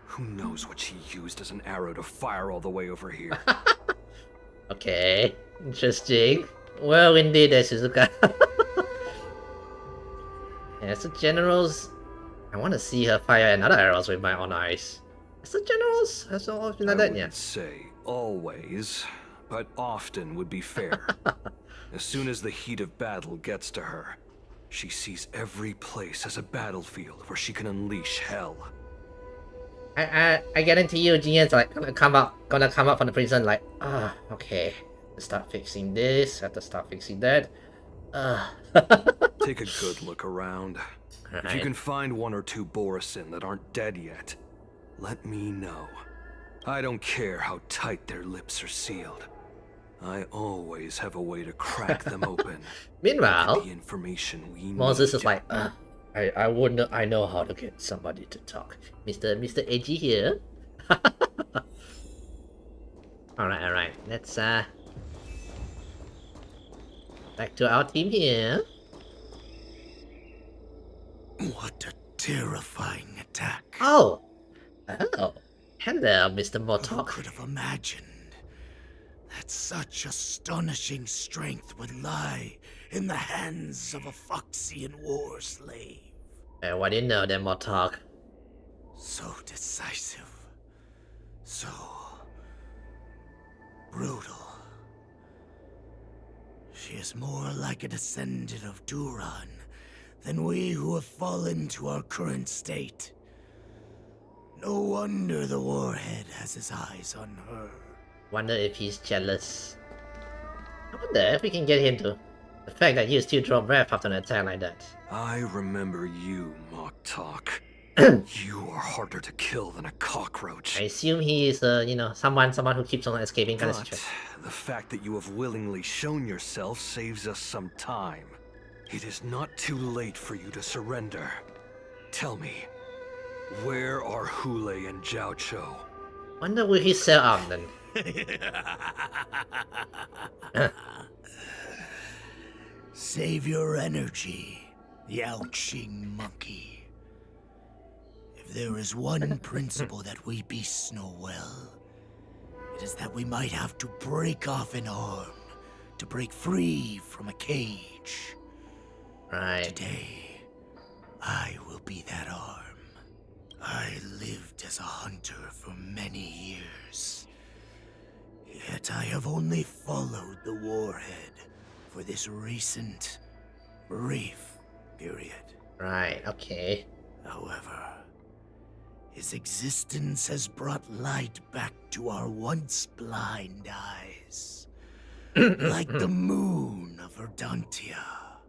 Who knows what she used as an arrow to fire all the way over here. Okay, interesting. Well, indeed, Shizuka. Yeah, so generals... I want to see her fire another arrows with my own eyes. So generals has always been like that, yeah. I wouldn't say always, but often would be fair. As soon as the heat of battle gets to her, she sees every place as a battlefield where she can unleash hell. I guarantee you, Jinyan's like gonna come up from the prison like, okay, let's start fixing this, have to start fixing that. Take a good look around. Right. If you can find one or two Borisin that aren't dead yet, let me know. I don't care how tight their lips are sealed. I always have a way to crack them open. Meanwhile, the information we Moses need. is like, I know how to get somebody to talk. Mr. Edgy here. Alright. Let's back to our team here. What a terrifying attack. Oh, hello, Mr. Motok. Who could have imagined that such astonishing strength would lie in the hands of a Foxian war slave? And what do you know, then, Motok? So decisive, so brutal. She is more like a descendant of Duran than we who have fallen to our current state. No wonder the warhead has his eyes on her. Wonder if he's jealous. I wonder if we can get him to... The fact that you still draw breath after an attack like that. I remember you, Mock Talk. You are harder to kill than a cockroach. I assume he is, someone who keeps on escaping kind of situation. The fact that you have willingly shown yourself saves us some time. It is not too late for you to surrender. Tell me, where are Hoolay and Zhao Chou? Wonder will he sell out then? Save your energy, Yao Qing monkey. If there is one principle that we beasts know well, it is that we might have to break off an arm to break free from a cage. Right. Today, I will be that arm. I lived as a hunter for many years, yet I have only followed the warhead for this recent, brief period. Right, okay. However, his existence has brought light back to our once blind eyes, like the moon of Verdantia.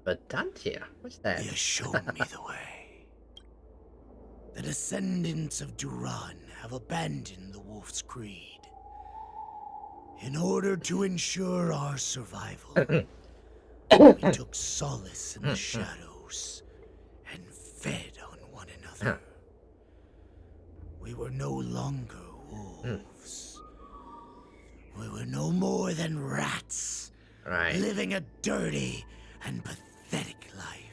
Verdantia? What's that? He has shown me the way. The descendants of Duran have abandoned the Wolf's Creed. In order to ensure our survival, we took solace in the shadows and fed on one another. We were no longer wolves. We were no more than rats, living a dirty and pathetic life.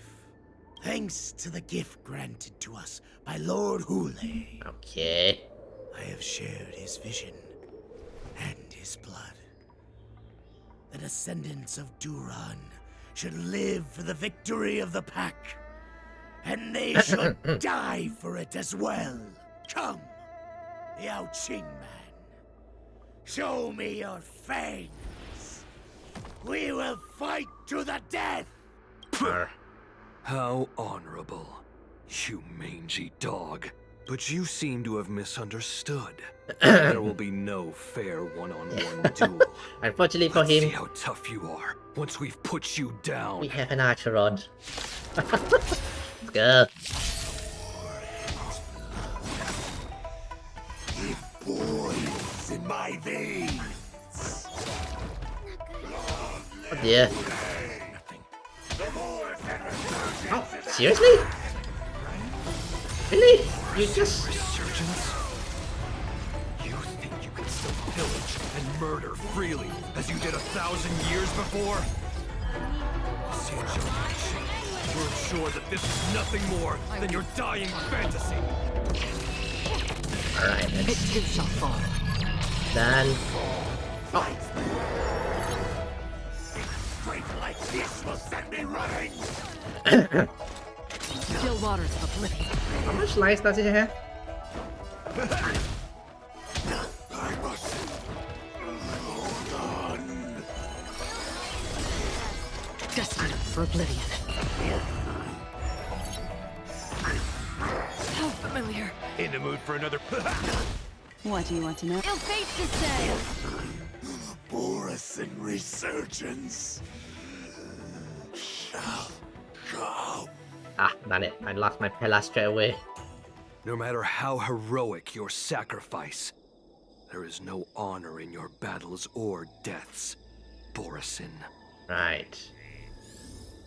Thanks to the gift granted to us by Lord Hoolay. Okay. I have shared his vision and his blood. The descendants of Duran should live for the victory of the pack, and they should die for it as well. Come, Yao Qing man. Show me your fangs. We will fight to the death. How honorable, you mangy dog. But you seem to have misunderstood. There will be no fair one-on-one duel. Unfortunately for Let's him, see how tough you are once we've put you down. we have an archer rod. Let's go. It boils in my veins. Oh dear. The more Seriously? Really? You just... Resurgence? You think you can still pillage and murder freely as you did 1,000 years before? You're sure that this is nothing more than your dying fantasy. Alright, let's... Done. Oh. Strength like this will send me running. Still waters of oblivion. How much life does it have? I must hold on. Destined for oblivion. How familiar. In the mood for another... What do you want to know? Ill fate to say. Borisin resurgence shall come. Ah, done it. I lost my Pella straight away. No matter how heroic your sacrifice, there is no honor in your battles or deaths, Borisin. Right.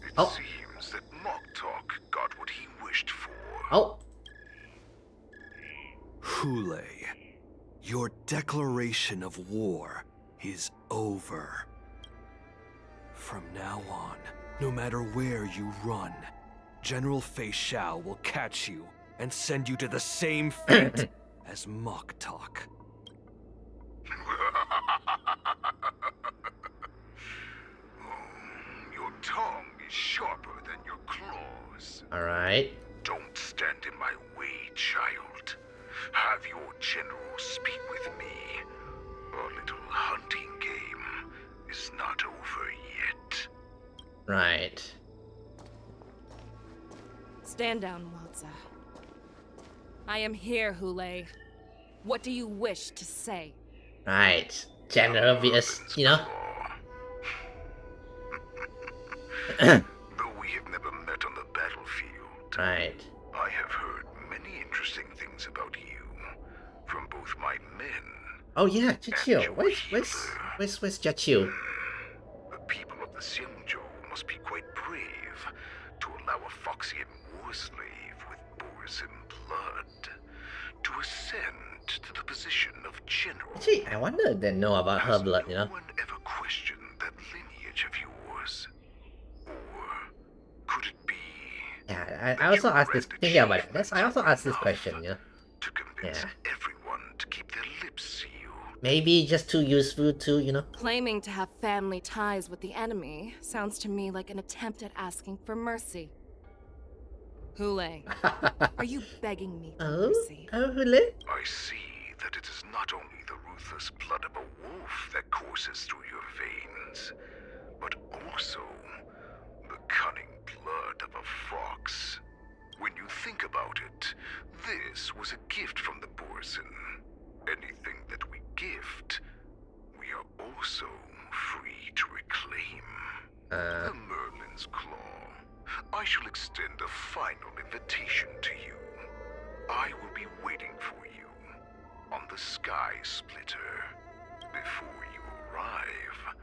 It seems that Moktok got what he wished for. Oh. Hoolay, your declaration of war is over. From now on, no matter where you run, General Fei Xiao will catch you and send you to the same fate as Moktok. Your tongue is sharper than your claws. Alright. Don't stand in my way, child. Have your general speak with me. Our little hunting game is not over yet. Right. Stand down, Walza. I am here, Hoolay. What do you wish to say? Right. General vs, you know. Though we have never met on the battlefield, Right. I have heard many interesting things about you from both my men. Oh yeah, Jiqiu. Where's Jiqiu? The people of the Xianzhou must be quite brave to allow a Foxian war slave with Borisin blood to ascend to the position of general. Actually, I wonder if they know about her blood, you know? No one ever questioned that lineage of yours? Or could it be... Yeah, I also asked this, thinking about this, I also asked this question, you know? to convince everyone to keep their lips sealed? Maybe just too useful to, you know? Claiming to have family ties with the enemy sounds to me like an attempt at asking for mercy. Hoolay, are you begging me for mercy? Oh, Hoolay? I see that it is not only the ruthless blood of a wolf that courses through your veins, but also the cunning blood of a fox. When you think about it, this was a gift from the Borisin. Anything that we gift, we are also free to reclaim. The Merlin's Claw. I shall extend a final invitation to you. I will be waiting for you on the Sky Splitter. Before you arrive,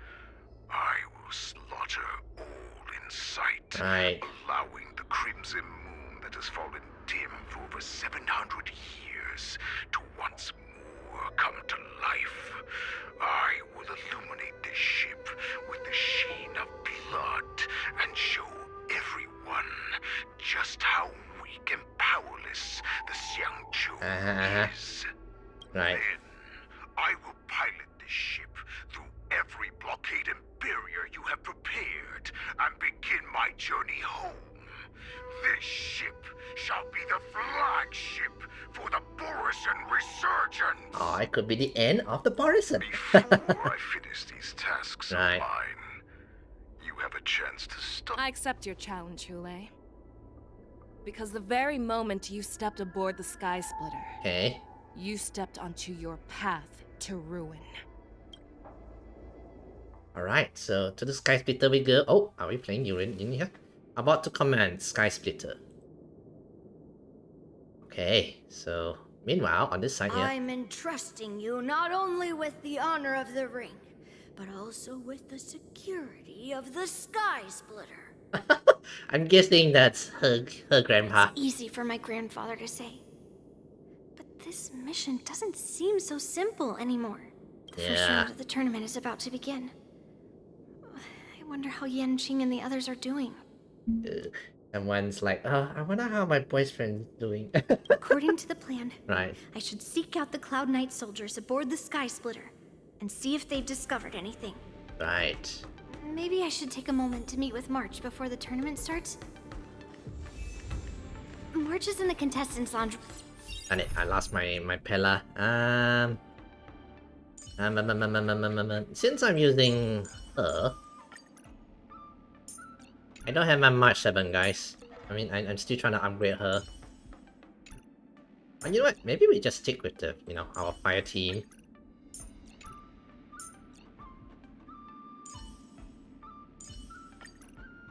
I will slaughter all in sight, allowing the crimson moon that has fallen dim for over 700 years to once more come to life. I will illuminate this ship with the sheen of blood and show everyone just how weak and powerless the Xianzhou is. Right. Then I will pilot this ship through every blockade and barrier you have prepared and begin my journey home. This ship shall be the flagship for the Borisin Resurgence. Oh, it could be the end of the Borisin. Before I finish these tasks of mine, you have a chance to stop. I accept your challenge, Hoolay. Because the very moment you stepped aboard the Sky Splitter, you stepped onto your path to ruin. Alright, so to the Sky Splitter we go. Oh, are we playing Urin in here? About to command Sky Splitter. Okay, so meanwhile on this side here. I'm entrusting you not only with the honor of the ring, but also with the security of the Sky Splitter. I'm guessing that's her grandpa. It's easy for my grandfather to say. But this mission doesn't seem so simple anymore. The first round of the tournament is about to begin. I wonder how Yanqing and the others are doing. Someone's like, oh, I wonder how my boyfriend's doing. According to the plan, right. I should seek out the Cloud Knight soldiers aboard the Sky Splitter and see if they've discovered anything. Right. Maybe I should take a moment to meet with March before the tournament starts. March is in the contestants' lounge. And I lost my pillar. Since I'm using her, I don't have my March 7, guys. I mean, I'm still trying to upgrade her. And you know what? Maybe we just stick with the, our fire team.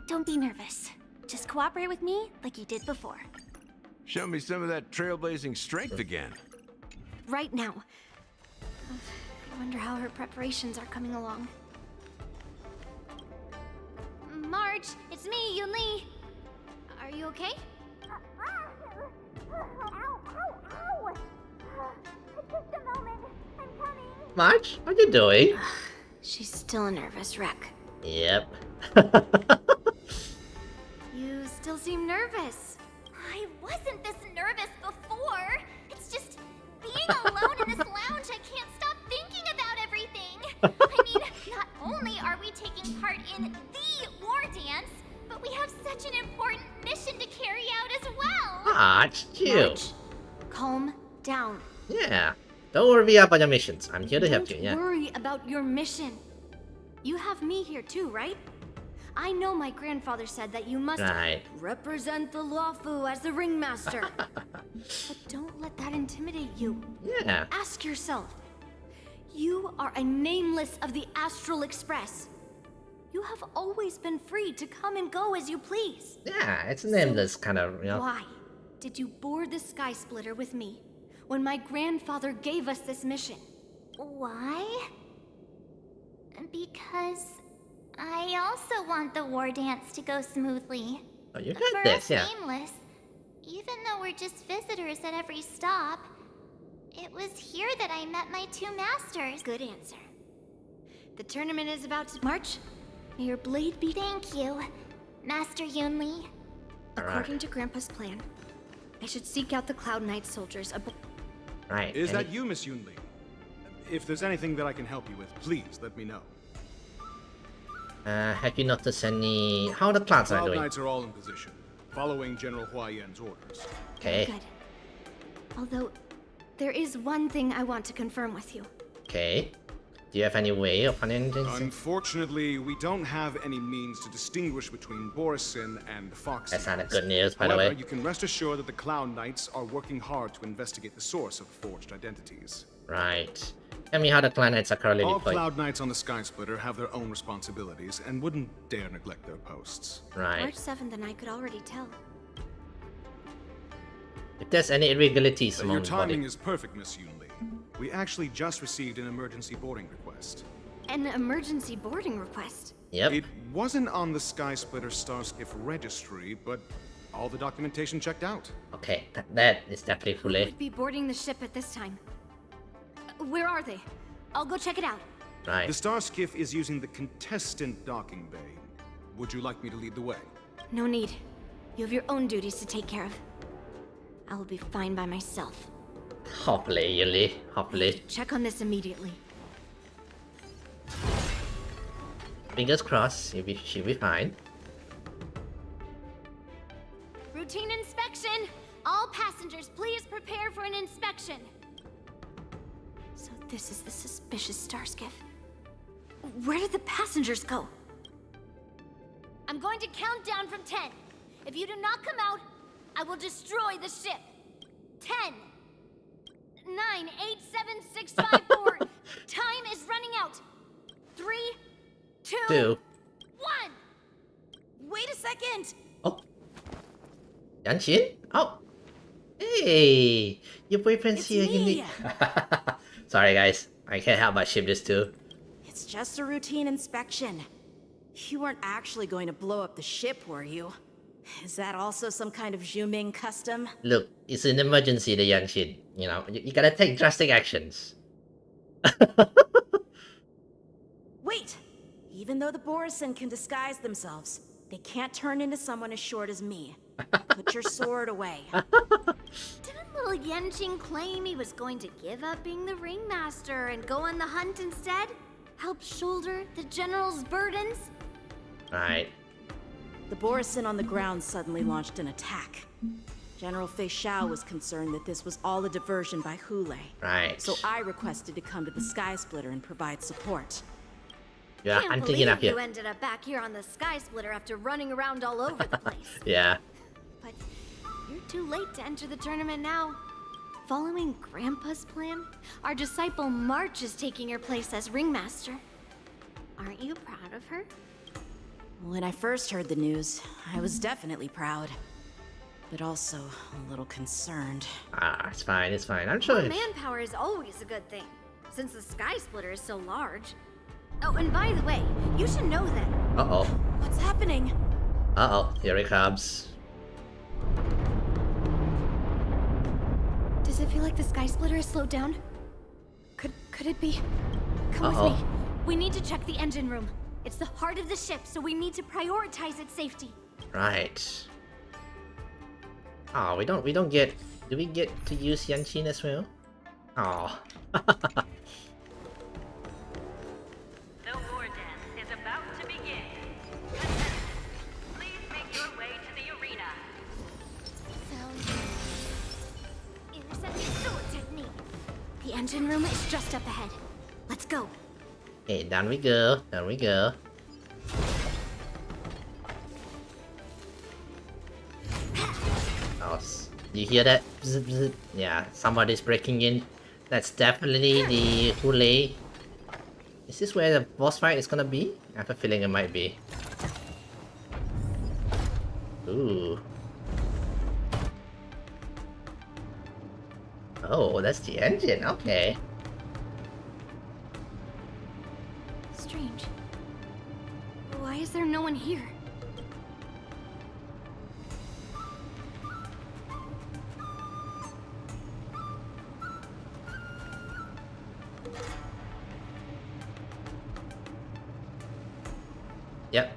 Don't be nervous. Just cooperate with me like you did before. Show me some of that trailblazing strength again. Right now. I wonder how her preparations are coming along. March, it's me, Yunli. Are you okay? Just a moment. I'm coming. March, what are you doing? She's still a nervous wreck. Yep. You still seem nervous. I wasn't this nervous before. It's just being alone in this lounge, I can't stop thinking about everything. I mean, not only are we taking part in the war dance, but we have such an important mission to carry out as well. March, chill. March, calm down. Yeah. Don't worry about your missions. I'm here to help you, yeah. Don't worry about your mission. You have me here too, right? I know my grandfather said that you must represent the Luofu as the ringmaster. But don't let that intimidate you. Yeah. Ask yourself. You are a nameless of the Astral Express. You have always been free to come and go as you please. Yeah, it's nameless kind of, Why did you board the Sky Splitter with me when my grandfather gave us this mission? Why? Because I also want the war dance to go smoothly. Oh, you got For this, us yeah. nameless, even though we're just visitors at every stop, it was here that I met my two masters. Good answer. The tournament is about to march. May your blade be... Thank you, Master Yunli. According to Grandpa's plan, I should seek out the Cloud Knight soldiers aboard. Right. Is that you, Miss Yunli? If there's anything that I can help you with, please let me know. Have you noticed any... How the clouds are doing? Cloud Knights are all in position, following General Hua Yan's orders. Okay. Good. Although, there is one thing I want to confirm with you. Okay. Do you have any way of finding this? Unfortunately, we don't have any means to distinguish between Borisin and Foxy. That's not good news, by the However, way. you can rest assured that the Cloud Knights are working hard to investigate the source of forged identities. Right. Tell me how the planets are currently All deployed. Cloud Knights on the Sky Splitter have their own responsibilities and wouldn't dare neglect their posts. Right. March 7th and I could already tell. If there's any irregularities Your among the timing body. is perfect, Miss Yunli. We actually just received an emergency boarding request. An emergency boarding request? Yep. It wasn't on the Sky Splitter Starskiff registry, but all the documentation checked out. Okay, that is definitely Hoolay. Would be boarding the ship at this time. Where are they? I'll go check it out. Right. The Starskiff is using the contestant docking bay. Would you like me to lead the way? No need. You have your own duties to take care of. I will be fine by myself. Hopefully, Yuli. Hopefully. Check on this immediately. Fingers crossed, she'll be fine. Routine inspection! All passengers, please prepare for an inspection. So this is the suspicious Starskiff. Where did the passengers go? I'm going to count down from 10. If you do not come out, I will destroy the ship. 10, 9, 8, 7, 6, 5, 4. Time is running out. 3, 2, 1. Wait a second. Oh. Yanqing? Oh. Hey. Your boyfriend's here. me. Sorry, guys. I can't help but ship this too. It's just a routine inspection. You weren't actually going to blow up the ship, were you? Is that also some kind of Zhuming custom? Look, it's an emergency, the Yanshin. You know, you gotta take drastic actions. Wait! Even though the Borisin can disguise themselves, they can't turn into someone as short as me. Put your sword away. Didn't little Yanqing claim he was going to give up being the ringmaster and go on the hunt instead? Help shoulder the general's burdens? Right. The Borisin on the ground suddenly launched an attack. General Fei Xiao was concerned that this was all a diversion by Hoolay. Right. So I requested to come to the Sky Splitter and provide support. Yeah, Can't I'm thinking up believe here. you ended up back here on the Sky Splitter after running around all over the place. Yeah. But you're too late to enter the tournament now. Following Grandpa's plan, our disciple March is taking your place as ringmaster. Aren't you proud of her? When I first heard the news, I was definitely proud. But also a little concerned. Ah, it's fine, it's fine. I'm sure. Manpower is always a good thing, since the Sky Splitter is so large. Oh, and by the way, you should know that. Uh-oh. What's happening? Uh-oh, here it comes. Does it feel like the Sky Splitter has slowed down? Could it be? Come Uh-oh. with me. We need to check the engine room. It's the heart of the ship, so we need to prioritize its safety. Right. Oh, we don't get... Do we get to use Yanshin as well? Oh. The war dance is about to begin. Please make your way to the arena. Intercepting sword technique. The engine room is just up ahead. Let's go. Okay, down we go. Down we go. Oh, you hear that? Bzz, bzz. Yeah, somebody's breaking in. That's definitely the Hoolay. Is this where the boss fight is gonna be? I have a feeling it might be. Ooh. Oh, that's the engine. Okay. Strange. Why is there no one here? Yep.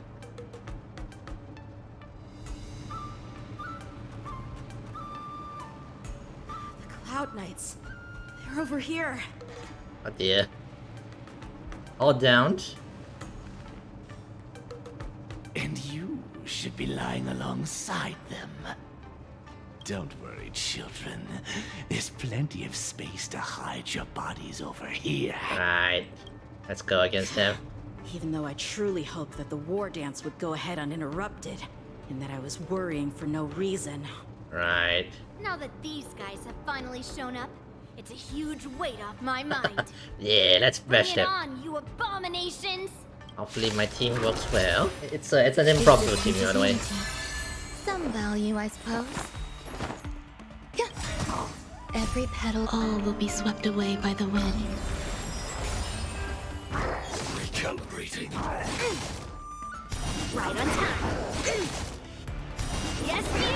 The Cloud Knights. They're over here. Oh dear. All downed. And you should be lying alongside them. Don't worry, children. There's plenty of space to hide your bodies over here. Right. Let's go against them. Even though I truly hoped that the war dance would go ahead uninterrupted, and that I was worrying for no reason. Right. Now that these guys have finally shown up, it's a huge weight off my mind. Yeah, let's bash Bring it them. on, you abominations! Hopefully my team works well. It's an impromptu team, by the way. Some value, I suppose. Every petal, all will be swept away by the wind. Recalibrating. Right on time. Yes, you!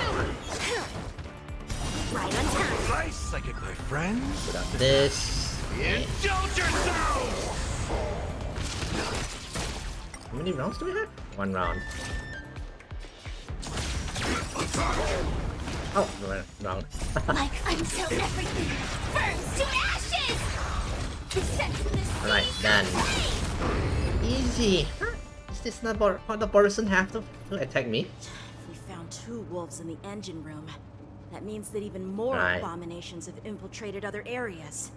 Right on time. Right, psychic, my friends. Put up this. Indulge yourselves! How many rounds do we have? 1 round. Oh, wrong. Like until everything burns to ashes! Alright, done. Easy. Is this not the Borisin have to attack me? We found 2 wolves in the engine room. That means that even more abominations have infiltrated other areas.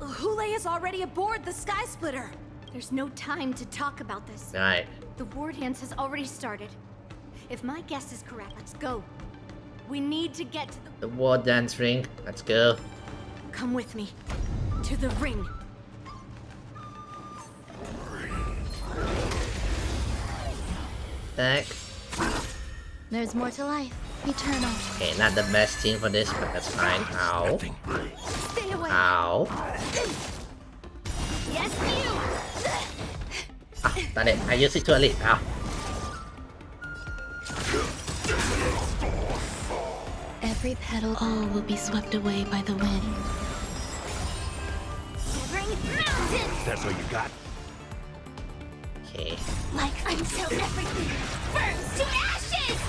Hoolay is already aboard the Sky Splitter! There's no time to talk about this. Right. The war dance has already started. If my guess is correct, let's go. We need to get to The war dance ring. Let's go. Come with me. To the ring. Attack. There's more to life. Eternal. Okay, not the best team for this, but that's fine. Ow. Stay away. Ow. Yes, you! Done it. I used it too early. Ah. Every petal, all will be swept away by the wind. That's what you got? Okay. Like until everything burns to ashes!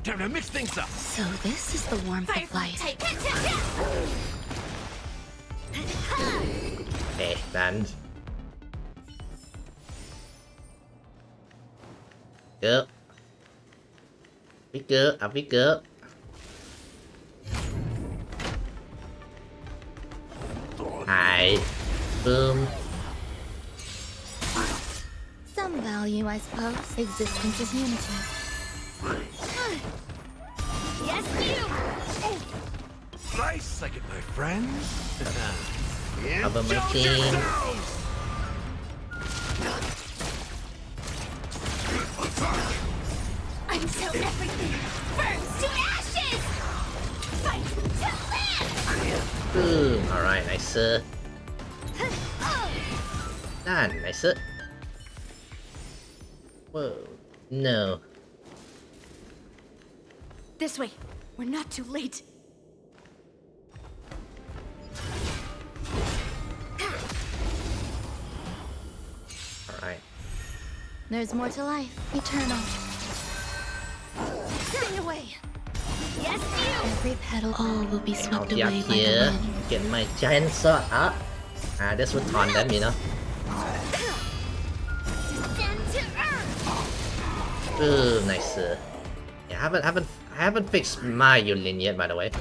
Time to mix things up! So this is the warmth of life. Okay, done. Go. We go, up we go. Hi. Boom. Some value, I suppose. Existence is unity. Yes, you! Oh. Nice, I get my friends. Cover my king. Until everything burns to ashes! Fight to live! Boom. Alright, nice. Done, nice. Whoa. No. This way. We're not too late. Alright. There's more to life. Eternal. Stay away. Yes, you! Every petal, all will be swept I'll away up by here. the wind. Get my giant sword up. This would taunt them, you know. Ooh, nice. Yeah, I haven't fixed my Yulin yet, by the way.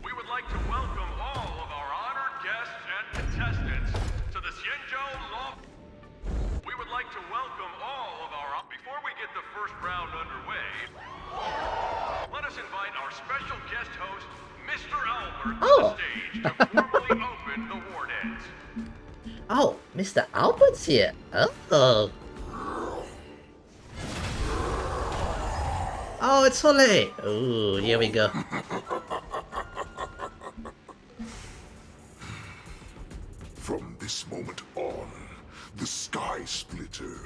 We would like to welcome all of our honored guests and contestants to the Xianzhou Law. We would like to welcome all of our. Before we get the first round underway, let us invite our special guest host, Mr. Albert, to the stage to formally open the war dance. Oh, Mr. Albert's here. Oh. Oh, it's Hoolay! Ooh, here we go. From this moment on, the Sky Splitter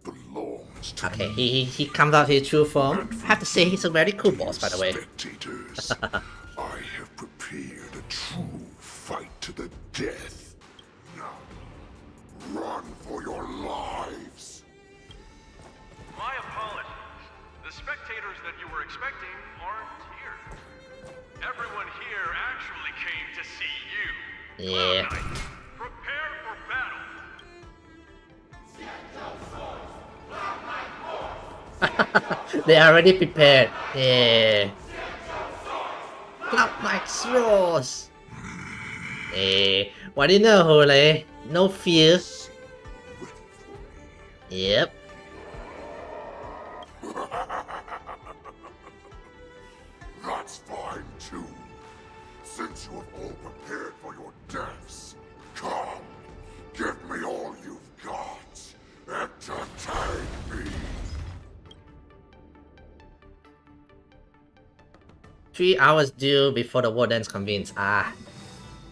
belongs to Okay, he comes out his true form. I have to say, he's a very cool boss, by the way. Spectators. I have prepared a true fight to the death. Now, run for your lives. My apologies. The spectators that you were expecting aren't here. Everyone here actually came to see you. Yeah. Prepare for battle. They are already prepared. Yeah. Cloud Knight's Roars. Yeah. What do you know, Hoolay? No fear. Yep. That's fine too. Since you have all prepared for your deaths, come, give me all you've got. Entertain me. 3 hours due before the war dance convenes.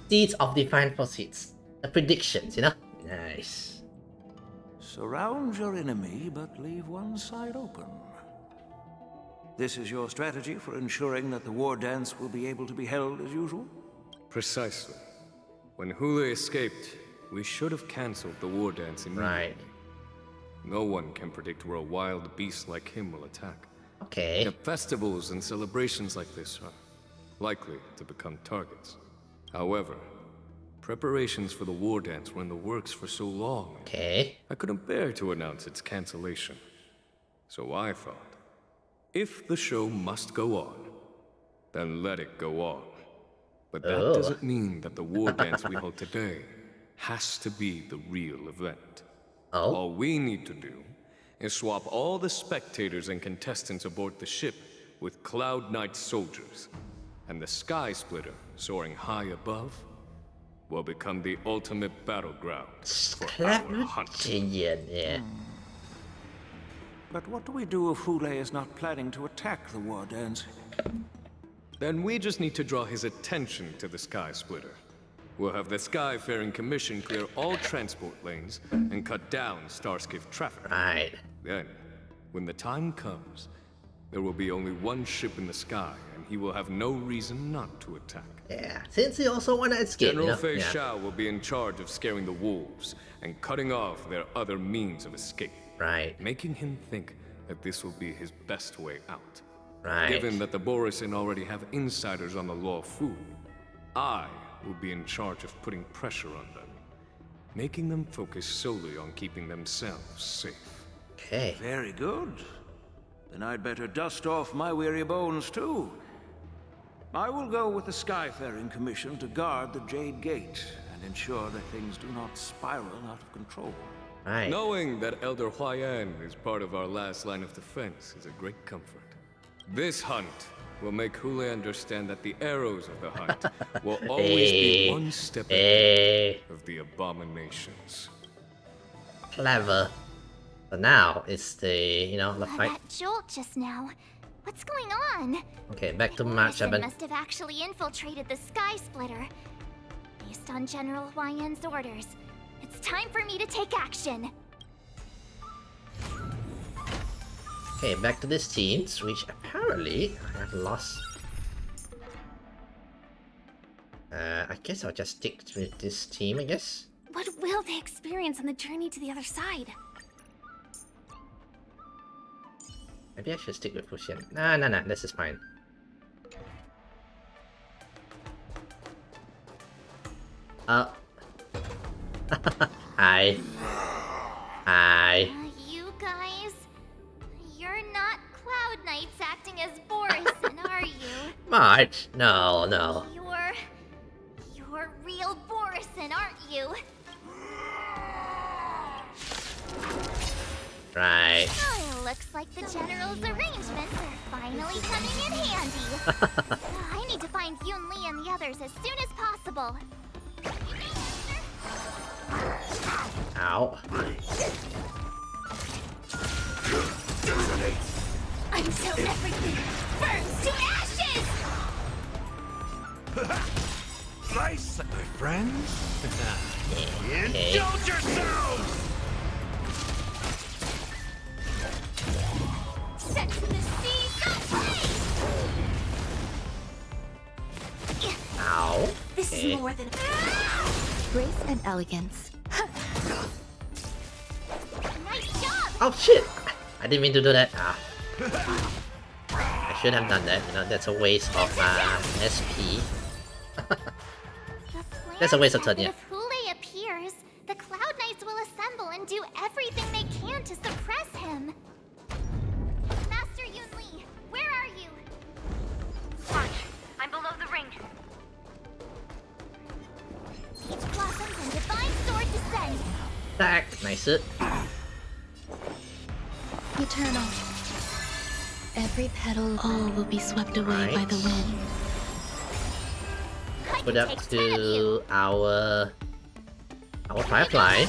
Seeds of Divine Proceeds. The predictions, you know? Nice. Surround your enemy, but leave one side open. This is your strategy for ensuring that the war dance will be able to be held as usual? Precisely. When Hoolay escaped, we should have cancelled the war dance immediately. Right. No one can predict where a wild beast like him will attack. Okay. The festivals and celebrations like this are likely to become targets. However, preparations for the war dance were in the works for so long. Okay. I couldn't bear to announce its cancellation. So I thought, if the show must go on, then let it go on. But that doesn't mean that the war dance we hold today has to be the real event. All we need to do is swap all the spectators and contestants aboard the ship with Cloud Knight soldiers. And the Sky Splitter, soaring high above, will become the ultimate battleground for our hunt. Yeah. But what do we do if Hoolay is not planning to attack the war dance? Then we just need to draw his attention to the Sky Splitter. We'll have the Skyfaring Commission clear all transport lanes and cut down Starskiff traffic. Right. Then, when the time comes, there will be only one ship in the sky, and he will have no reason not to attack. Yeah, since he also want to escape, General you know? Fei Shao will be in charge of scaring the wolves and cutting off their other means of escape. Right. Making him think that this will be his best way out. Right. Given that the Borisin already have insiders on the Luofu, I will be in charge of putting pressure on them, making them focus solely on keeping themselves safe. Okay. Very good. Then I'd better dust off my weary bones too. I will go with the Skyfaring Commission to guard the Jade Gate and ensure that things do not spiral out of control. Right. Knowing that Elder Huayan is part of our last line of defense is a great comfort. This hunt will make Hoolay understand that the arrows of the hunt will always be one step ahead of the abominations. Clever. So now it's the, you know, the fight. That jolt just now. What's going on? Okay, back to March 7. Must have actually infiltrated the Sky Splitter. Based on General Huayan's orders, it's time for me to take action. Okay, back to these teams, which apparently I have lost. I guess I'll just stick with this team, I guess. What will they experience on the journey to the other side? Maybe I should stick with Fuxian. Nah, this is fine. Hi. Hi. You guys? You're not Cloud Knights acting as Borisin, are you? March? No. You're real Borisin, aren't you? Right. Oh, looks like the General's arrangements are finally coming in handy. I need to find Yun Li and the others as soon as possible. Ow. Until everything burns to ashes! Nice, my friends. Okay. Indulge yourselves! Set to the sea, go play! Ow. This Okay. is more than grace and elegance. Nice job! Oh shit! I didn't mean to do that. I should have done that, you know, that's a waste of SP. That's a waste of turn, yeah. If Hoolay appears, the Cloud Knights will assemble and do everything they can to suppress him. Master Yun Li, where are you? March, I'm below the ring. Peach Blossoms and Divine Sword descend. Back, nice it. Eternal. Every petal, all will be swept away by the wind. Put up to our Firefly.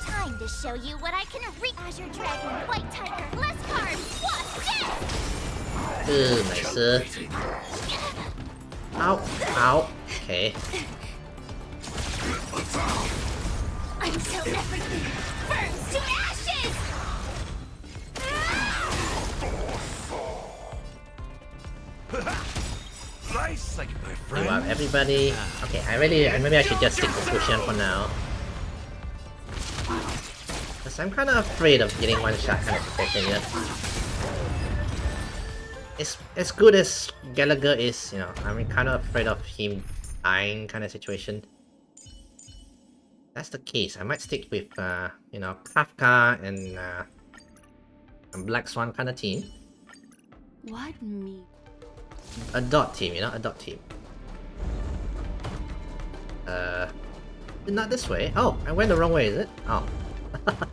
Time to show you what I can reach. Azure Dragon, White Tiger, less cards, what? Ooh, nice. Ow. Okay. Until everything burns to ashes! Nice, like my friend. You up, everybody. Okay, maybe I should just stick with Fuxian for now. Because I'm kind of afraid of getting one shot kind of protection here. It's as good as Gallagher is, you know, I'm kind of afraid of him dying kind of situation. That's the case. I might stick with, you know, Kafka and Black Swan kind of team. What me? A dot team, you know, a dot team. Not this way. Oh, I went the wrong way, is it? Oh. The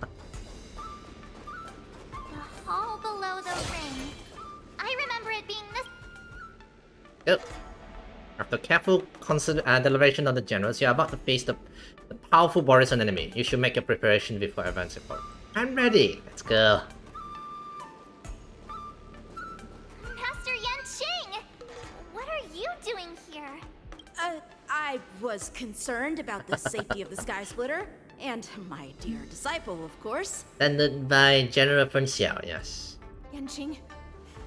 hall below the ring. I remember it being this. Yep. After careful deliberation of the generals, you are about to face the powerful Borisin enemy. You should make your preparation before advancing forward. I'm ready. Let's go. Master Yanqing! What are you doing here? I was concerned about the safety of the Sky Splitter, and my dear disciple, of course. Attended by General Feng Xiao, yes. Yanqing,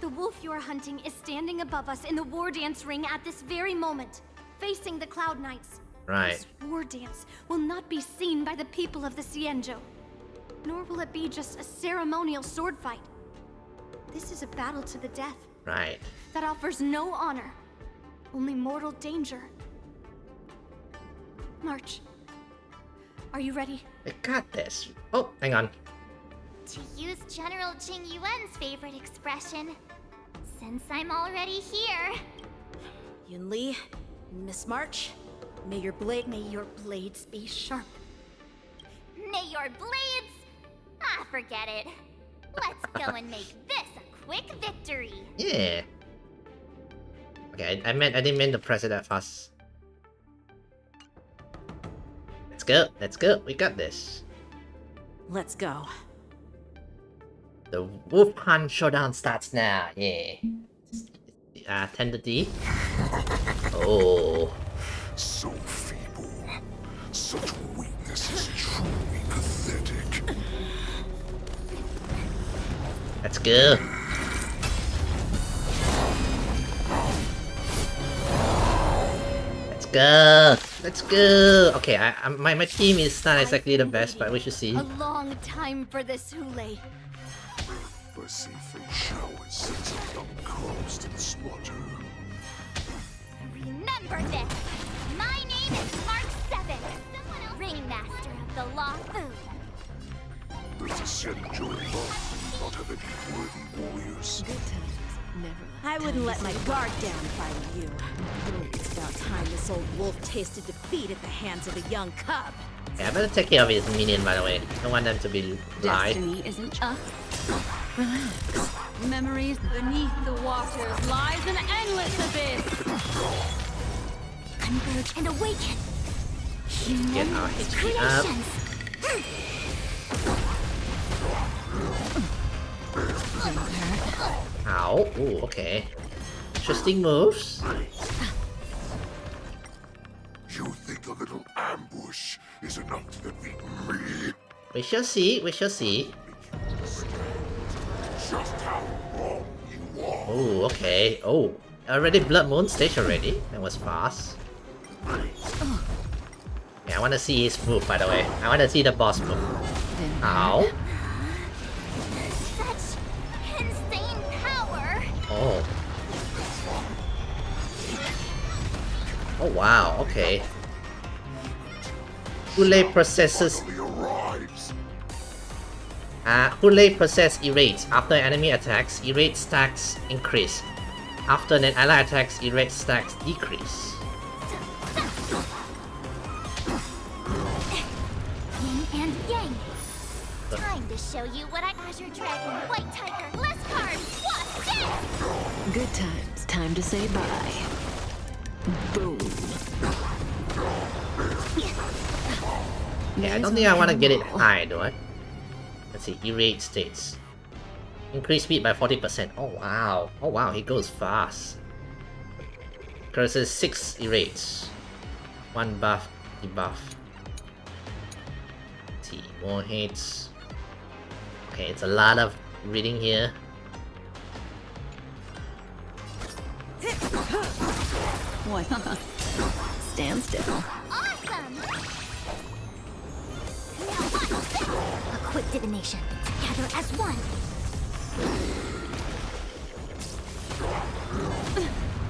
the wolf you are hunting is standing above us in the war dance ring at this very moment, facing the Cloud Knights. Right. This war dance will not be seen by the people of the Xianzhou, nor will it be just a ceremonial sword fight. This is a battle to the death. Right. That offers no honor, only mortal danger. March. Are you ready? I got this. Oh, hang on. To use General Qing Yuan's favorite expression, since I'm already here. Yunli, Miss March, may your blades be sharp. May your blades? Ah, forget it. Let's go and make this a quick victory. Yeah. Okay, I didn't mean to press it that fast. Let's go. We got this. Let's go. The Wolf Hunt Showdown starts now. Yeah. Tender D. Oh. So feeble. Such weakness is truly pathetic. Let's go. Let's go. Okay, my team is not exactly the best, but we should see. A long time for this, Hoolay. Mercy Fei Shao is sends a young corpse to the slaughter. Remember this. My name is Mark 7, Ringmaster of the Law Food. Does the Xianzhou Law not have any worthy warriors? I wouldn't let my guard down if I were you. It's about time this old wolf tasted defeat at the hands of a young cub. Yeah, I better take care of his minion, by the way. Don't want them to be live. Destiny isn't relax. Memories beneath the waters lies an endless abyss. Converge and awaken. Get our HP up. Ow. Ooh, okay. Interesting moves. You think a little ambush is enough to defeat me? We shall see. Just how wrong you are. Oh, okay. Oh, already Blood Moon stage already. That was fast. Yeah, I want to see his move, by the way. I want to see the boss move. Ow. Such insane power. Oh. Oh wow, okay. Hoolay processes. Hoolay process erase. After enemy attacks, erase stacks increase. After an ally attacks, erase stacks decrease. Yin and yang. Time to show you what Azure Dragon, White Tiger, less cards. What's this? Good times. Time to say bye. Boom. Yeah, I don't think I want to get it high, do I? Let's see, erase states. Increase speed by 40%. Oh wow. Oh wow, he goes fast. Curses 6 erase. 1 buff, debuff. Let's see, more hits. Okay, it's a lot of reading here. What? Stand still. Awesome! A quick divination. Together as one.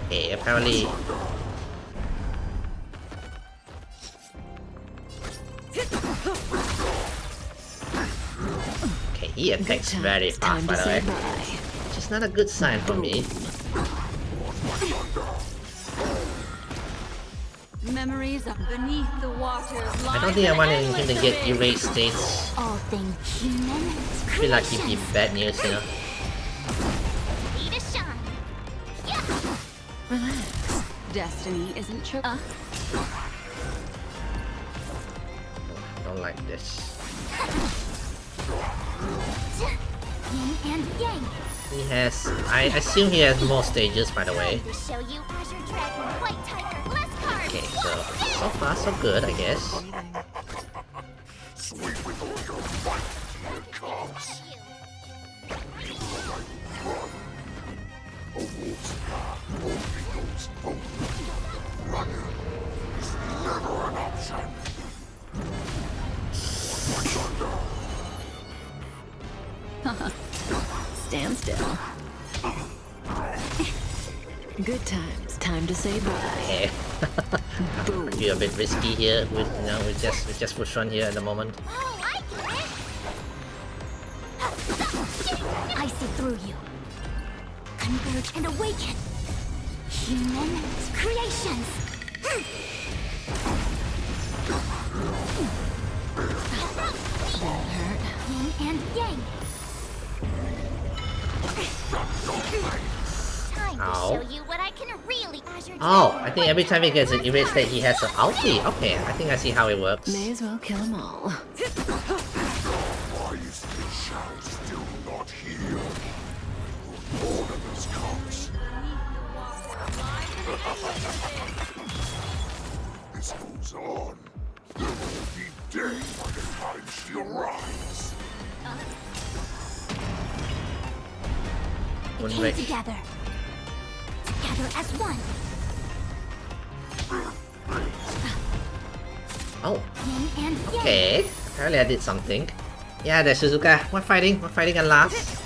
Okay, apparently. Okay, he attacks very fast, by the way. Which is not a good sign for me. Memories of beneath the waters. I don't think I want him to get erased states. All things human. I feel like he'd be bad news, you know. Ready to shine. Yeah. Relax. Destiny isn't true. I don't like this. Yin and yang. He has. I assume he has more stages, by the way. To show you Azure Dragon, White Tiger, less cards. Okay, so far so good, I guess. Stand still. Good times. Time to say bye. You're a bit risky here with with just push on here at the moment. Oh, I get it! I see through you. Converge and awaken. Human creations. That hurt. Yin and yang. Time to show you what I can really. Oh, I think every time he gets an erase state, he has an ulti. Okay, I think I see how it works. May as well kill them all. Why is the child still not here? Ornaments comes. This goes on. There will be day by the time she arrives. We came together. Together as one. Oh. Okay. Apparently I did something. Yeah, there's Suzuka. We're fighting at last.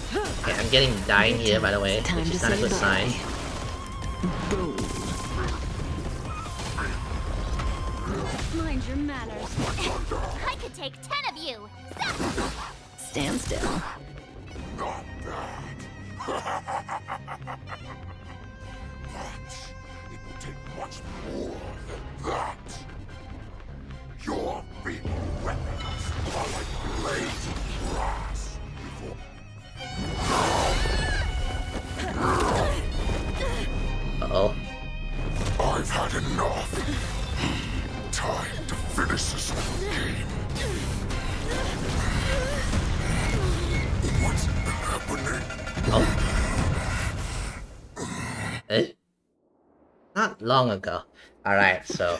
Okay, I'm getting dying here, by the way, which is not a good sign. Mind your manners. I could take 10 of you. Stand still. Not bad. But it will take much more than that. Your feeble weapons are like blades of grass before. Uh-oh. I've had enough. Time to finish this game. What's happening? Oh. Eh? Not long ago. Alright, so...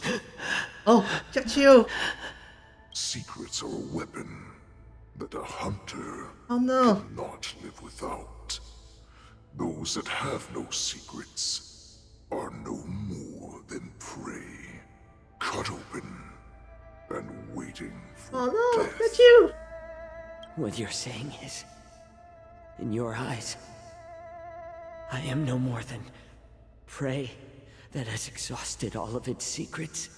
Oh, just you! Secrets are a weapon that a hunter cannot live without. Those that have no secrets are no more than prey, cut open and waiting for death. That's you! What you're saying is, in your eyes, I am no more than prey that has exhausted all of its secrets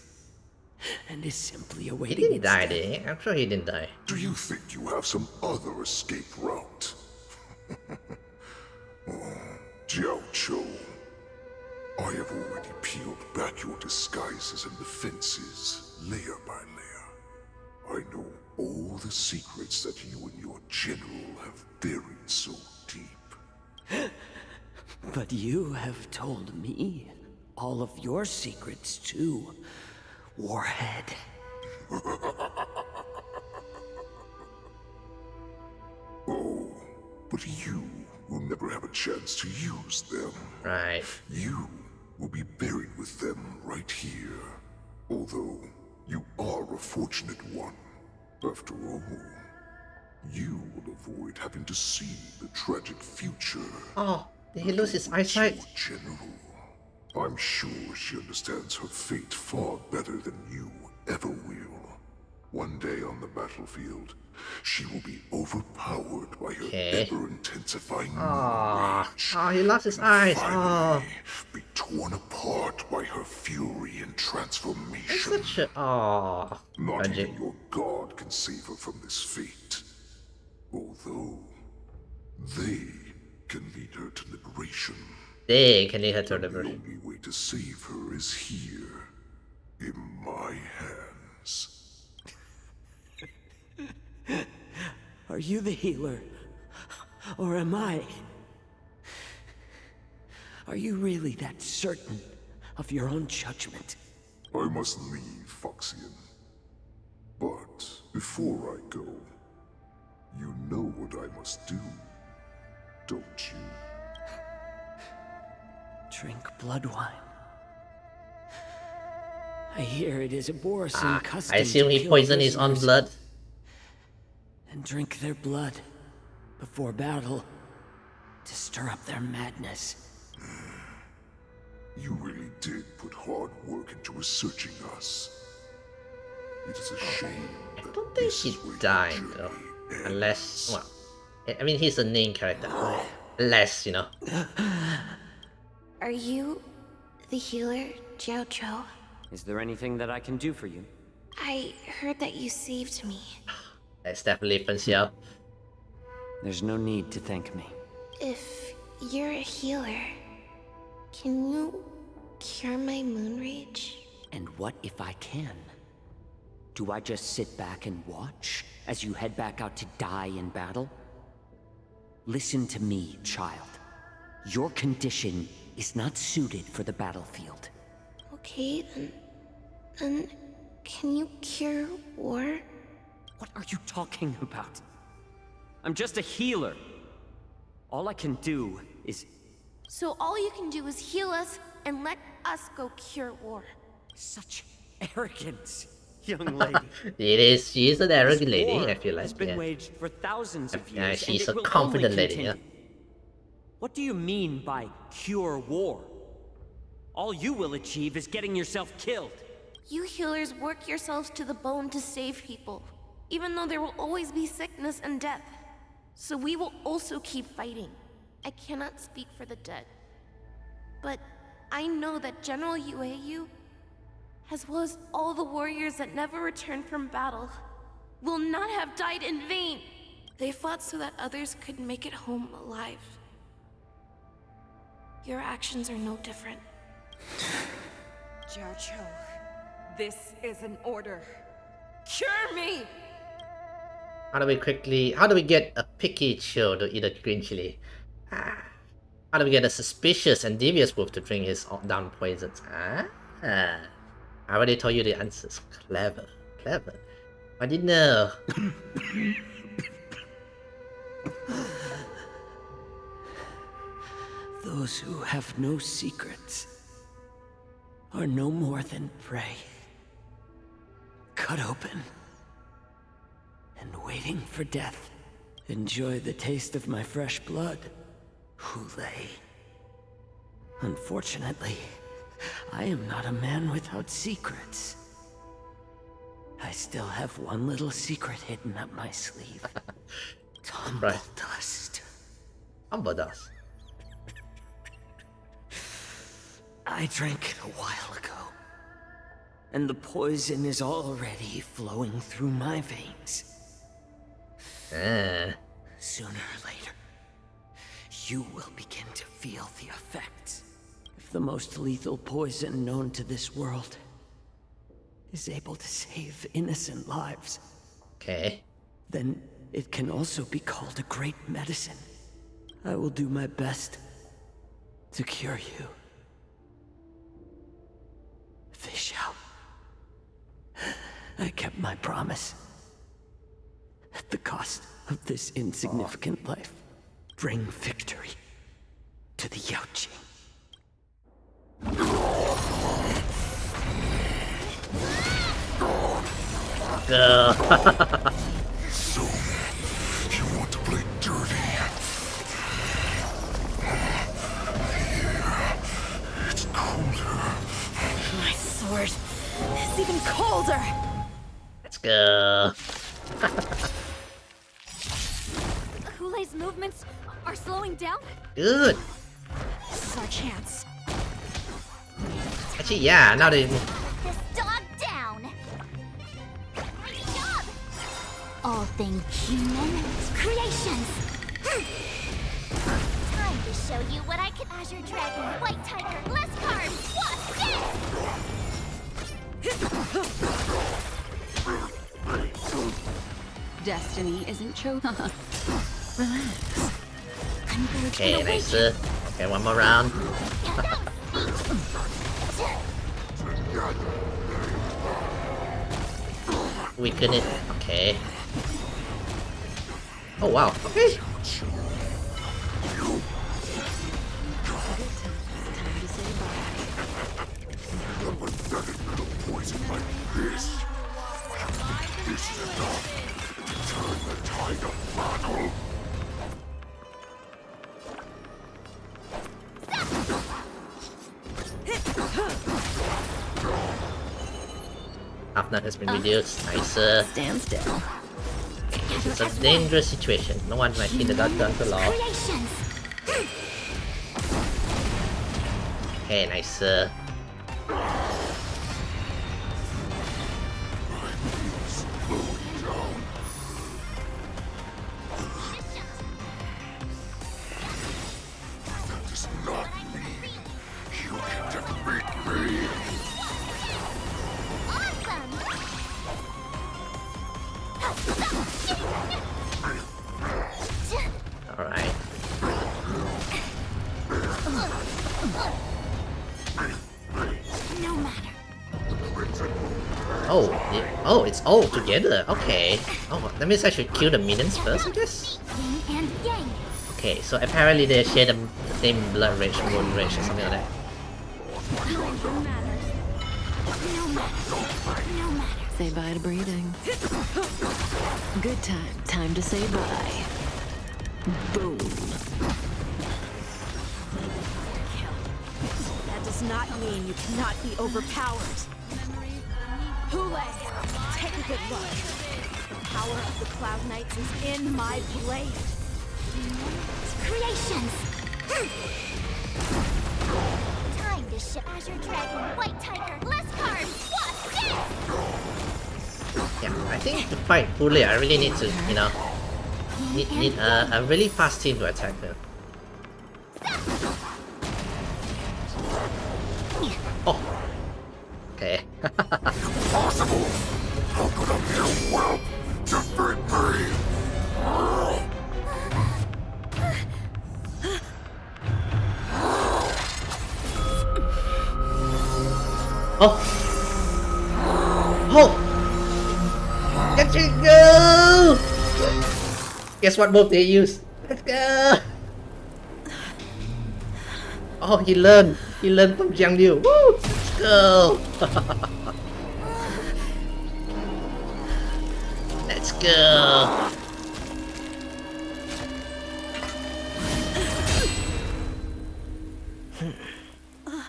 and is simply awaiting. He didn't die, did he? I'm sure he didn't die. Do you think you have some other escape route? Jiao Cho, I have already peeled back your disguises and defenses, layer by layer. I know all the secrets that you and your general have buried so deep. But you have told me all of your secrets too, Warhead. Oh, but you will never have a chance to use them. Right. You will be buried with them right here. Although, you are a fortunate one. After all, you will avoid having to see the tragic future. Oh, did he lose his eyesight? General, I'm sure she understands her fate far better than you ever will. One day on the battlefield, she will be overpowered by her ever-intensifying rage. Oh, he lost his eyes. Finally, be torn apart by her fury and transformation. It's such a... Not even your god can save her from this fate. Although, they can lead her to liberation. They can lead her to liberation. The only way to save her is here, in my hands. Are you the healer? Or am I? Are you really that certain of your own judgment? I must leave, Foxian. But before I go, you know what I must do, don't you? Drink blood wine. I hear it is a Borisin custom I assume to he kill poisoned his own prisoners blood. and drink their blood before battle to stir up their madness. You really did put hard work into researching us. It is a shame. I don't think he died though. Unless, well, I mean, he's a main character. Unless, you know. Are you the healer, Jiao Zhou? Is there anything that I can do for you? I heard that you saved me. That's definitely Fen Xiao. There's no need to thank me. If you're a healer, can you cure my moon rage? And what if I can? Do I just sit back and watch as you head back out to die in battle? Listen to me, child. Your condition is not suited for the battlefield. Okay, then can you cure war? What are you talking about? I'm just a healer. All I can do is... So all you can do is heal us and let us go cure war. Such arrogance, young lady. It is. She is an arrogant lady, I feel like. Has been waged for thousands of years. She's and a it will confident only lady. Yeah. continue. What do you mean by cure war? All you will achieve is getting yourself killed. You healers work yourselves to the bone to save people, even though there will always be sickness and death. So we will also keep fighting. I cannot speak for the dead, but I know that General Yueyu, as well as all the warriors that never returned from battle, will not have died in vain. They fought so that others could make it home alive. Your actions are no different. Jiao Zhou, this is an order. Cure me! How do we get a picky chill to eat a green chili? How do we get a suspicious and devious wolf to drink his down poisons? I already told you the answers. Clever. I didn't know. Those who have no secrets are no more than prey. Cut open and waiting for death. Enjoy the taste of my fresh blood, Hoolay. Unfortunately, I am not a man without secrets. I still have one little secret hidden up my sleeve. Tumble dust. Tumble dust. I drank it a while ago, and the poison is already flowing through my veins. Sooner or later, you will begin to feel the effects. If the most lethal poison known to this world is able to save innocent lives, then it can also be called a great medicine. I will do my best to cure you. Fish out. I kept my promise. At the cost of this insignificant life, bring victory to the Yaoqing. So, you want to play dirty? Yeah, it's colder. My sword is even colder! Let's go. Hoolay's movements are slowing down? Good. This is our chance. Actually, yeah, now they... This dog down! Great job! All things human creations! Time to show you what I can... Azure Dragon, White Tiger, less carbs! What's this? Destiny isn't chosen. Relax. I'm going Okay, to nice. Okay, one more round. Weaken it. Okay. Oh wow. Okay. Moments like this. This is enough to turn the tide of battle. Toughness has been reduced. Nicer. Stand still. It's a dangerous situation. No one might hit the done to law. Okay, nicer. That is not me. You can defeat me. Alright. No matter. Oh, oh, it's all together. Okay. Oh, that means I should kill the minions first, I guess? Yin and yang. Okay, so apparently they share the same blood rage, moon rage, or something like that. No matter. No matter. Say bye to breathing. Good time. Time to say bye. Boom. That does not mean you cannot be overpowered. Hoolay! Take a good look. The power of the Cloud Knights is in my blade. Creations. Time to ship Azure Dragon, White Tiger, less cards. What's this? Yeah, I think to fight Hoolay, I really need to, you know, need a really fast team to attack her. Oh! Okay. Impossible! How could a mere whelp defeat me? Oh! Oh! Let's go! Guess what move they use? Let's go! Oh, he learned from Jiang Liu. Woo! Let's go! Let's go!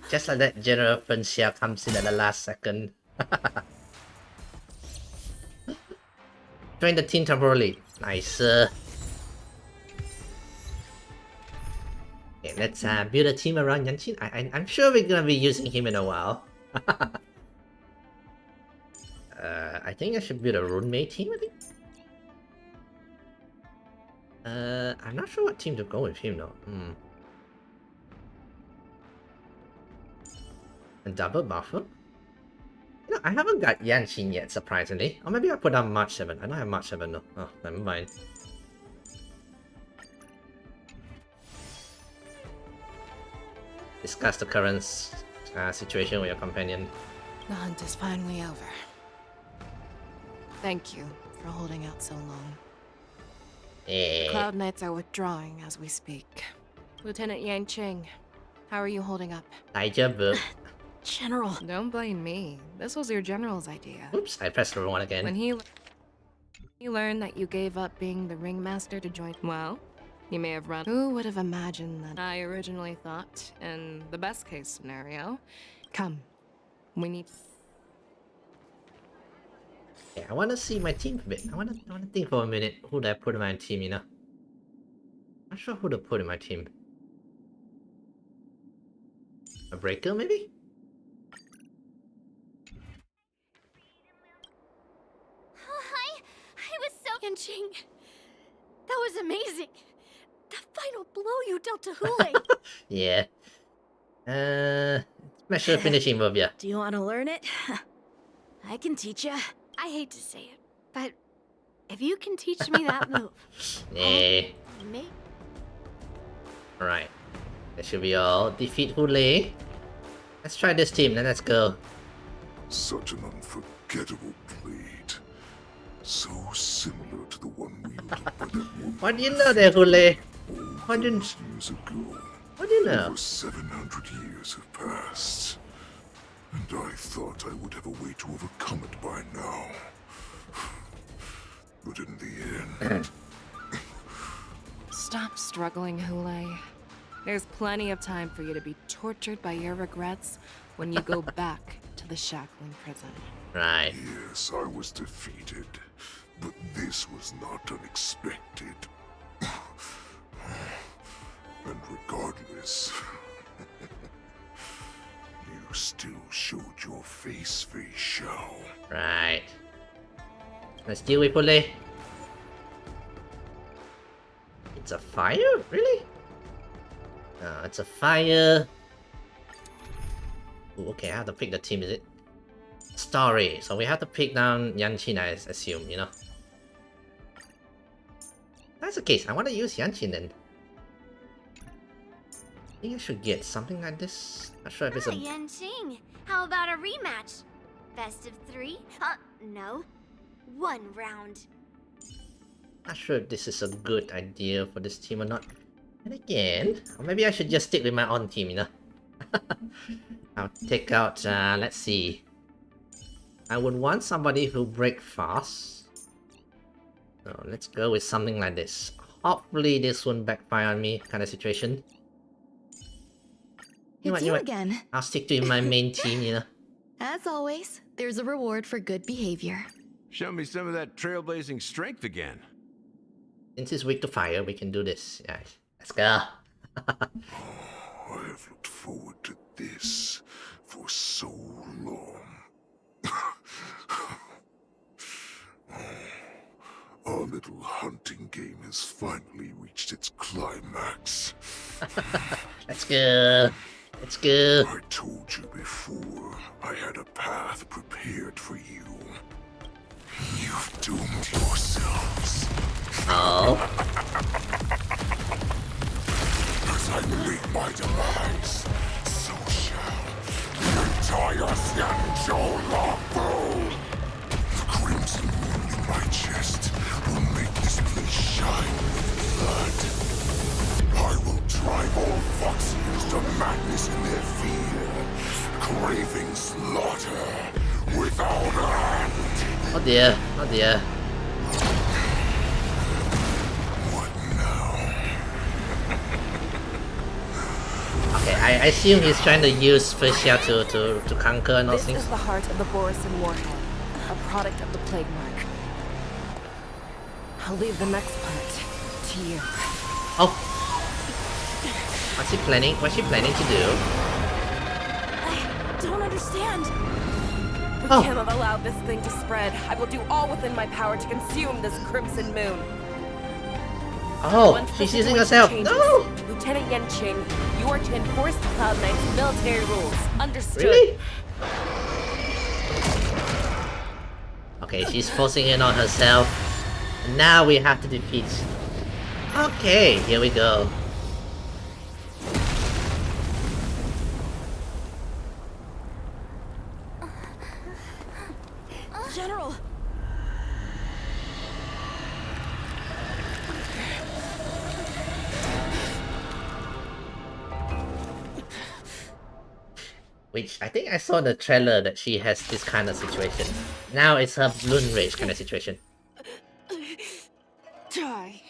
Just like that, General Fenxia comes in at the last second. Join the team temporarily. Nice. Okay, let's build a team around Yanshin. I'm sure we're gonna be using him in a while. I think I should build a roommate team, I think. I'm not sure what team to go with him though. A double buffer? You know, I haven't got Yanshin yet, surprisingly. Or maybe I put on March 7. I don't have March 7 though. Oh, never mind. Discuss the current situation with your companion. The hunt is finally over. Thank you for holding out so long. The Cloud Knights are withdrawing as we speak. Lieutenant Yang Qing, how are you holding up? General. Don't blame me. This was your general's idea. Oops, I pressed the wrong one again. When he learned that you gave up being the ringmaster to join, well, you may have run. Who would have imagined that? I originally thought, in the best case scenario, come, we need. Yeah, I want to see my team a bit. I want to think for a minute who do I put in my team, you know? Not sure who to put in my team. A breaker, maybe? I was so Yanqing. That was amazing. The final blow you dealt to Hoolay. Yeah. Special finishing move, yeah. Do you want to learn it? I can teach you. I hate to say it, but if you can teach me that move, Yeah. Alright. That should be all. Defeat Hoolay. Let's try this team, then let's go. Such an unforgettable blade. So similar to the one wielded by that woman. What do you know there, Hoolay? What do you years ago. What do you know? Over 700 years have passed. And I thought I would have a way to overcome it by now. But in the end... Stop struggling, Hoolay. There's plenty of time for you to be tortured by your regrets when you go back to the shackling prison. Right. Yes, I was defeated, but this was not unexpected. And regardless, you still showed your face, Fei Xiao. Right. Let's deal with Hoolay. It's a fire? Really? It's a fire. Ooh, okay, I have to pick the team, is it? Story. So we have to pick down Yanqin, I assume, you know. That's the case. I want to use Yanqin then. I think I should get something like this. Not sure if it's a... Yanqing, how about a rematch? Best of 3? No. 1 round. Not sure if this is a good idea for this team or not. And again, or maybe I should just stick with my own team, you know. I'll take out, let's see. I would want somebody who break fast. So let's go with something like this. Hopefully this won't backfire on me, kind of situation. You know what? Again. I'll stick to my main team, you know. As always, there's a reward for good behavior. Show me some of that trailblazing strength again. Since it's weak to fire, we can do this. Yeah, let's go. I have looked forward to this for so long. Our little hunting game has finally reached its climax. Let's go. Let's go. I told you before, I had a path prepared for you. You've doomed yourselves. Oh. As I meet my demise, so shall the entire Xianzhou Longbow. The crimson wound in my chest will make this place shine with blood. I will drive all Foxians to madness in their fear, craving slaughter without end. Oh dear, oh dear. What now? Okay, I assume he's trying to use Fei Xiao to conquer and all things. This is the heart of the Borisin warhead, a product of the plague mark. I'll leave the next part to you. Oh. What's she planning to do? I don't understand. We Oh. cannot allow this thing to spread. I will do all within my power to consume this crimson moon. Oh, Once she's the using situation herself. changes, No! Lieutenant Yanqing, you are to enforce the Cloud Knight's military rules. Understood? Really? Okay, she's forcing it on herself. Now we have to defeat. Okay, here we go. General! Which I think I saw in the trailer that she has this kind of situation. Now it's her balloon rage kind of situation. Die,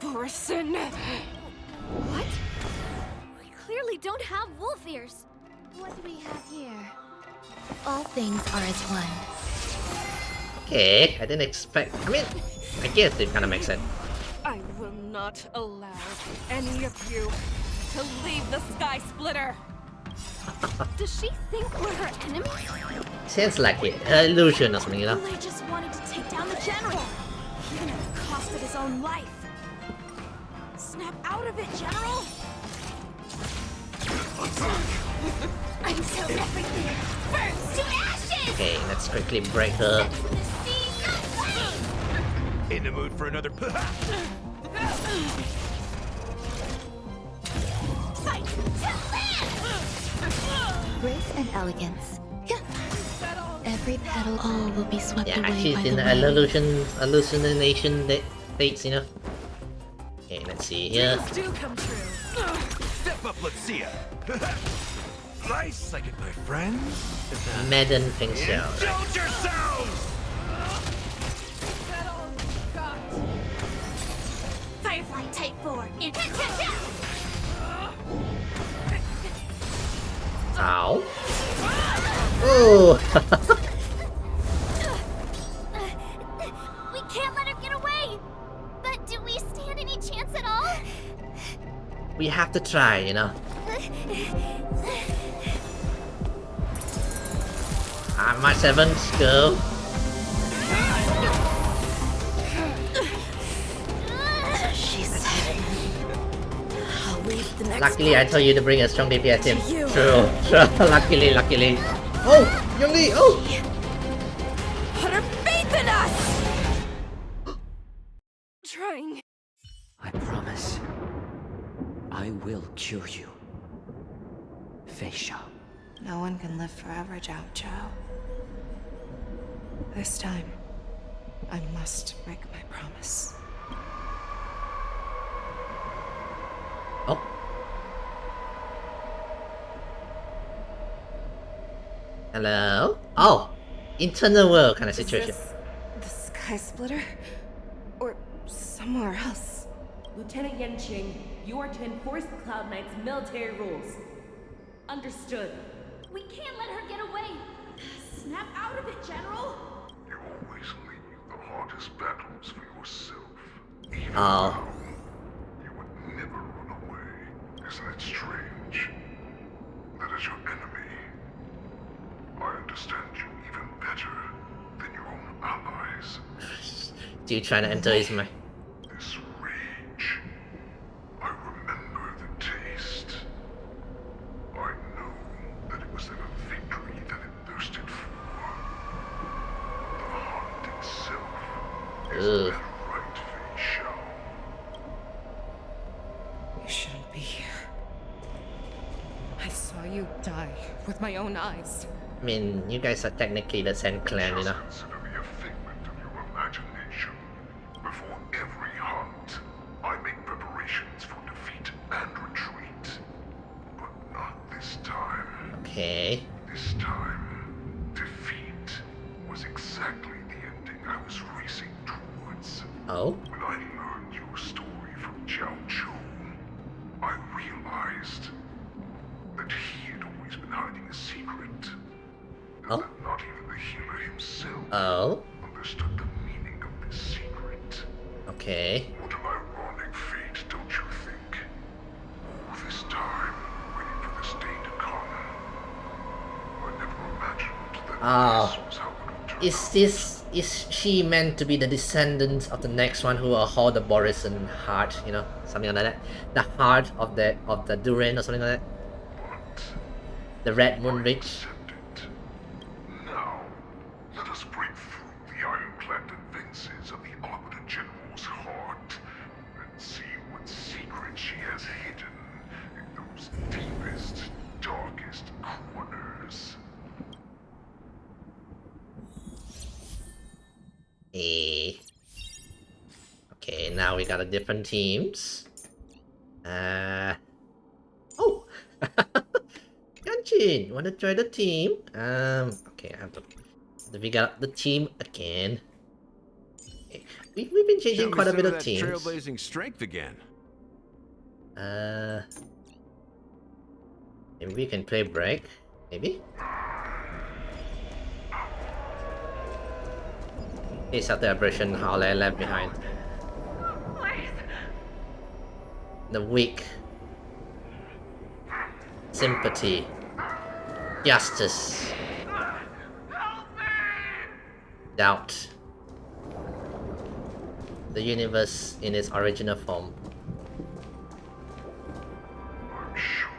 Borisin. What? We clearly don't have wolf ears. What do we have here? All things are as one. Okay, I didn't expect. I mean, I guess it kind of makes sense. I will not allow any of you to leave the Sky Splitter. Does she think we're her enemies? Sounds like it. Her illusion or something, you know? Hoolay just wanted to take down the general, even at the cost of his own life. Snap out of it, General! Until everything burns to ashes! Okay, let's quickly break her. In the mood for another Fight to live! Grace and elegance. Every petal, all will be swept Yeah, away she's by in the the wind. hallucination states, you know? Okay, let's see here. Do come true. Step up, let's see ya. Nice, I get my friends. Madden Pink Shell. Indulge yourselves! Firefly Type 4. Ow. Ooh. We can't let her get away! But do we stand any chance at all? We have to try, you know. My 7th, go. Luckily, I told you to bring a strong DPS team. True. Luckily. Oh, Youngli, oh! Put her faith in us! Trying. I promise. I will cure you. Fei Xiao. No one can live forever, Zhao Zhao. This time, I must break my promise. Oh. Hello? Oh! Internal world kind of situation. Is this the Sky Splitter? Or somewhere else? Lieutenant Yanqing, you are to enforce the Cloud Knight's military rules. Understood. We can't let her get away! Snap out of it, General! You always leave the hardest battles for yourself. Oh. You would never run away. Isn't it strange? That is your enemy. I understand you even better than your own allies. Do you try to enter his mind? This rage. I remember the taste. I know that it was never victory that it thirsted for. The hunt itself is that right, Fei Xiao. You shouldn't be here. I saw you die with my own eyes. I mean, you guys are technically the same clan, you know. Consider me a figment of your imagination. Before every hunt, I make preparations for defeat and retreat. But not this time. Okay. This time, defeat was exactly the ending I was racing towards. Oh? When I learned your story from Zhao Zhou, I realized that he had always been hiding a secret. Oh? That not even the healer himself understood the meaning of this secret. Okay. What an ironic fate, don't you think? All this time, waiting for this day to come. I never imagined that this was how it would turn out. Is she meant to be the descendant of the next one who will hold the Borisin heart, you know, something like that? The heart of the Duran or something like that? The Red Moon Ridge? Now, let us break through the ironclad defenses of the Arbiter General's heart and see what secret she has hidden in those deepest, darkest corners. Okay, now we got a different teams. Oh! Yanchin, you wanna join the team? Okay, I have to figure out the team again. Okay. We've been changing quite a bit of teams. Trailblazing strength again. Maybe we can play break. Maybe. It's after aberration Hoolay left behind. The weak. Sympathy. Justice. Doubt. The universe in its original form. I'm sure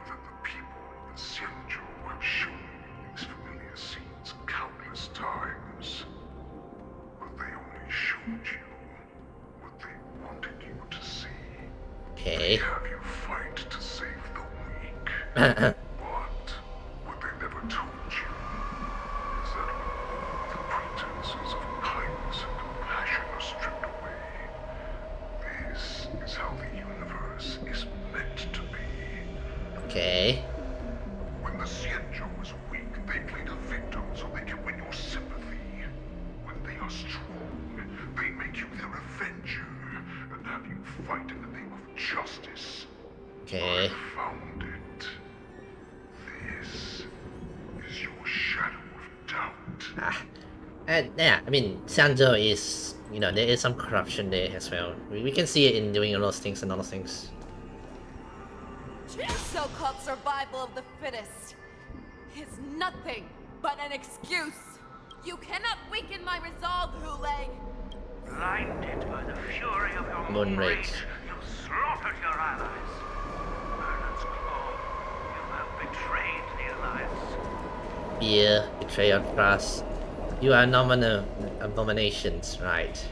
that the people of the Xianzhou have shown you these familiar scenes countless times. But they only showed you what they wanted you to see. Okay. They have you fight to save the weak. But what they never told you is that when all the pretenses of kindness and compassion are stripped away, this is how the universe is meant to be. Okay. When the are strong, they make you their avenger and have you fight in the name of justice. Okay. I found it. This is your shadow of doubt. And yeah, I mean, Xianzhou is, you know, there is some corruption there as well. We can see it in doing all those things and all those things. So-called survival of the fittest is nothing but an excuse. You cannot weaken my resolve, Hoolay. Blinded by the fury of your Moon rage, you slaughtered your allies. Merlin's Claw, you have betrayed the Alliance. Fear, betrayal, trust. You are abominations, right?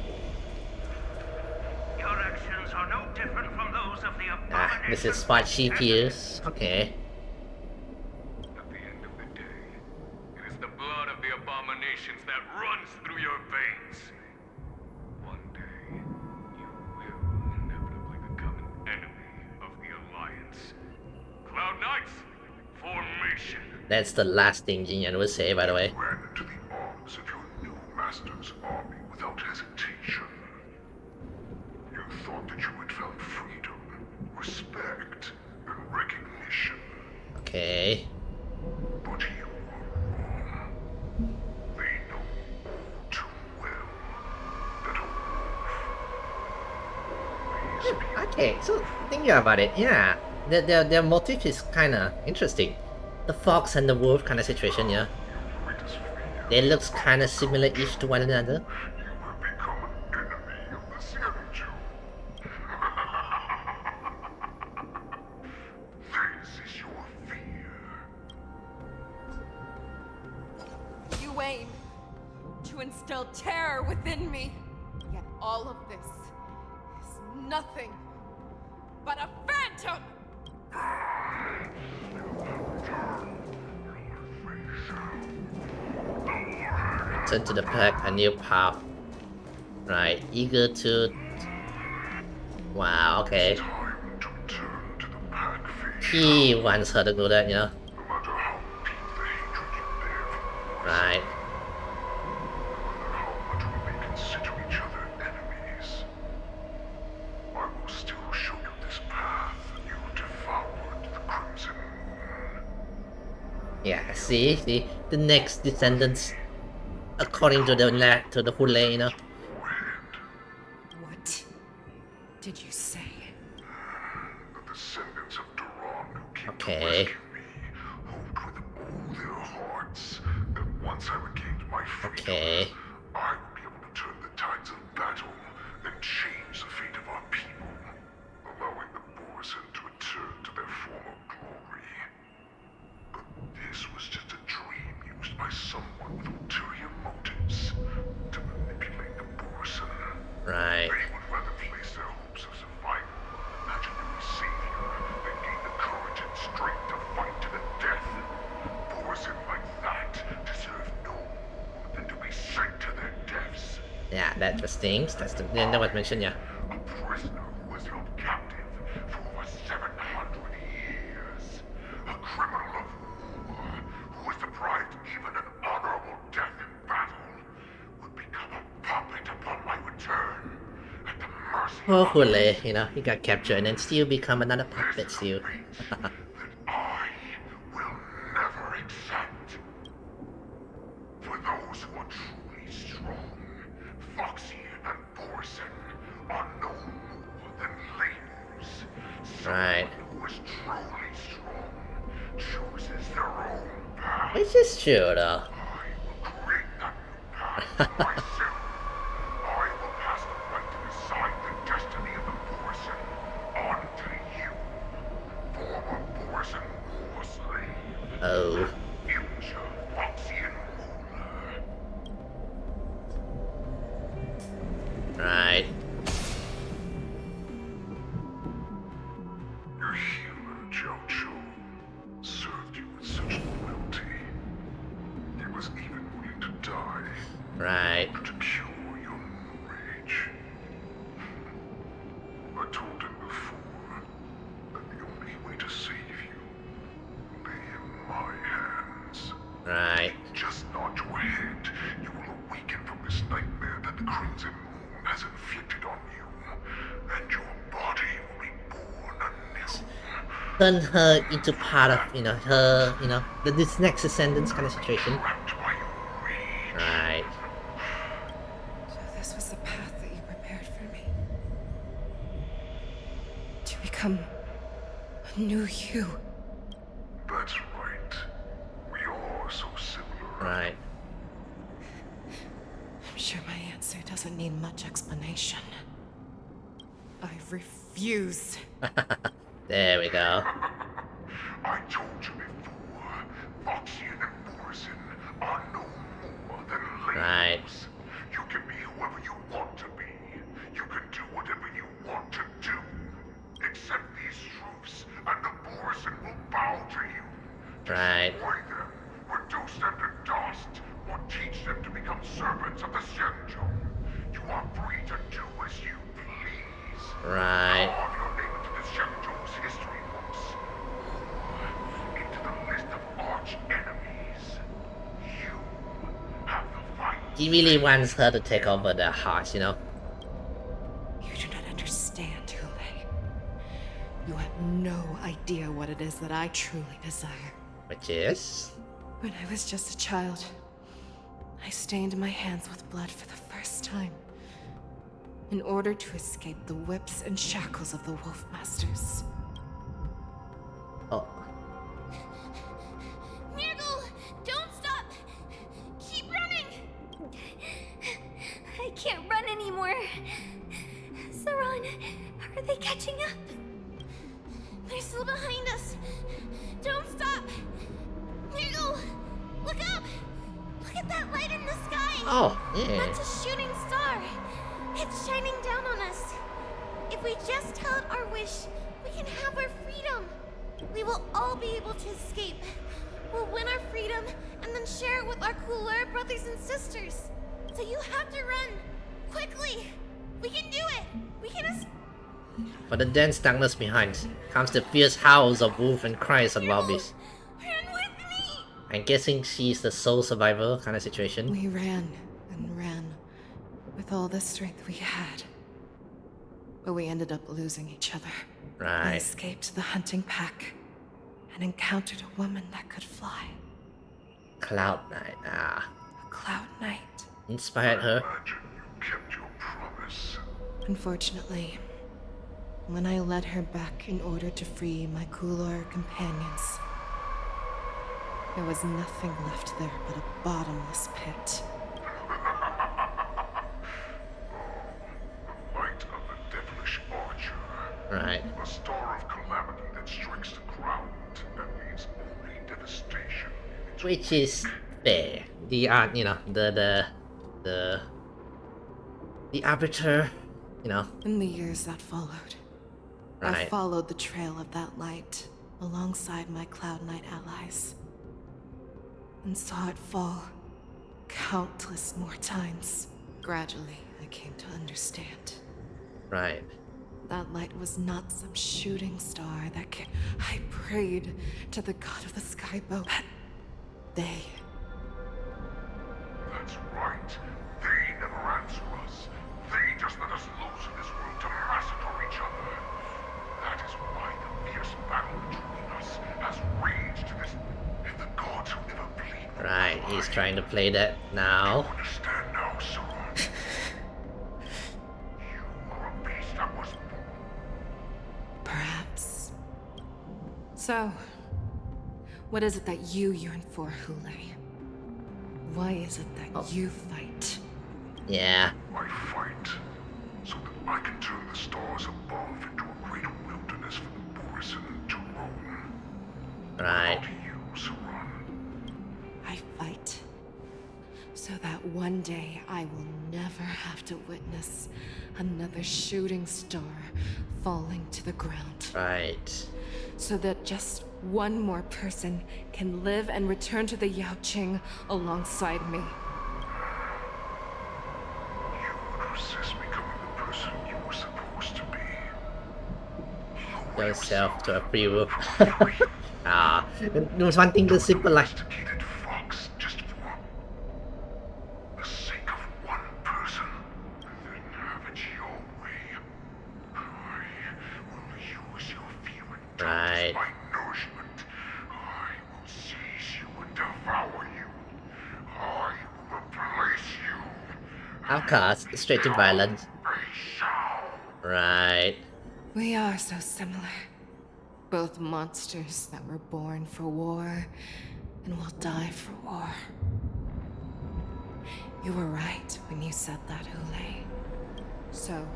Your actions are no different from those of the abomination. This is what she fears. Okay. At the end of the day, it is the blood of the abominations that runs through your veins. One day, you will inevitably become an enemy of the Alliance. Cloud Knights, formation. That's the last thing Jin Yan would say, by the way. Ran into the arms of your new master's army without hesitation. You thought that you had found freedom, respect, and recognition. Okay. But you were wrong. They know too well that a wolf. Okay, so thinking about it, yeah, their motive is kind of interesting. The fox and the wolf kind of situation, yeah. They looks kind of similar each to one another. This is your fear. You aim to instill terror within me. Yet all of this is nothing but a phantom! Turn to the pack, a new path. Right, eager to... Wow, okay. He wants her to do that, you know? Right. Yeah, see, the next descendants, according to the Hoolay, you know. What did you say? The descendants of Duran who came Okay. to rescue me hoped with all their hearts that once I regained my freedom, Okay. I would be able to turn the tides of battle and change the fate of our people, allowing the Borisin to return to their former glory. But this was just a dream used by someone with ulterior motives to manipulate the Borisin. Right. They would rather place their hopes of survival on an imaginary savior than gain the courage and strength to fight to the death. Borisin like that deserve no more than to be sent to their deaths. Yeah, that just stings. That's the that was mentioned, yeah. A prisoner who was held captive for over 700 years. A criminal of war who was deprived even an honorable death in battle would become a puppet upon my return at the mercy Poor Hoolay, you know, he got captured and then still become another puppet still. that I will never accept. For those who are truly strong, Foxy and Borisin are no more than labels. Right. Someone who is truly strong chooses their own path. Which is true, though. Create that new path for myself. I will pass the right to decide the destiny of the Borisin on to you, former Borisin war slave. Oh. Future Foxian ruler. Right. Your healer, Jiao served you with such loyalty. He was even willing to die. Right. To cure your rage. I told him before that the only way to save you lay in my hands. Right. Just nod your head, you will awaken from this nightmare the Crimson Moon has inflicted on you, and your body will be born anew. Turn her into part of, her, this next Ascendance kind of situation. Right. So this was the path that you prepared for me. To become a new you. That's right. We are so similar. Right. I'm sure my answer doesn't need much explanation. I refuse. There we go. I told you before, Foxian and Borisin are no more than labels. Right. You can be whoever you want to be. You can do whatever you want to do. Accept these truths, and the Borisin will bow to you. Right. Destroy them, reduce them to dust, or teach them to become servants of the Xianzhou. You are free to do as you please. Right. Carve your name into the Xianzhou's history books, or into the list of arch enemies. You have the fight. He really wants her to take over their hearts, You do not understand, Hoolay. You have no idea what it is that I truly desire. Which is? When I was just a child, I stained my hands with blood for the first time, in order to escape the whips and shackles of the Wolf Masters. Oh. Nurgle, don't stop! Keep running! I can't run anymore. Saran, are they catching up? They're still behind us. Don't stop! Nurgle, look up! Look at that light in the sky! Oh, yeah. That's a shooting star. It's shining down on us. If we just tell it our wish, we can have our freedom. We will all be able to escape. We'll win our freedom and then share it with our cooler brothers and sisters. So you have to run. Quickly. We can do it. We can For the dense darkness behind comes the fierce howls of wolf and cries of zombies. I'm guessing she's the sole survivor kind of situation. We ran and ran with all the strength we had. But we ended up losing each other. Right. I escaped the hunting pack and encountered a woman that could fly. Cloud Knight, A Cloud Knight. Inspired her. Kept your promise. Unfortunately, when I led her back in order to free my Kulor companions, there was nothing left there but a bottomless pit. Light of the devilish archer. Right. A star of calamity that strikes the ground and leaves only devastation. Which is fair. The the arbiter, In the years that followed, I Right. followed the trail of that light alongside my Cloud Knight allies, and saw it fall countless more times. Gradually, I came to understand. Right. That light was not some shooting star that I prayed to the god of the sky bow. They. That's right. They never answer us. They just let us loose in this world to massacre each other. That is why the fierce battle between us has raged to this. If the gods who never bleed. Right, he's trying to play that now. Understand now, son. You are a beast that was born. Perhaps. So, what is it that you yearn for, Hoolay? Why is it that you fight? Yeah. I fight so that I can turn the stars above into a great wilderness for the Borisin to roam. Right. I fight so that one day I will never have to witness another shooting star falling to the ground. Right. So that just one more person can live and return to the Yaoqing alongside me. You would resist becoming the person you were supposed to be. Yourself to a free will. There was one thing the simple like. Fox just for the sake of one person. Of course, straight to violence. Right. We are so similar. Both monsters that were born for war and will die for war. You were right when you said that, Hoolay. So,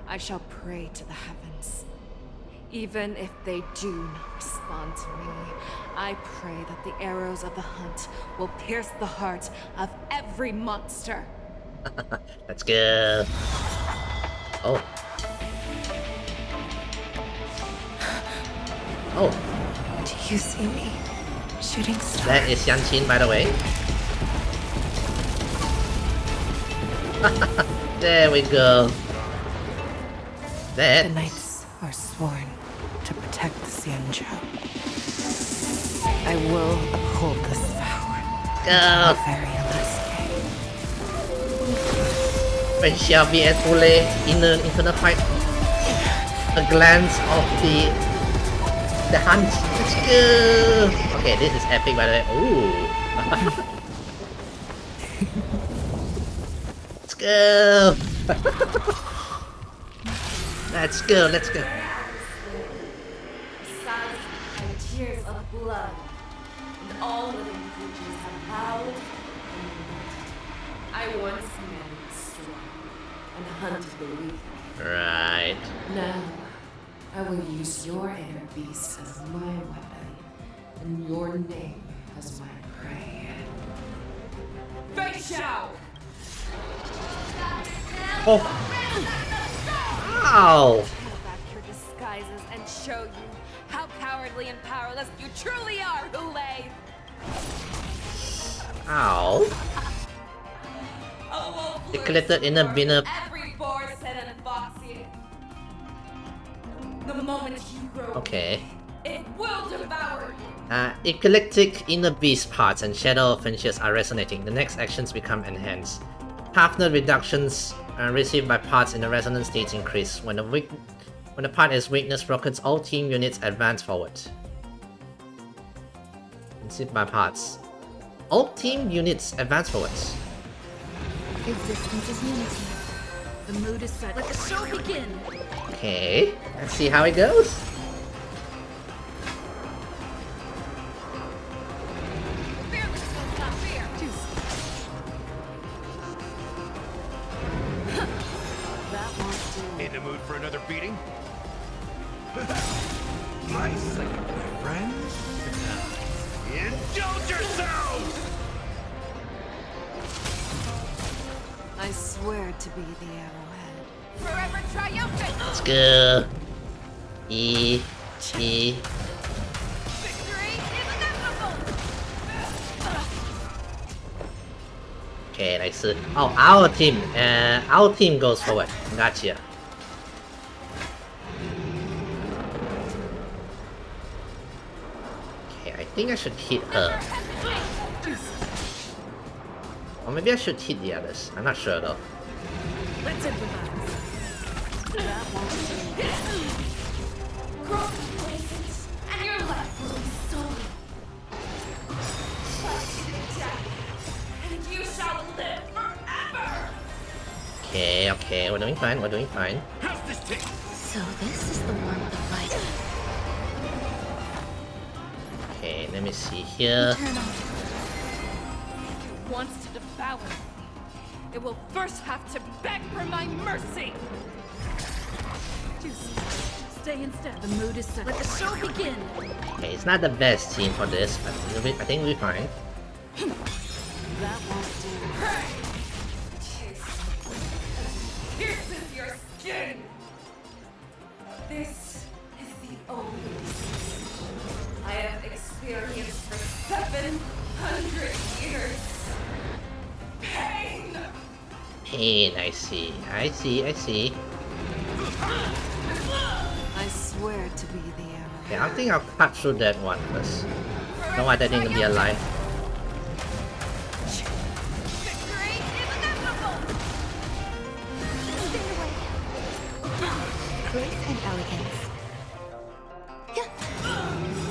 I shall pray to the heavens. Even if they do not respond to me, I pray that the arrows of the hunt will pierce the heart of every monster. Let's go. Oh. Oh. Do you see me? Shooting stars. That is Yanchin, by the way. There we go. That. The knights are sworn to protect the Xianzhou. I will uphold this vow. Go. The very last day. Malaysiavtuber and Hoolay in an internal fight. A glance of the hunt. Let's go. Okay, this is epic, by the way. Ooh. Let's go. Let's go. Let's go. Sighs and tears of blood, and all living creatures have howled and wept. I once man strong and hunted the weak. Right. Now, I will use your inner beast as my weapon, and your name as my prey. Feixiao! Oh. Ow. Pull back your disguises and show you how cowardly and powerless you truly are, Hoolay! Ow. It collected in a bin of Every Borisin and Foxy. The moment you grow, okay. it will devour you. Eclectic inner beast parts and shadow finishes are resonating. The next actions become enhanced. Toughness reductions received by parts in the resonance states increase. When the part is weakness broken, all team units advance forward. Received by parts. All team units advance forwards. Existence is unity. The mood is set. Let the show begin. Okay, let's see how it goes. In the mood for another beating? My second, my friends. Indulge yourselves! I swear to be the arrowhead. Forever triumphant! Let's go. Victory is inevitable! Okay, nice. Oh, our team goes forward. Gotcha. Okay, I think I should hit her. Or maybe I should hit the others. I'm not sure though. Let's improvise. That won't do. Cross places, and your life will be stolen. Trust to the death, and you shall live forever. Okay, we're doing fine. How's this take? So this is the warmth of life. Okay, let me see here. Wants to devour me. It will first have to beg for my mercy. Stay instead. The mood is set. Let the show begin. Okay, it's not the best team for this, but I think we'll be fine. That won't do. Pierces your skin. This is the only I have experienced for 700 years. Pain! Pain, I see. I swear to be the arrowhead. Okay, I think I'll cut through that one first. Don't want that thing to be alive. Victory is inevitable! Grace and elegance.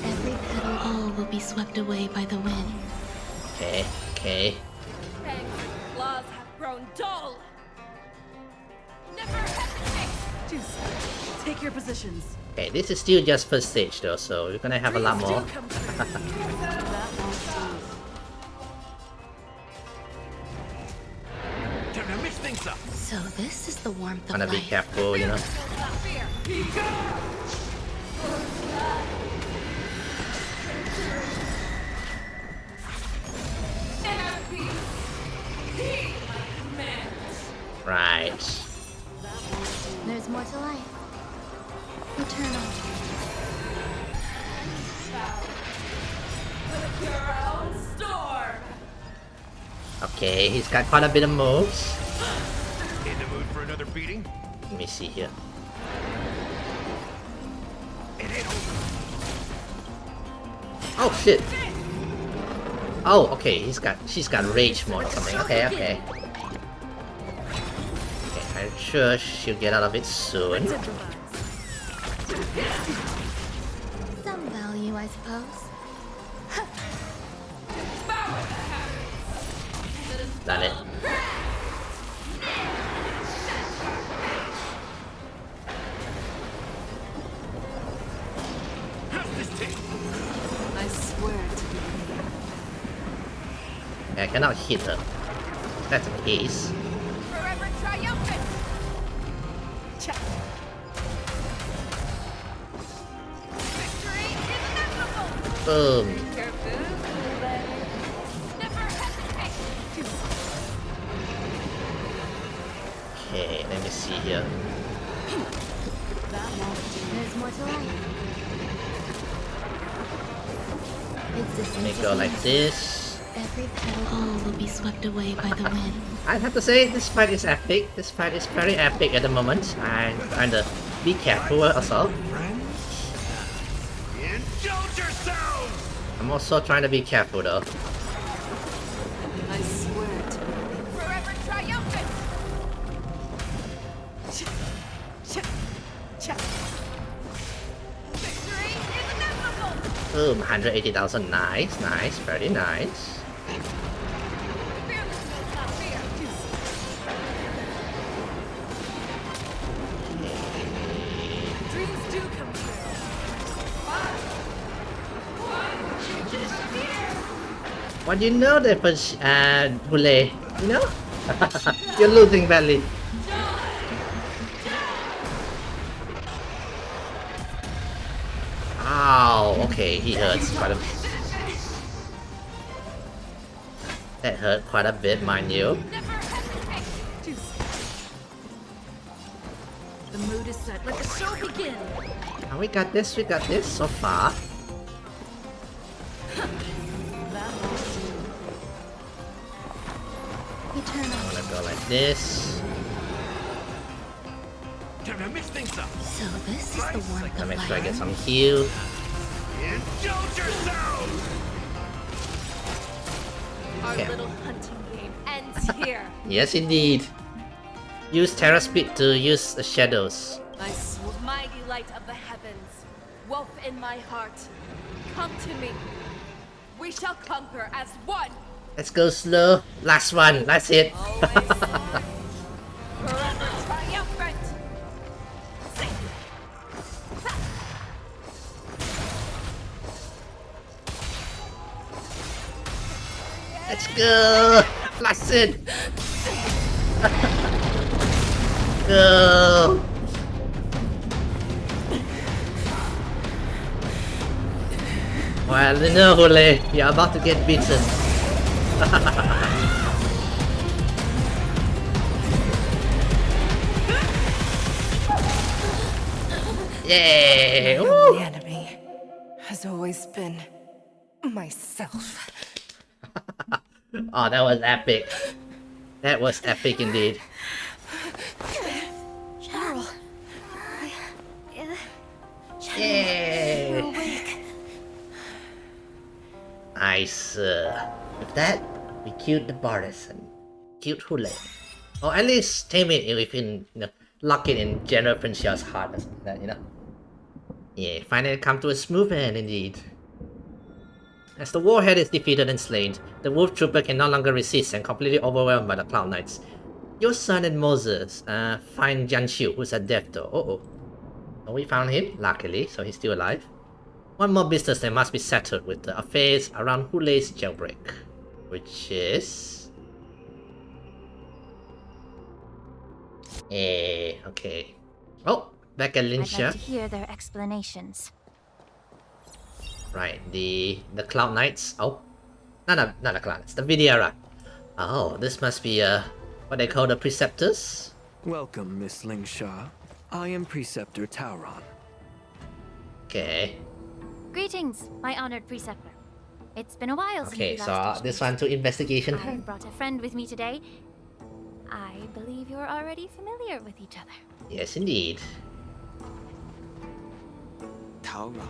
Every petal all will be swept away by the wind. Okay. Fangs and claws have grown grown dull. Never hesitate. Just take your positions. Okay, this is still just first stage though, so we're gonna have a lot more. So this is the warmth of Wanna be life. careful, you know. Right. There's more to life. Eternal. Your own storm. Okay, he's got quite a bit of moves. In the mood for another beating? Let me see here. Oh shit! Oh, okay, she's got rage mode or something. Okay, okay. Okay, I'm sure she'll get out of it soon. Some value, I suppose. Done it. I swear to you. I cannot hit her. That's the case. Forever triumphant. Check. Victory is inevitable. Boom. Your food, Hoolay. Never hesitate. Okay, let me see here. There's more to life. Let me go like this. Every petal all will be swept away by the wind. I have to say, this fight is epic. This fight is very epic at the moment. I'm trying to be careful also. Indulge yourselves! I'm also trying to be careful though. I swear to you. Forever triumphant. Check. Victory is inevitable. Boom, 180,000. Nice, nice, very nice. Fearless knows not fear. Dreams do come true. What do you know there, Hoolay? You know? You're losing badly. Ow, okay, he hurts quite a bit. That hurt quite a bit, mind you. The mood is set. Let the show begin. We got this so far. Eternal. I'm gonna go like this. Don't mix things up. So this is the warmth I'll of make life. sure I get some heal. Indulge yourselves! Our Okay. little hunting game ends here. Yes, indeed. Use Terra Speed to use the shadows. Mighty light of the heavens, wolf in my heart, come to me. We shall conquer as one. Let's go slow. Last one. That's it. Forever triumphant. Let's go. Blast it. Go. Well, you know, Hoolay, you're about to get beaten. Yay! The enemy has always been myself. Oh, that was epic. That was epic indeed. General. Yay! You're awake. Nice. With that, we killed the Borisin. Killed Hoolay. Or at least tame it within, lock it in General Princess' heart or something like that, Yeah, finally come to a smooth end indeed. As the warhead is defeated and slain, the Wolf Trooper can no longer resist and completely overwhelmed by the Cloud Knights. Your son and Moses find Jianxiu, who's at death door. Oh, we found him, luckily, so he's still alive. One more business that must be settled with the affairs around Hoolay's jailbreak, which is... okay. Oh, back at Linsha. I'd like to hear their explanations. Right, the Cloud Knights. Oh, not the Cloud Knights, the Vidyara. Oh, this must be what they call the Preceptors. Welcome, Miss Lingsha. I am Preceptor Tauron. Okay. Greetings, my honored preceptor. It's been a while since Okay, we so last this one to investigation. I brought a friend with me today. I believe you're already familiar with each other. Yes, indeed. Tauron?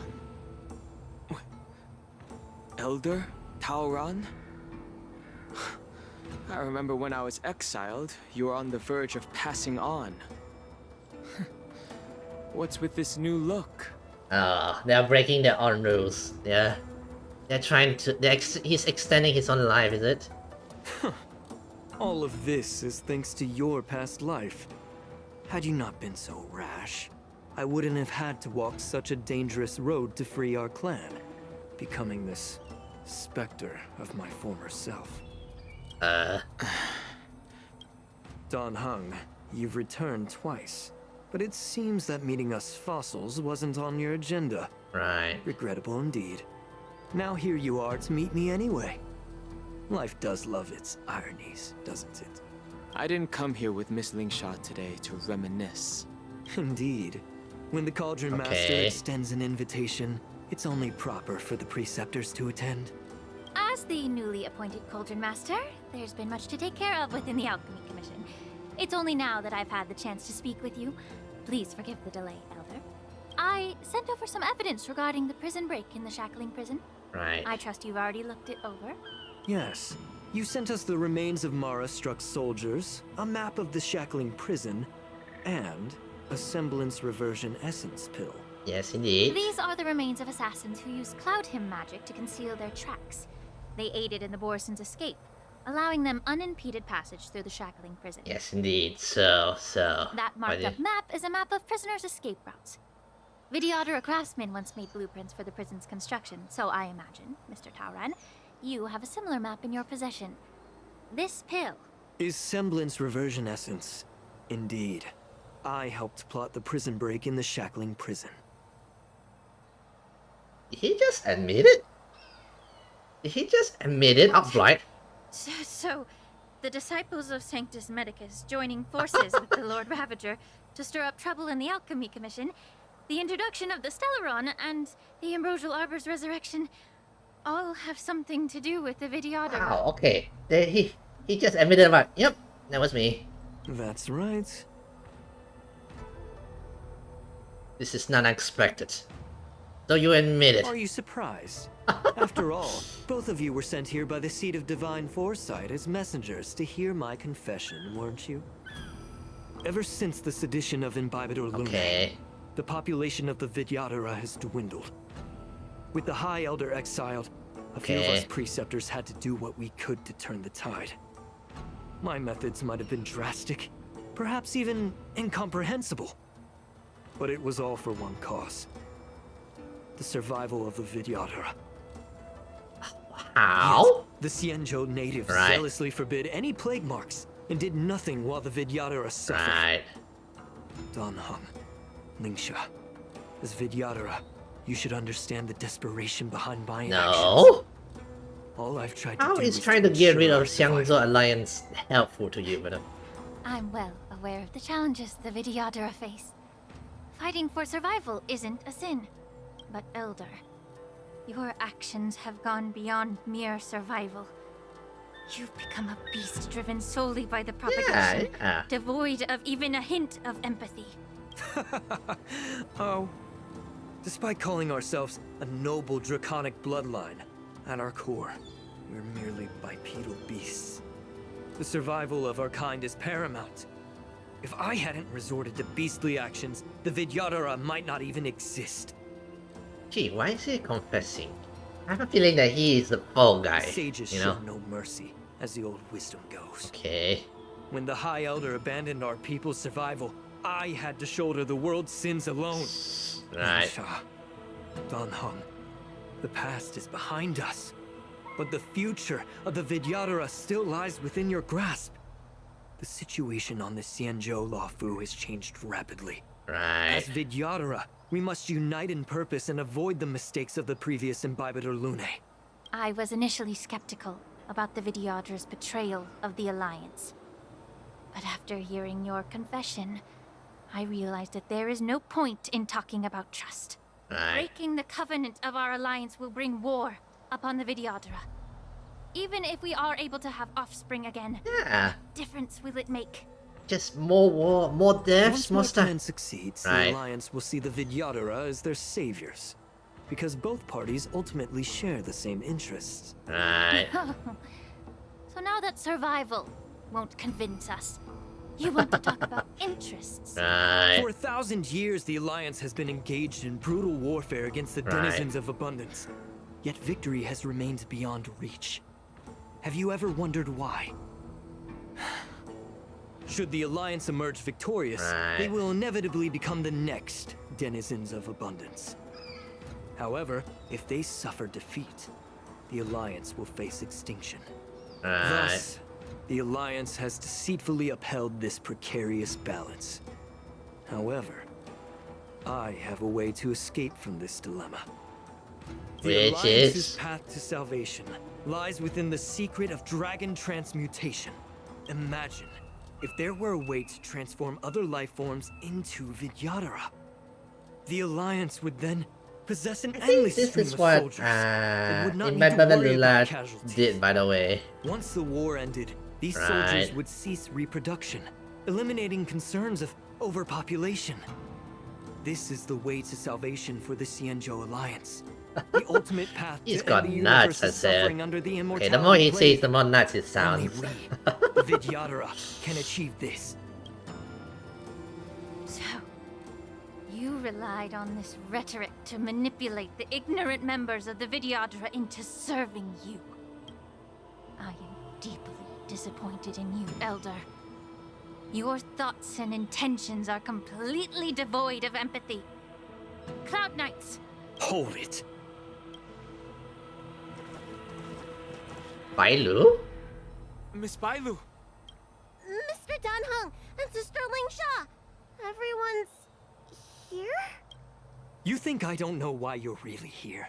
Elder Tauron? I remember when I was exiled, you were on the verge of passing on. What's with this new look? They're breaking their own rules. They're trying to... he's extending his own life, is it? All of this is thanks to your past life. Had you not been so rash, I wouldn't have had to walk such a dangerous road to free our clan, becoming this specter of my former self. Don Hung, you've returned twice, but it seems that meeting us fossils wasn't on your agenda. Right. Regrettable indeed. Now here you are to meet me anyway. Life does love its ironies, doesn't it? I didn't come here with Miss Lingsha today to reminisce. Indeed. When the Cauldron Master extends an invitation, it's only proper for the Preceptors to attend. As the newly appointed Cauldron Master, there's been much to take care of within the Alchemy Commission. It's only now that I've had the chance to speak with you. Please forgive the delay, Elder. I sent over some evidence regarding the prison break in the Shackling Prison. Right. I trust you've already looked it over. Yes. You sent us the remains of Mara-struck soldiers, a map of the Shackling Prison, and a semblance reversion essence pill. Yes, indeed. These are the remains of assassins who used Cloud Hymn magic to conceal their tracks. They aided in the Borisin's escape, allowing them unimpeded passage through the Shackling Prison. Yes, indeed. So... That marked-up map is a map of prisoners' escape routes. Vidyadhara craftsmen once made blueprints for the prison's construction, so I imagine, Mr. Tauron, you have a similar map in your possession. This pill is semblance reversion essence. Indeed. I helped plot the prison break in the Shackling Prison. Did he just admit it? Did he just admit it outright? So, the disciples of Sanctus Medicus joining forces with the Lord Ravager to stir up trouble in the Alchemy Commission, the introduction of the Stellaron, and the Ambrosial Arbor's resurrection all have something to do with the Vidyadhara. Wow, okay. He just admitted about, yep, that was me. That's right. This is not unexpected. So you admit it. Are you surprised? After all, both of you were sent here by the Seat of Divine Foresight as messengers to hear my confession, weren't you? Ever since the sedition of Imbibidor Lunae, the population of the Vidyadhara has dwindled. With the High Elder exiled, a few of us Preceptors had to do what we could to turn the tide. My methods might have been drastic, perhaps even incomprehensible. But it was all for one cause. The survival of the Vidyadhara. How? Yet, the Xianzhou natives zealously forbid any plague marks and did nothing while the Vidyadhara suffered. Right. Don Hung, Lingsha, as Vidyadhara, you should understand the desperation behind my actions. All I've tried to do is trying to get rid of Xiangzhou Alliance helpful to you, madam? I'm well aware of the challenges the Vidyadhara face. Fighting for survival isn't a sin. But Elder, your actions have gone beyond mere survival. You've become a beast driven solely by the propagation, devoid of even a hint of empathy. Oh. Despite calling ourselves a noble draconic bloodline, at our core, we're merely bipedal beasts. The survival of our kind is paramount. If I hadn't resorted to beastly actions, the Vidyadhara might not even exist. Gee, why is he confessing? I have a feeling that he is the fall guy. Sages you know? show no mercy, as the old wisdom goes. Okay. When the High Elder abandoned our people's survival, I had to shoulder the world's sins alone. Right. Dan Heng, the past is behind us, but the future of the Vidyadhara still lies within your grasp. The situation on the Xianzhou Luofu has changed rapidly. Right. As Vidyadhara, we must unite in purpose and avoid the mistakes of the previous Imbibitor Lunae. I was initially skeptical about the Vidyadhara's betrayal of the Alliance. But after hearing your confession, I realized that there is no point in talking about trust. Right. Breaking the covenant of our alliance will bring war upon the Vidyadhara. Even if we are able to have offspring again, yeah. what difference will it make? Just more war, more deaths, more Once my stuff. plan succeeds, Right. the Alliance will see the Vidyadhara as their saviors. Because both parties ultimately share the same interests. Right. So now that survival won't convince us, you want to talk about interests. Right. For 1,000 years, the Alliance has been engaged in brutal warfare against the denizens of abundance. Yet victory has remained beyond reach. Have you ever wondered why? Should the Alliance emerge victorious, they will inevitably become the next denizens of abundance. However, if they suffer defeat, the Alliance will face extinction. Thus, the Alliance has deceitfully upheld this precarious balance. However, I have a way to escape from this dilemma. The Alliance's path to salvation lies within the secret of dragon transmutation. Imagine if there were a way to transform other life forms into Vidyadhara. The Alliance would then possess an endless this stream is of what soldiers. and would not need to Imbibitor worry about Lunae casualties. did, by the way. Once the war ended, these soldiers would cease reproduction, eliminating concerns of overpopulation. This is the way to salvation for the Xianzhou Alliance. The ultimate path He's to got end the nuts, universe's I said. suffering under the Okay, immortality the more he blade. says, the more nuts it Only sounds. we, the Vidyadhara, can achieve this. So, you relied on this rhetoric to manipulate the ignorant members of the Vidyadhara into serving you. I am deeply disappointed in you, Elder. Your thoughts and intentions are completely devoid of empathy. Cloud Knights! Hold it. Bailu? Miss Bailu! Mr. Dan Heng and Sister Ling Sha! Everyone's here? You think I don't know why you're really here?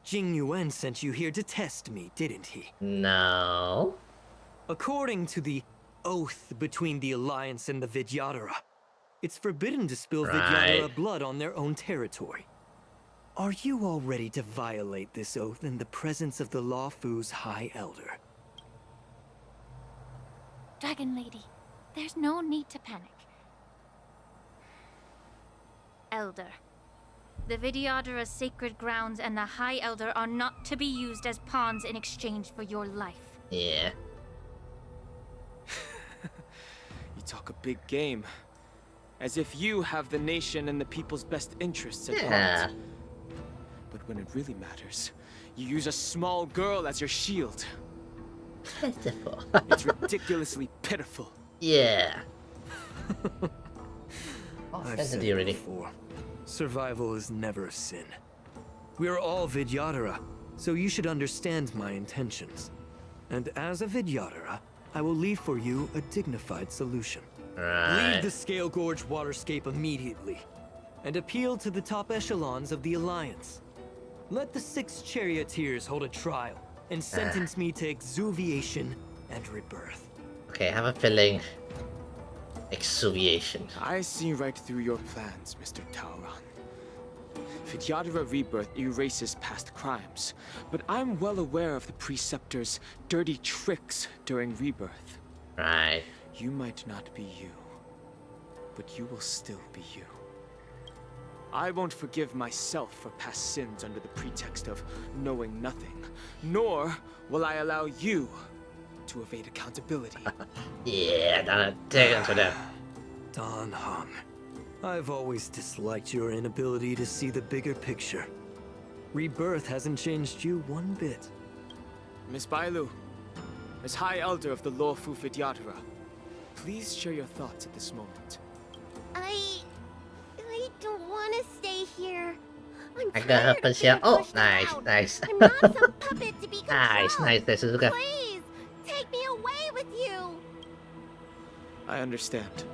Jing Yuan sent you here to test me, didn't he? No. According to the oath between the Alliance and the Vidyadhara, it's forbidden to spill Vidyadhara blood on their own territory. Are you all ready to violate this oath in the presence of the Luofu's High Elder? Dragon Lady, there's no need to panic. Elder, the Vidyadhara's sacred grounds and the High Elder are not to be used as pawns in exchange for your life. Yeah. You talk a big game. As if you have the nation and the people's best interests at heart. But when it really matters, you use a small girl as your shield. Pitiful. It's ridiculously pitiful. Yeah. I've said it before. Survival is never a sin. We are all Vidyadhara, so you should understand my intentions. And as a Vidyadhara, I will leave for you a dignified solution. Leave the Scale Gorge waterscape immediately, and appeal to the top echelons of the Alliance. Let the 6 charioteers hold a trial, and sentence me to exuviation and rebirth. Okay, I have a feeling. Exuviation. I see right through your plans, Mr. Taoran. Vidyadhara rebirth erases past crimes, but I'm well aware of the Preceptor's dirty tricks during rebirth. Right. You might not be you, but you will still be you. I won't forgive myself for past sins under the pretext of knowing nothing, nor will I allow you to evade accountability. Yeah, take it to them. Dan Heng, I've always disliked your inability to see the bigger picture. Rebirth hasn't changed you one bit. Miss Bailu, as High Elder of the Luofu Vidyadhara, please share your thoughts at this moment? I don't want to stay here. I'm I got her tired of share. being Oh, pushed nice, around. nice. I'm not some puppet to be controlled. nice, Tezuka. Please, take me away with you. I understand.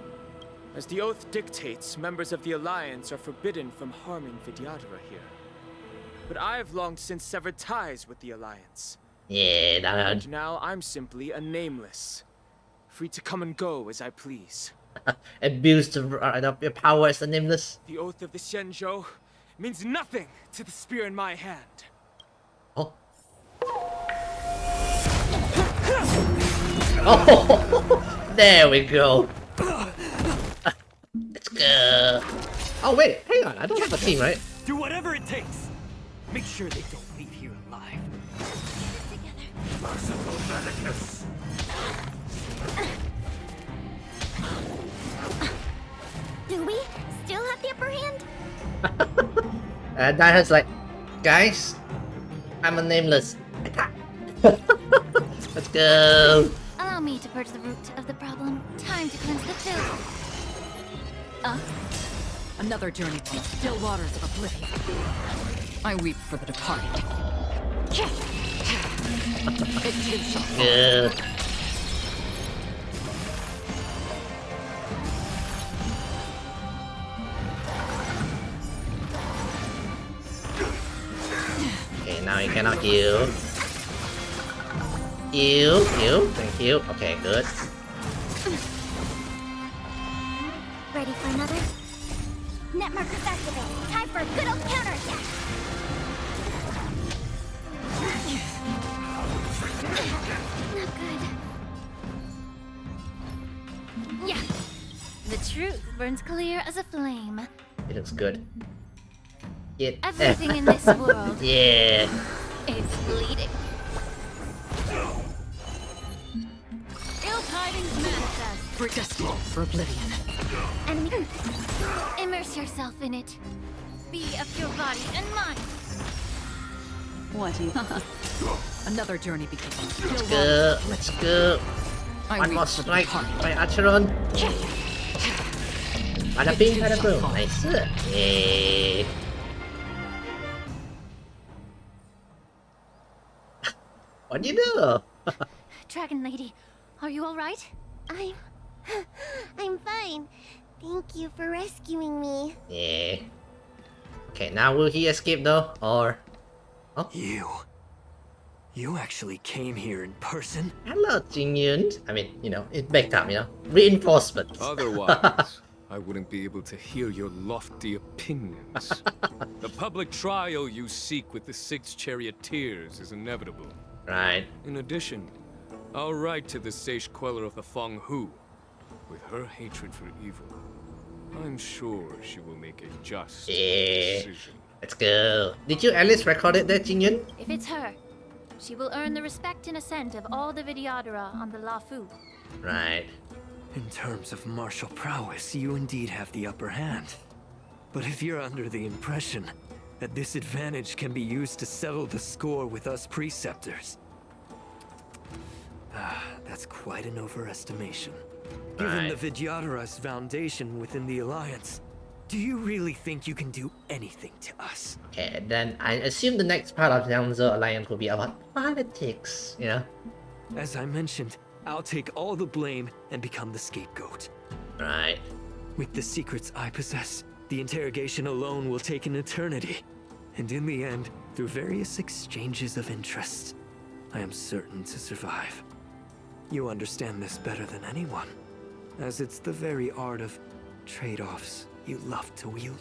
As the oath dictates, members of the Alliance are forbidden from harming Vidyadhara here. But I have long since severed ties with the Alliance. Yeah, And now I'm simply a nameless, free to come and go as I please. Abuse your power as a nameless. The oath of the Xianzhou means nothing to the spear in my hand. Oh. Oh, there we go. Let's go. Oh wait, hang on. I don't have a team, right? Do whatever it takes. Make sure they don't leave here alive. Do we still have the upper hand? Daihan's like, guys, I'm a nameless. Let's go. Allow me to purge the root of the problem. Time to cleanse the filth. Another journey to the still waters of oblivion. I weep for the departed. Yeah. Okay, now you cannot heal. Heal. Thank you. Okay, good. Ready for another? Net markers activated. Time for a good old counterattack. Not good. Yeah. The truth burns clear as a flame. It looks good. Get Everything in this world yeah. is bleeding. Ill tidings manifest. Predestined for oblivion. Enemy. Immerse yourself in it. Be of your body and mind. What Another journey begins. Let's go. One more strike by Acheron. Bada bing, bada boom. Nice. Yeah. What do you do? Dragon Lady, are you alright? I'm fine. Thank you for rescuing me. Yeah. Okay, now will he escape though? Or... Oh. You actually came here in person? Hello, Jingyun. I mean, you know, it's backed up, you know. Reinforcements. Otherwise, I wouldn't be able to hear your lofty opinions. The public trial you seek with the 6 charioteers is inevitable. Right. In addition, I'll write to the sage queller of the Feng Hu. With her hatred for evil, I'm sure she will make a just decision. Let's go. Did you at least record it there, Jingyun? If it's her, she will earn the respect and assent of all the Vidyadhara on the Lafu. Right. In terms of martial prowess, you indeed have the upper hand. But if you're under the impression that this advantage can be used to settle the score with us preceptors, that's quite an overestimation. Given the Vidyadhara's foundation within the Alliance, do you really think you can do anything to us? Okay, then I assume the next part of the Xianzhou Alliance will be about politics, you know? As I mentioned, I'll take all the blame and become the scapegoat. Right. With the secrets I possess, the interrogation alone will take an eternity. And in the end, through various exchanges of interest, I am certain to survive. You understand this better than anyone, as it's the very art of trade-offs you love to wield.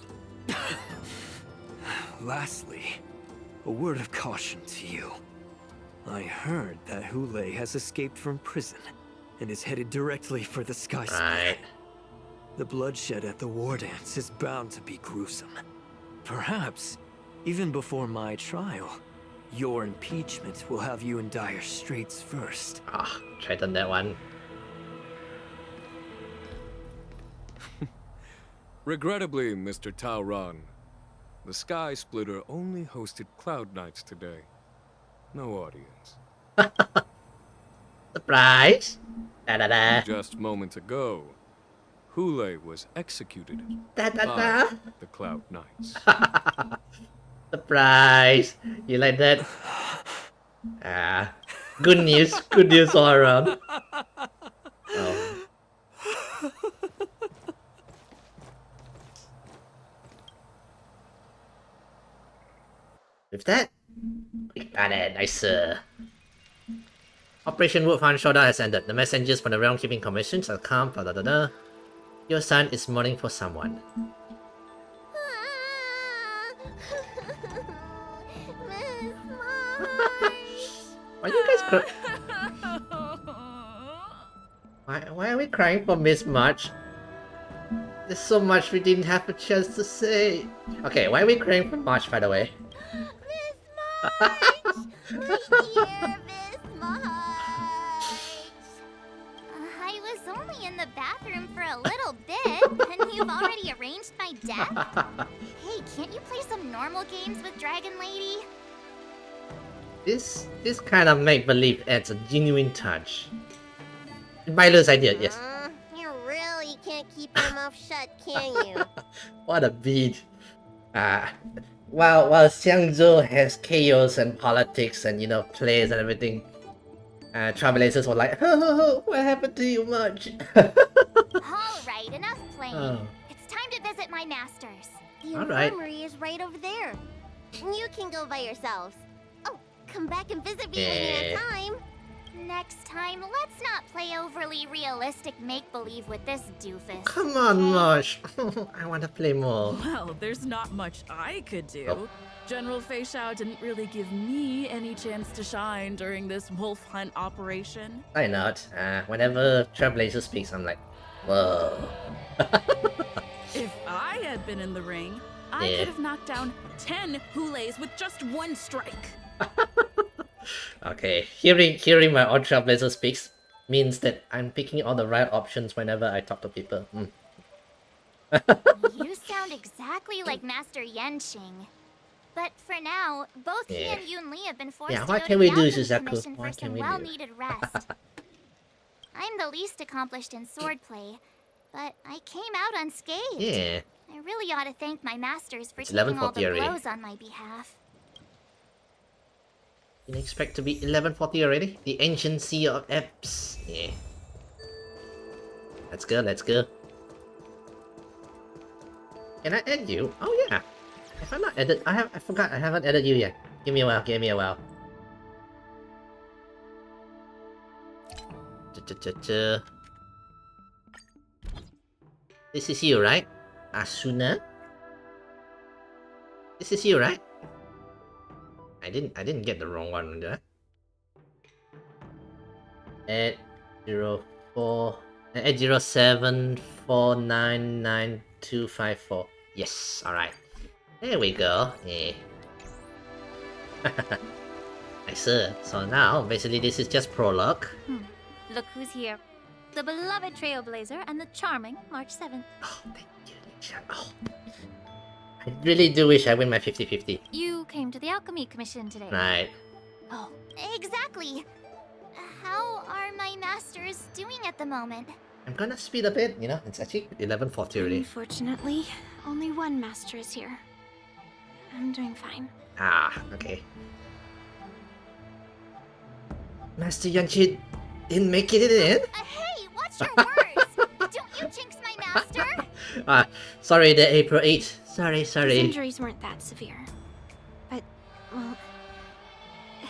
Lastly, a word of caution to you. I heard that Hoolay has escaped from prison and is headed directly for the Sky Spire. Right. The bloodshed at the war dance is bound to be gruesome. Perhaps, even before my trial, your impeachment will have you in dire straits first. Tried on that one. Regrettably, Mr. Taoran, the Sky Splitter only hosted Cloud Knights today. No audience. Surprise! Just moments ago, Hoolay was executed Da, da, by da. the Cloud Knights. Surprise! You like that? Good news. Good news all around. Oh. With that, we got it. Nice. Operation Wolfhound Showdown has ended. The messengers from the Realm Keeping Commissions are come. Blah, blah, blah, blah. Your son is mourning for someone. Why you guys why are we crying for Miss March? There's so much we didn't have a chance to say. Okay, why are we crying for March, by the way? Miss March! My dear Miss March! I was only in the bathroom for a little bit, and you've already arranged my death? Hey, can't you play some normal games with Dragon Lady? This kind of make-believe adds a genuine touch. Milo's idea, yes. You really can't keep your mouth shut, can you? What a beat. While Xiangzhou has chaos and politics and, you know, plays and everything, Trailblazers were like, oh, what happened to you, March? Alright, enough playing. Oh. It's time to visit my masters. The Alright. infirmary is right over there. You can go by yourselves. Oh, come back and visit me when you have time. Next time, let's not play overly realistic make-believe with this doofus. Come on, March. I want to play more. Well, there's not much I could do. Oh. General Fei Xiao didn't really give me any chance to shine during this wolf hunt operation. Why not? Whenever Trailblazer speaks, I'm like, whoa. If I had been in the ring, I could have knocked down 10 Hoolays with just one strike. Okay, hearing my own Trailblazer speaks means that I'm picking all the right options whenever I talk to people. You sound exactly like Master Yenqing. But for now, both he and Yun Li have been forced to what go can to we the do, Alchemy Suzaku? Commission What for can some we do? well-needed rest. I'm the least accomplished in swordplay, but I came out unscathed. Yeah. I really ought to thank my masters for It's taking all 11:40 the already. blows on my behalf. Didn't expect to be 11:40 already? The ancient sea of Eps. Yeah. Let's go, let's go. Can I add you? Oh yeah. If I'm not added, I forgot I haven't added you yet. Give me a while, give me a while. This is you, right? Asuna? This is you, right? I didn't get the wrong one, did I? 807499254. Yes, alright. There we go. Yeah. Nice. So now, basically this is just prologue. Look who's here. The beloved Trailblazer and the charming March 7th. Oh, thank you, Licha. Oh. I really do wish I win my 50-50. You came to the Alchemy Commission today. Right. Oh, exactly. How are my masters doing at the moment? I'm gonna speed a bit, you know, it's actually 11:40 already. Unfortunately, only one master is here. I'm doing fine. Ah, okay. Master Yanchi didn't make it in? Hey, watch your words! Don't you jinx my master! Sorry, the April 8th. Sorry. His injuries weren't that severe. But, well,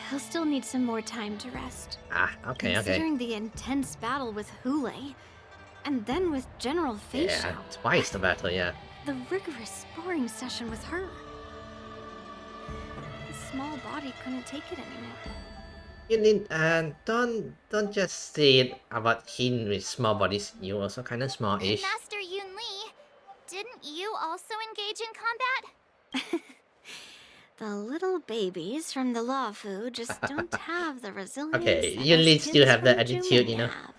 he'll still need some more time to rest. Okay. Considering the intense battle with Hoolay, and then with General Fei Xiao. Yeah, twice the battle, yeah. The rigorous sparring session with her. His small body couldn't take it anymore. You need, don't just say it about him with small bodies. You also kind of small-ish. Master Yun Li, didn't you also engage in combat? The little babies from the Luofu just don't have the resilience. Okay, that Yun Li us still kids have the from attitude, you know. Julian have.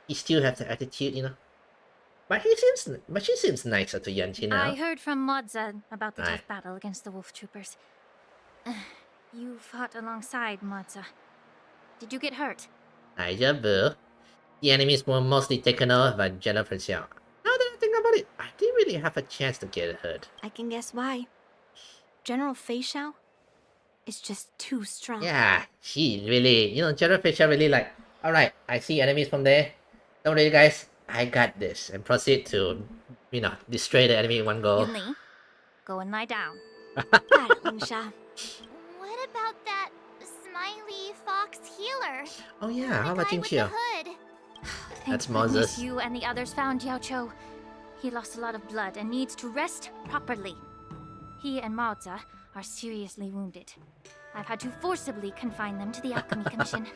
He still have the attitude, you know. But she seems nicer to Yanchi now. I heard from Modza about the Aye. tough battle against the wolf troopers. You fought alongside Modza. Did you get hurt? Aja, boo. the enemies were mostly taken over by General Fei Xiao. Now that I think about it, I didn't really have a chance to get hurt. I can guess why. General Fei Xiao is just too strong. Yeah, she really, General Fei Xiao really like, alright, I see enemies from there. Don't worry guys, I got this. And proceed to, destroy the enemy in one go. Yunli, go and lie down. Got it, Lingsha. What about that smiley fox healer? Oh yeah, how about the Jinqiu? hood. That's Thank goodness Moses. you and the others found Yao Cho. He lost a lot of blood and needs to rest properly. He and Maozi are seriously wounded. I've had to forcibly confine them to the Alchemy Commission.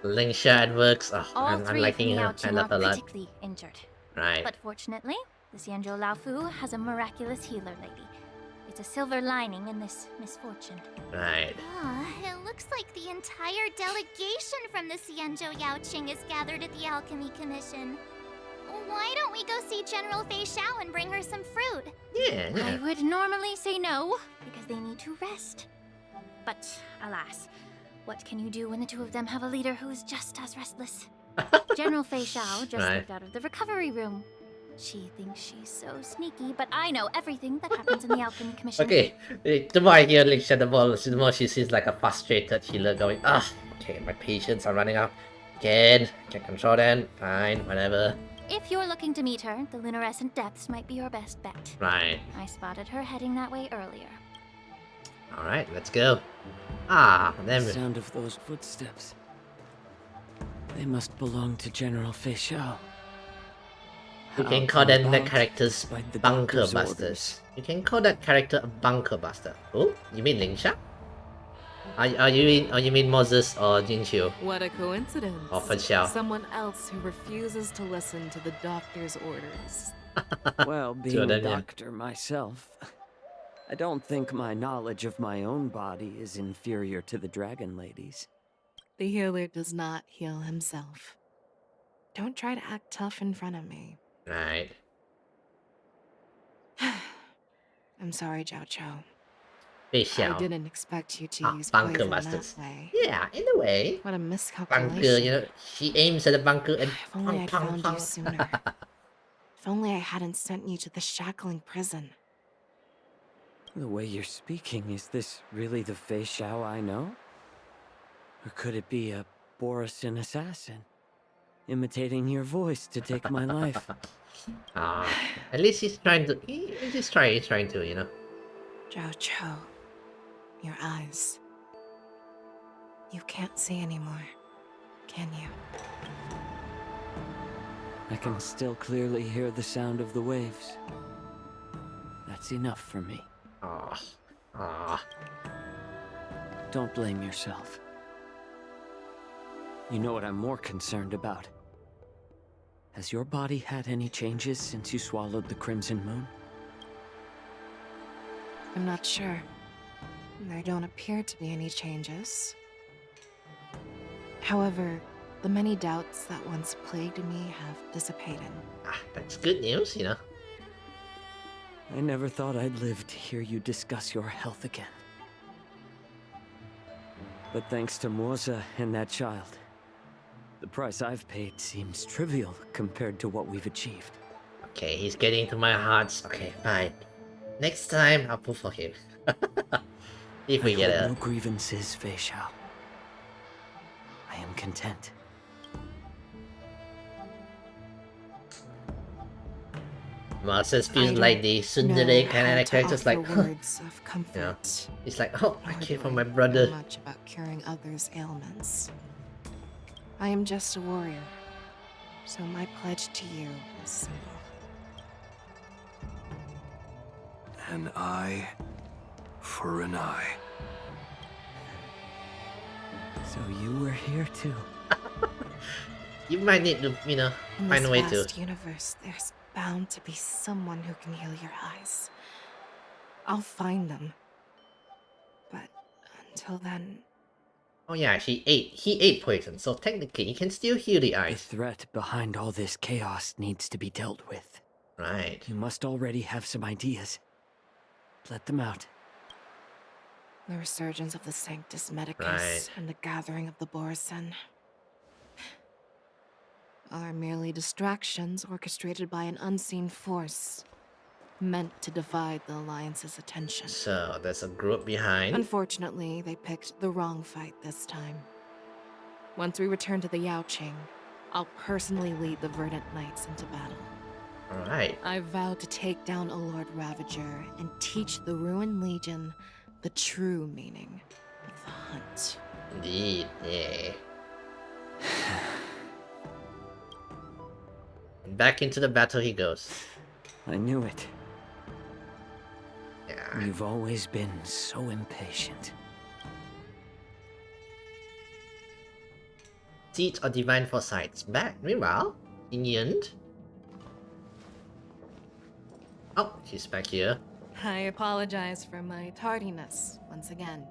Lingsha at works. Oh, All I'm three liking from her. Yao I Cho love her are a lot. critically injured. Right. But fortunately, the Xianzhou Laofu has a miraculous healer lady. It's a silver lining in this misfortune. Right. It looks like the entire delegation from the Xianzhou Yaoqing is gathered at the Alchemy Commission. Why don't we go see General Fei Xiao and bring her some fruit? Yeah. I would normally say no, because they need to rest. But alas, what can you do when the two of them have a leader who is just as restless? General Fei Xiao just stepped out of the recovery room. She thinks she's so sneaky, but I know everything that happens in the Alchemy Commission. Okay, the more I hear Lingsha, the more she seems like a frustrated healer going, okay, my patience are running out. Again, can't control them. Fine, whatever. If you're looking to meet her, the luminescent depths might be your best bet. Right. I spotted her heading that way earlier. Alright, let's go. Then The sound of those footsteps. They must belong to General Fei Xiao. You can call them the characters bunker busters. You can call that character a bunker buster. Oh, you mean Lingsha? You mean Moses or Jinqiu? What a coincidence. Or Fei Xiao. Someone else who refuses to listen to the doctor's orders. Well, being a doctor myself, I don't think my knowledge of my own body is inferior to the Dragon Lady's. The healer does not heal himself. Don't try to act tough in front of me. Right. I'm sorry, Zhao Cho. Fei Xiao. I didn't expect you to use bunker poison busters. that way. Yeah, in a way. What a miscalculation. Bunker, she aims at the bunker and If only I found you sooner. If only I hadn't sent you to the shackling prison. The way you're speaking, is this really the Fei Xiao I know? Or could it be a Borisin assassin, imitating your voice to take my life? At least he's trying to, he's trying to, Zhao Cho, your eyes. You can't see anymore, can you? I can still clearly hear the sound of the waves. That's enough for me. Don't blame yourself. You know what I'm more concerned about? Has your body had any changes since you swallowed the Crimson Moon? I'm not sure. There don't appear to be any changes. However, the many doubts that once plagued me have dissipated. That's good news, I never thought I'd live to hear you discuss your health again. But thanks to Maozi and that child, the price I've paid seems trivial compared to what we've achieved. Okay, he's getting into my hearts. Okay, fine. Next time, I'll pull for him. If we get no grievances, Fei Xiao. I am content. Moses feels like the tsundere kind of characters, like, words of comfort. He's like, oh, I care for my brother. Much about curing others' ailments. I am just a warrior, so my pledge to you is simple. An eye for an eye. So you were here too. You might need to, find a way to. In this vast universe, there's bound to be someone who can heal your eyes. I'll find them. But until then... Oh yeah, he ate poison, so technically he can still heal the eyes. The threat behind all this chaos needs to be dealt with. Right. You must already have some ideas. Let them out. The resurgence of the Sanctus Medicus Right. and the gathering of the Borisin. are merely distractions orchestrated by an unseen force, meant to divide the Alliance's attention. So, there's a group behind. Unfortunately, they picked the wrong fight this time. Once we return to the Yaoqing, I'll personally lead the Verdant Knights into battle. Alright. I vow to take down a Lord Ravager and teach the Ruined Legion the true meaning of the hunt. Indeed, yeah. Back into the battle he goes. I knew it. Yeah. You've always been so impatient. Seat or Divine Foresight. Back, meanwhile, in the end. Oh, she's back here. I apologize for my tardiness once again.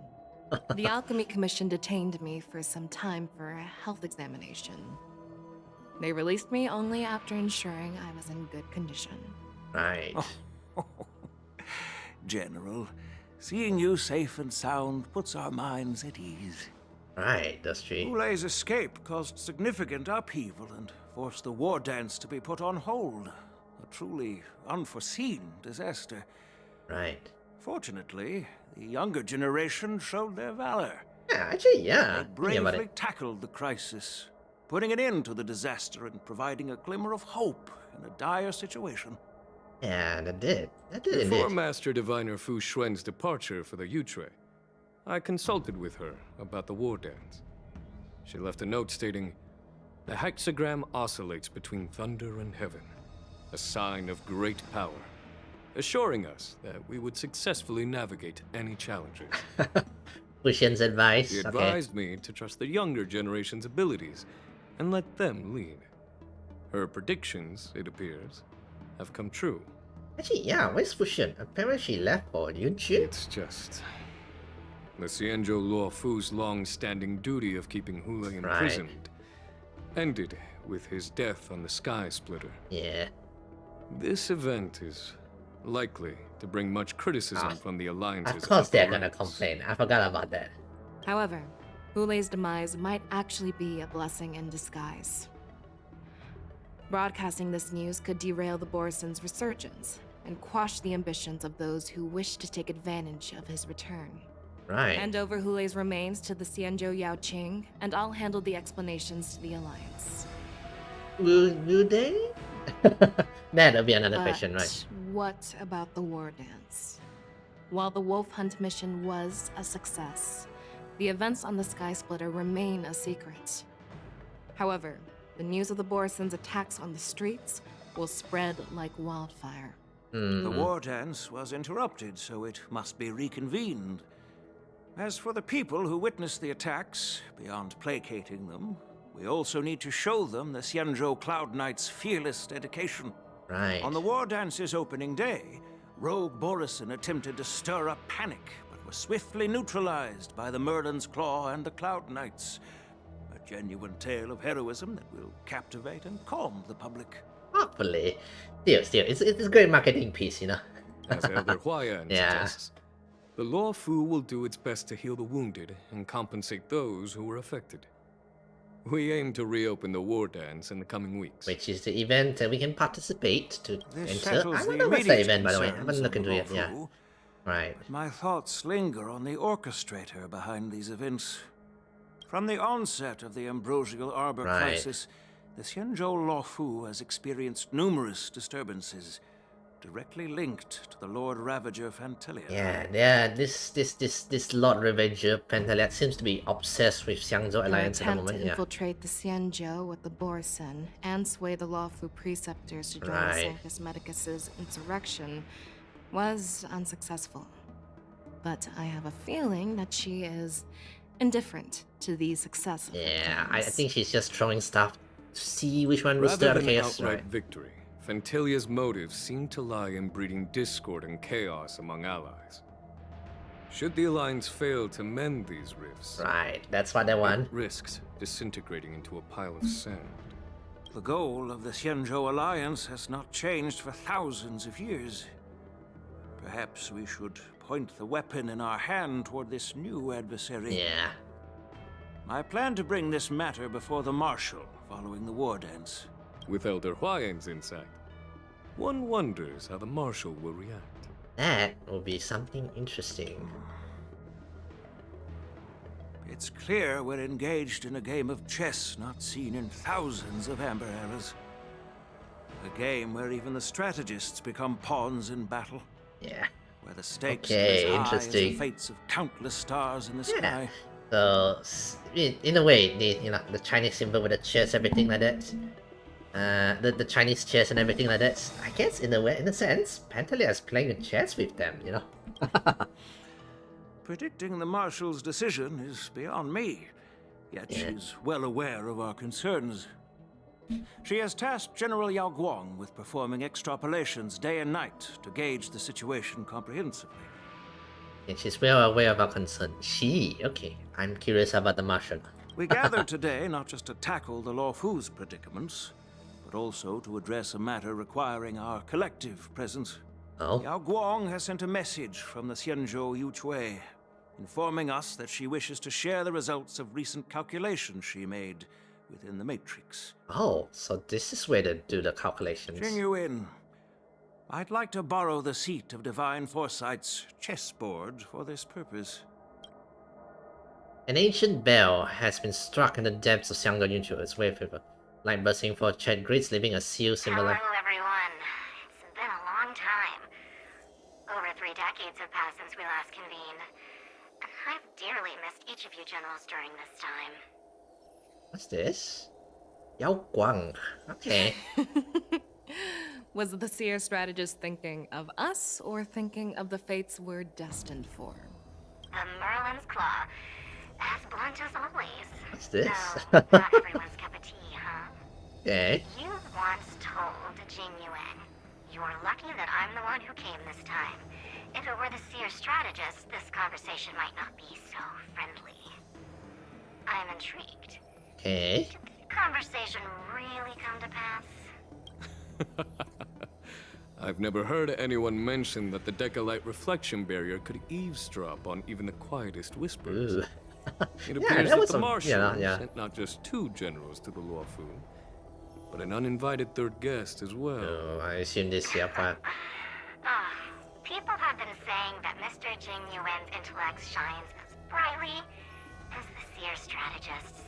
The Alchemy Commission detained me for some time for a health examination. They released me only after ensuring I was in good condition. Right. General, seeing you safe and sound puts our minds at ease. Right, that's true. Hoolay's escape caused significant upheaval and forced the war dance to be put on hold. A truly unforeseen disaster. Right. Fortunately, the younger generation showed their valor. Yeah, actually, yeah. They bravely tackled the crisis, putting an end to the disaster and providing a glimmer of hope in a dire situation. Yeah, that did. That did Before indeed. Master Diviner Fu Xuan's departure for the Yutre, I consulted with her about the war dance. She left a note stating, "The hexagram oscillates between thunder and heaven, a sign of great power, assuring us that we would successfully navigate any challenges." Fu advice. She advised me to trust the younger generation's abilities and let them lead. Her predictions, it appears, have come true. Actually, yeah, where's Fu Xuan? Apparently she left for Yunqi. It's just... the Xianzhou Luo Fu's long-standing duty of keeping Hoolay imprisoned ended with his death on the Sky Splitter. Yeah. This event is likely to bring much criticism from the Alliance's Of course they're upper gonna ranks. complain. I forgot about that. However, Hoolay's demise might actually be a blessing in disguise. Broadcasting this news could derail the Borisin's resurgence and quash the ambitions of those who wish to take advantage of his return. Right. Hand over Hoolay's remains to the Xianzhou Yaoqing, and I'll handle the explanations to the Alliance. Will they? That'll be another question, right? What about the war dance? While the Wolf Hunt mission was a success, the events on the Sky Splitter remain a secret. However, the news of the Borisin's attacks on the streets will spread like wildfire. The war dance was interrupted, so it must be reconvened. As for the people who witnessed the attacks, beyond placating them, we also need to show them the Xianzhou Cloud Knights' fearless dedication. Right. On the war dance's opening day, rogue Borisin attempted to stir up panic, but was swiftly neutralized by the Merlin's Claw and the Cloud Knights. A genuine tale of heroism that will captivate and calm the public. Hopefully. Still, it's a great marketing piece, you know. As Elder Huayan Yeah. suggests, the Luo Fu will do its best to heal the wounded and compensate those who were affected. We aim to reopen the war dance in the coming weeks. Which is the event that we can participate to This enter. settles I the wonder what's the immediate event, by the way. I concerns haven't looked of into the it, yeah. Luo Fu. Right. But my thoughts linger on the orchestrator behind these events. From the onset of the Ambrosial Arbor Right. crisis, the Xianzhou Luo Fu has experienced numerous disturbances, directly linked to the Lord Ravager Fantelia. Yeah, this Lord Revenger Pentaliat seems to be obsessed with Xiangzhou Their Alliance at the attempt moment, to yeah. infiltrate the Xianzhou with the Borisin and sway the lawful preceptors to join Right. Sanctus Medicus's insurrection was unsuccessful. But I have a feeling that she is indifferent to the success of her Yeah, I plans. think she's just throwing stuff to see which one will Rather stir the than chaos. outright Right. victory, Fantelia's motives seem to lie in breeding discord and chaos among allies. Should the Alliance fail to mend these rifts, Right, that's what they want. it risks disintegrating into a pile of sand. The goal of the Xianzhou Alliance has not changed for thousands of years. Perhaps we should point the weapon in our hand toward this new adversary. Yeah. I plan to bring this matter before the Marshal following the war dance. With Elder Huayan's insight, one wonders how the Marshal will react. That will be something interesting. It's clear we're engaged in a game of chess not seen in thousands of Amber eras. A game where even the strategists become pawns in battle. Yeah. Where the stakes Okay, are as high as the interesting. fates of countless stars in the sky. So, in a way, the Chinese symbol with the chess, everything like that. The Chinese chess and everything like that. I guess in a sense, Pantalia is playing chess with them, you know. Predicting the Marshal's decision is beyond me, yet she's well aware of our concerns. She has tasked General Yao Guang with performing extrapolations day and night to gauge the situation comprehensively. And she's well aware of our concern. Okay. I'm curious about the Marshal. We gathered today not just to tackle the Luofu's predicaments, but also to address a matter requiring our collective presence. Oh? Yao Guang has sent a message from the Xianzhou Yuchui, informing us that she wishes to share the results of recent calculations she made within the Matrix. Oh, so this is where they do the calculations. Jing Yuan, I'd like to borrow the seat of Divine Foresight's chessboard for this purpose. An ancient bell has been struck in the depths of Xiangdong Yunchu's wave river, like bursting forth chat grids, leaving a seal symbol. Hello, everyone. It's been a long time. Over 3 decades have passed since we last convened. And I've dearly missed each of you generals during this time. What's this? Yao Guang. Okay. Was the seer strategist thinking of us or thinking of the fates we're destined for? The Merlin's Claw. As blunt as always. What's this? So, not everyone's cup of tea, huh? Okay. You once told Jing Yuan, "You're lucky that I'm the one who came this time. If it were the seer strategist, this conversation might not be so friendly." I'm intrigued. Okay. Did the conversation really come to pass? I've never heard anyone mention that the Decalite reflection barrier could eavesdrop on even the quietest whispers. It appears that the Marshal sent not just 2 generals to the Luofu, but an uninvited 3rd guest as well. Oh, I assume this here part. People have been saying that Mr. Jing Yuan's intellect shines as brightly as the seer strategist's.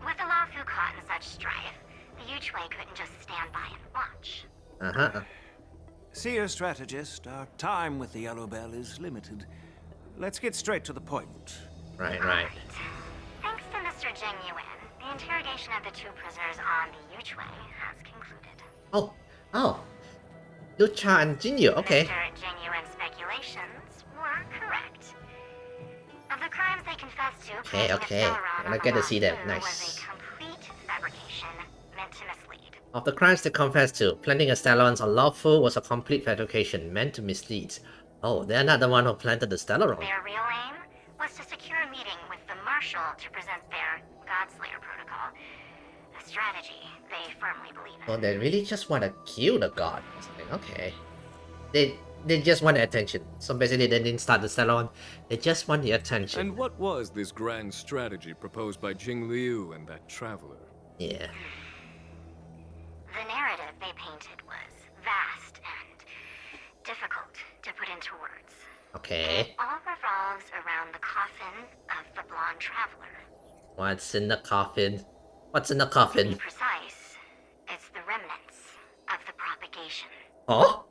With the Luofu caught in such strife, the Yuchui couldn't just stand by and watch. Seer strategist, our time with the Yellow Bell is limited. Let's get straight to the point. Right. Thanks to Mr. Jing Yuan, the interrogation of the 2 prisoners on the Yuchui has concluded. Oh. Lucha and Jinyu, okay. Mr. Jing Yuan's speculations were correct. Of the crimes they confessed to, Okay. I get to see that. Nice. Was a complete fabrication meant to mislead. Of the crimes they confessed to, planting a Stellaron on Luofu was a complete fabrication meant to mislead. Oh, they're not the one who planted the Stellaron. Their real aim was to secure a meeting with the Marshal to present their Godslayer protocol. A strategy they firmly believe in. Oh, they really just want to kill the god or something. Okay. They just want the attention. So basically they didn't start the Stellaron. They just want the attention. And what was this grand strategy proposed by Jing Liu and that traveler? Yeah. The narrative they painted was vast and difficult to put into words. Okay. It all revolves around the coffin of the blonde traveler. What's in the coffin? What's in the coffin? To be precise, it's the remnants of the propagation. Huh?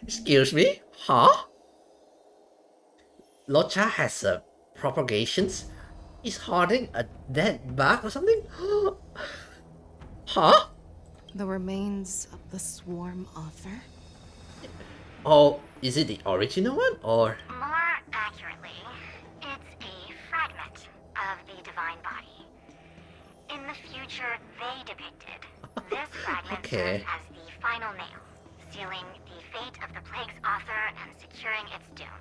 Excuse me? Locha has a propagations? Is hoarding a dead bug or something? The remains of the swarm author? Oh, is it the original one, or? More accurately, it's a fragment of the divine body. In the future they depicted, this fragment serves as the final nail, sealing the fate of the plague's author and securing its doom.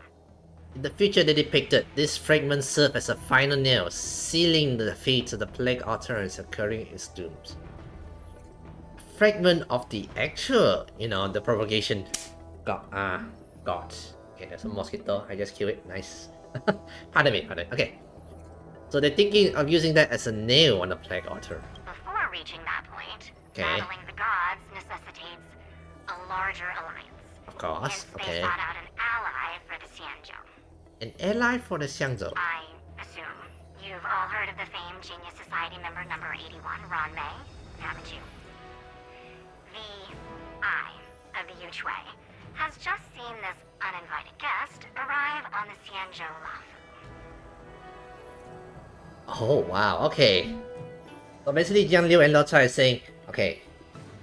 In the future they depicted, this fragment served as a final nail, sealing the fate of the plague author and securing its dooms. Fragment of the actual, the propagation god. Okay, there's a mosquito. I just killed it. Nice. Pardon me. Okay. So they're thinking of using that as a nail on the Plague Altar. Before reaching that point, Okay. battling the gods necessitates a larger alliance. Of course, Hence, okay. they sought out an ally for the Xianzhou. An ally for the Xiangzhou. I assume you've all heard of the famed Genius Society member number 81, Ron Mei, haven't you? The Eye of the Yuchui has just seen this uninvited guest arrive on the Xianzhou Lafu. Oh wow, okay. So basically Jiang Liu and Lao Chai is saying, okay,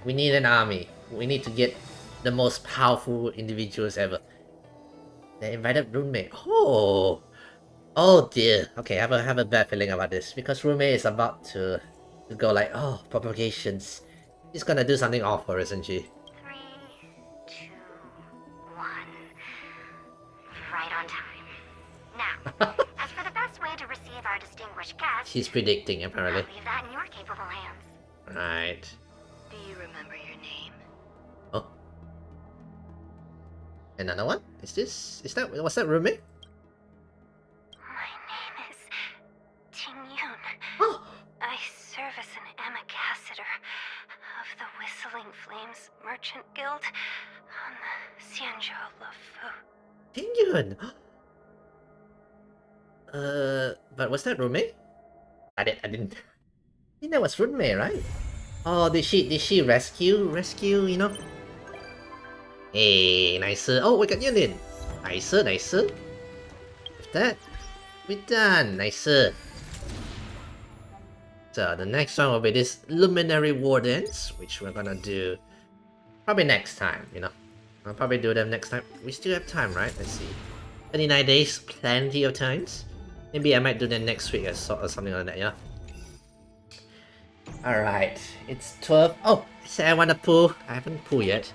we need an army. We need to get the most powerful individuals ever. They invited Runmei. Oh! Oh dear. Okay, I have a bad feeling about this. Because Runmei is about to go like, oh, propagations. She's gonna do something awful, isn't she? 3, 2, 1. Right on time. Now, as for the best way to receive our distinguished guest, She's predicting, apparently. I'll leave that in your capable hands. Right. Do you remember your name? Oh. Another one? Is that, was that Runmei? My name is Ting Yun. Oh. I serve as an ambassador of the Whistling Flames Merchant Guild on the Xianzhou Lafu. Ting Yun! But was that Runmei? I didn't think that was Runmei, right? Oh, did she rescue, you know? Hey, nice. Oh, we got Yunin. Nice. With that, we're done. Nice. So the next one will be this Luminary Wardens, which we're gonna do probably next time, you know. I'll probably do them next time. We still have time, right? Let's see. 29 days, plenty of times. Maybe I might do them next week or something like that, yeah? Alright, it's 12. Oh, I said I want to pull. I haven't pulled yet.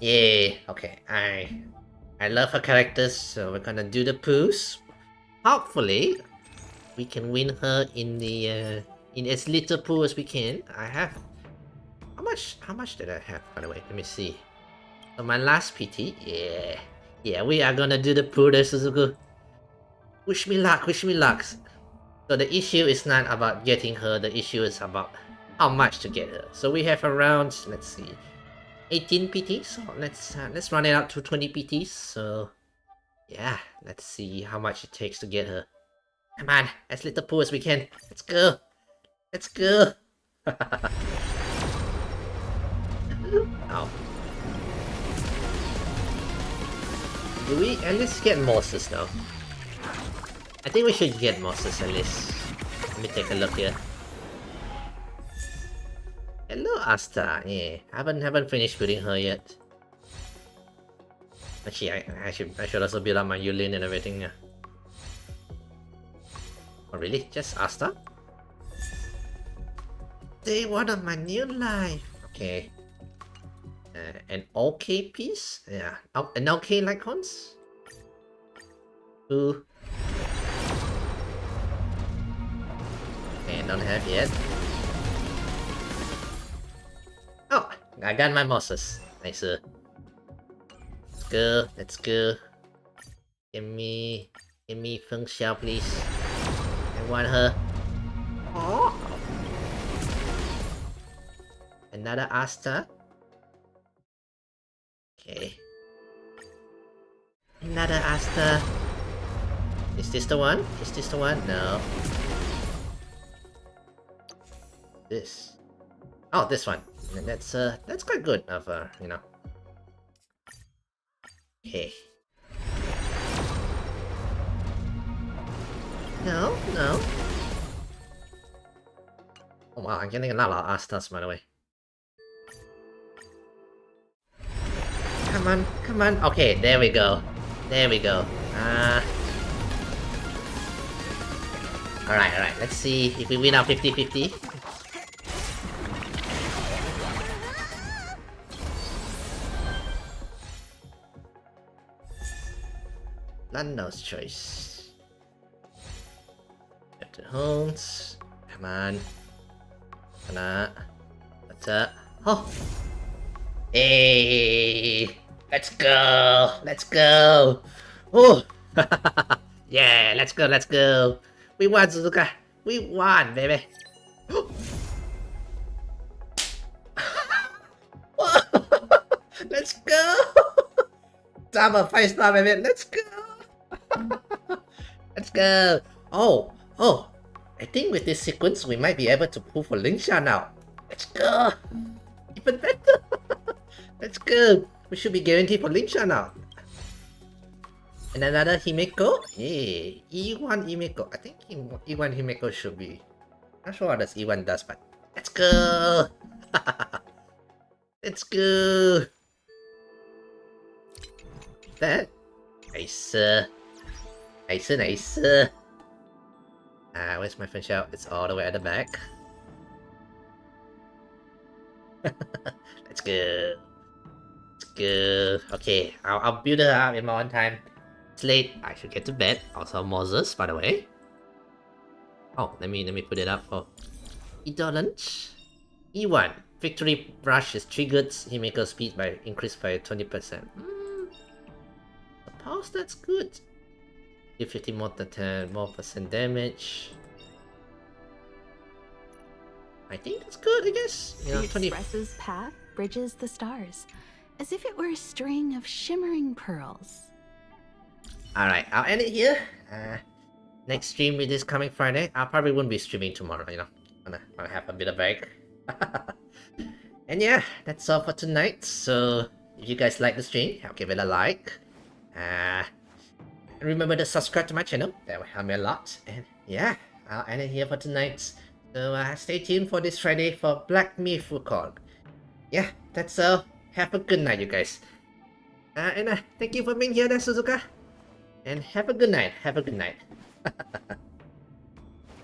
Yeah, okay. I love her characters, so we're gonna do the pulls. Hopefully, we can win her in the in as little pool as we can. I have how much did I have, by the way? Let me see. So my last PT, yeah, we are gonna do the pool there, Suzuku. Wish me luck. So the issue is not about getting her, the issue is about how much to get her. So we have around, let's see, 18 PTs. So let's run it out to 20 PTs. So yeah, let's see how much it takes to get her. Come on, as little pool as we can. Let's go. Oh. Do we at least get Moses now? I think we should get Moses at least. Let me take a look here. Hello, Asta. Yeah, haven't finished building her yet. Actually, I should also build up my Yulin and everything. Yeah. Oh really? Just Asta? Day 1 of my new life. Okay. An OK piece? Yeah. An OK Lycons? 2. Okay, don't have yet. Oh, I got my Moses. Nice. Let's go. Give me Feng Xiao, please. I want her. Oh. Another Asta. Okay. Another Asta. Is this the one? No. This. Oh, this one. That's quite good of you know. Okay. No. Oh wow, I'm getting a lot of Astas, by the way. Come on. Okay, there we go. Alright. Let's see if we win our 50-50. Lando's choice. Get the homes. Come on. What's up? Oh! Hey! Let's go! Oh! Yeah, let's go, let's go. We won, Suzuka. We won, baby. Let's go. Double 5-star, baby. Let's go. Let's go. Oh. I think with this sequence, we might be able to pull for Lingsha now. Let's go. Even better. Let's go. We should be guaranteed for Lingsha now. And another Himeko? Hey, E1 Himeko. I think E1 Himeko should be. Not sure what this E1 does, but let's go! Let's go! That? Nice. Nice. Where's my fun shell? It's all the way at the back. Let's go. Let's go. Okay, I'll build her up in my own time. It's late. I should get to bed. Also, Moses, by the way. Oh, let me put it up for Idolent. E1. Victory Rush is triggered. Himeko speed by increased by 20%. The power stat's good. Give 50 more % damage. I think that's good, I guess. You know, It expresses path, bridges the stars, as if it were a string of shimmering pearls. Alright, I'll end it here. Next stream is this coming Friday. I probably won't be streaming tomorrow, you know. I'll have a bit of break. And yeah, that's all for tonight. So, if you guys like the stream, I'll give it a like. And remember to subscribe to my channel. That will help me a lot. And yeah, I'll end it here for tonight. So stay tuned for this Friday for Black Myth Wukong. Yeah, that's all. Have a good night, you guys. And thank you for being here, Suzuka. And have a good night. Have a good night.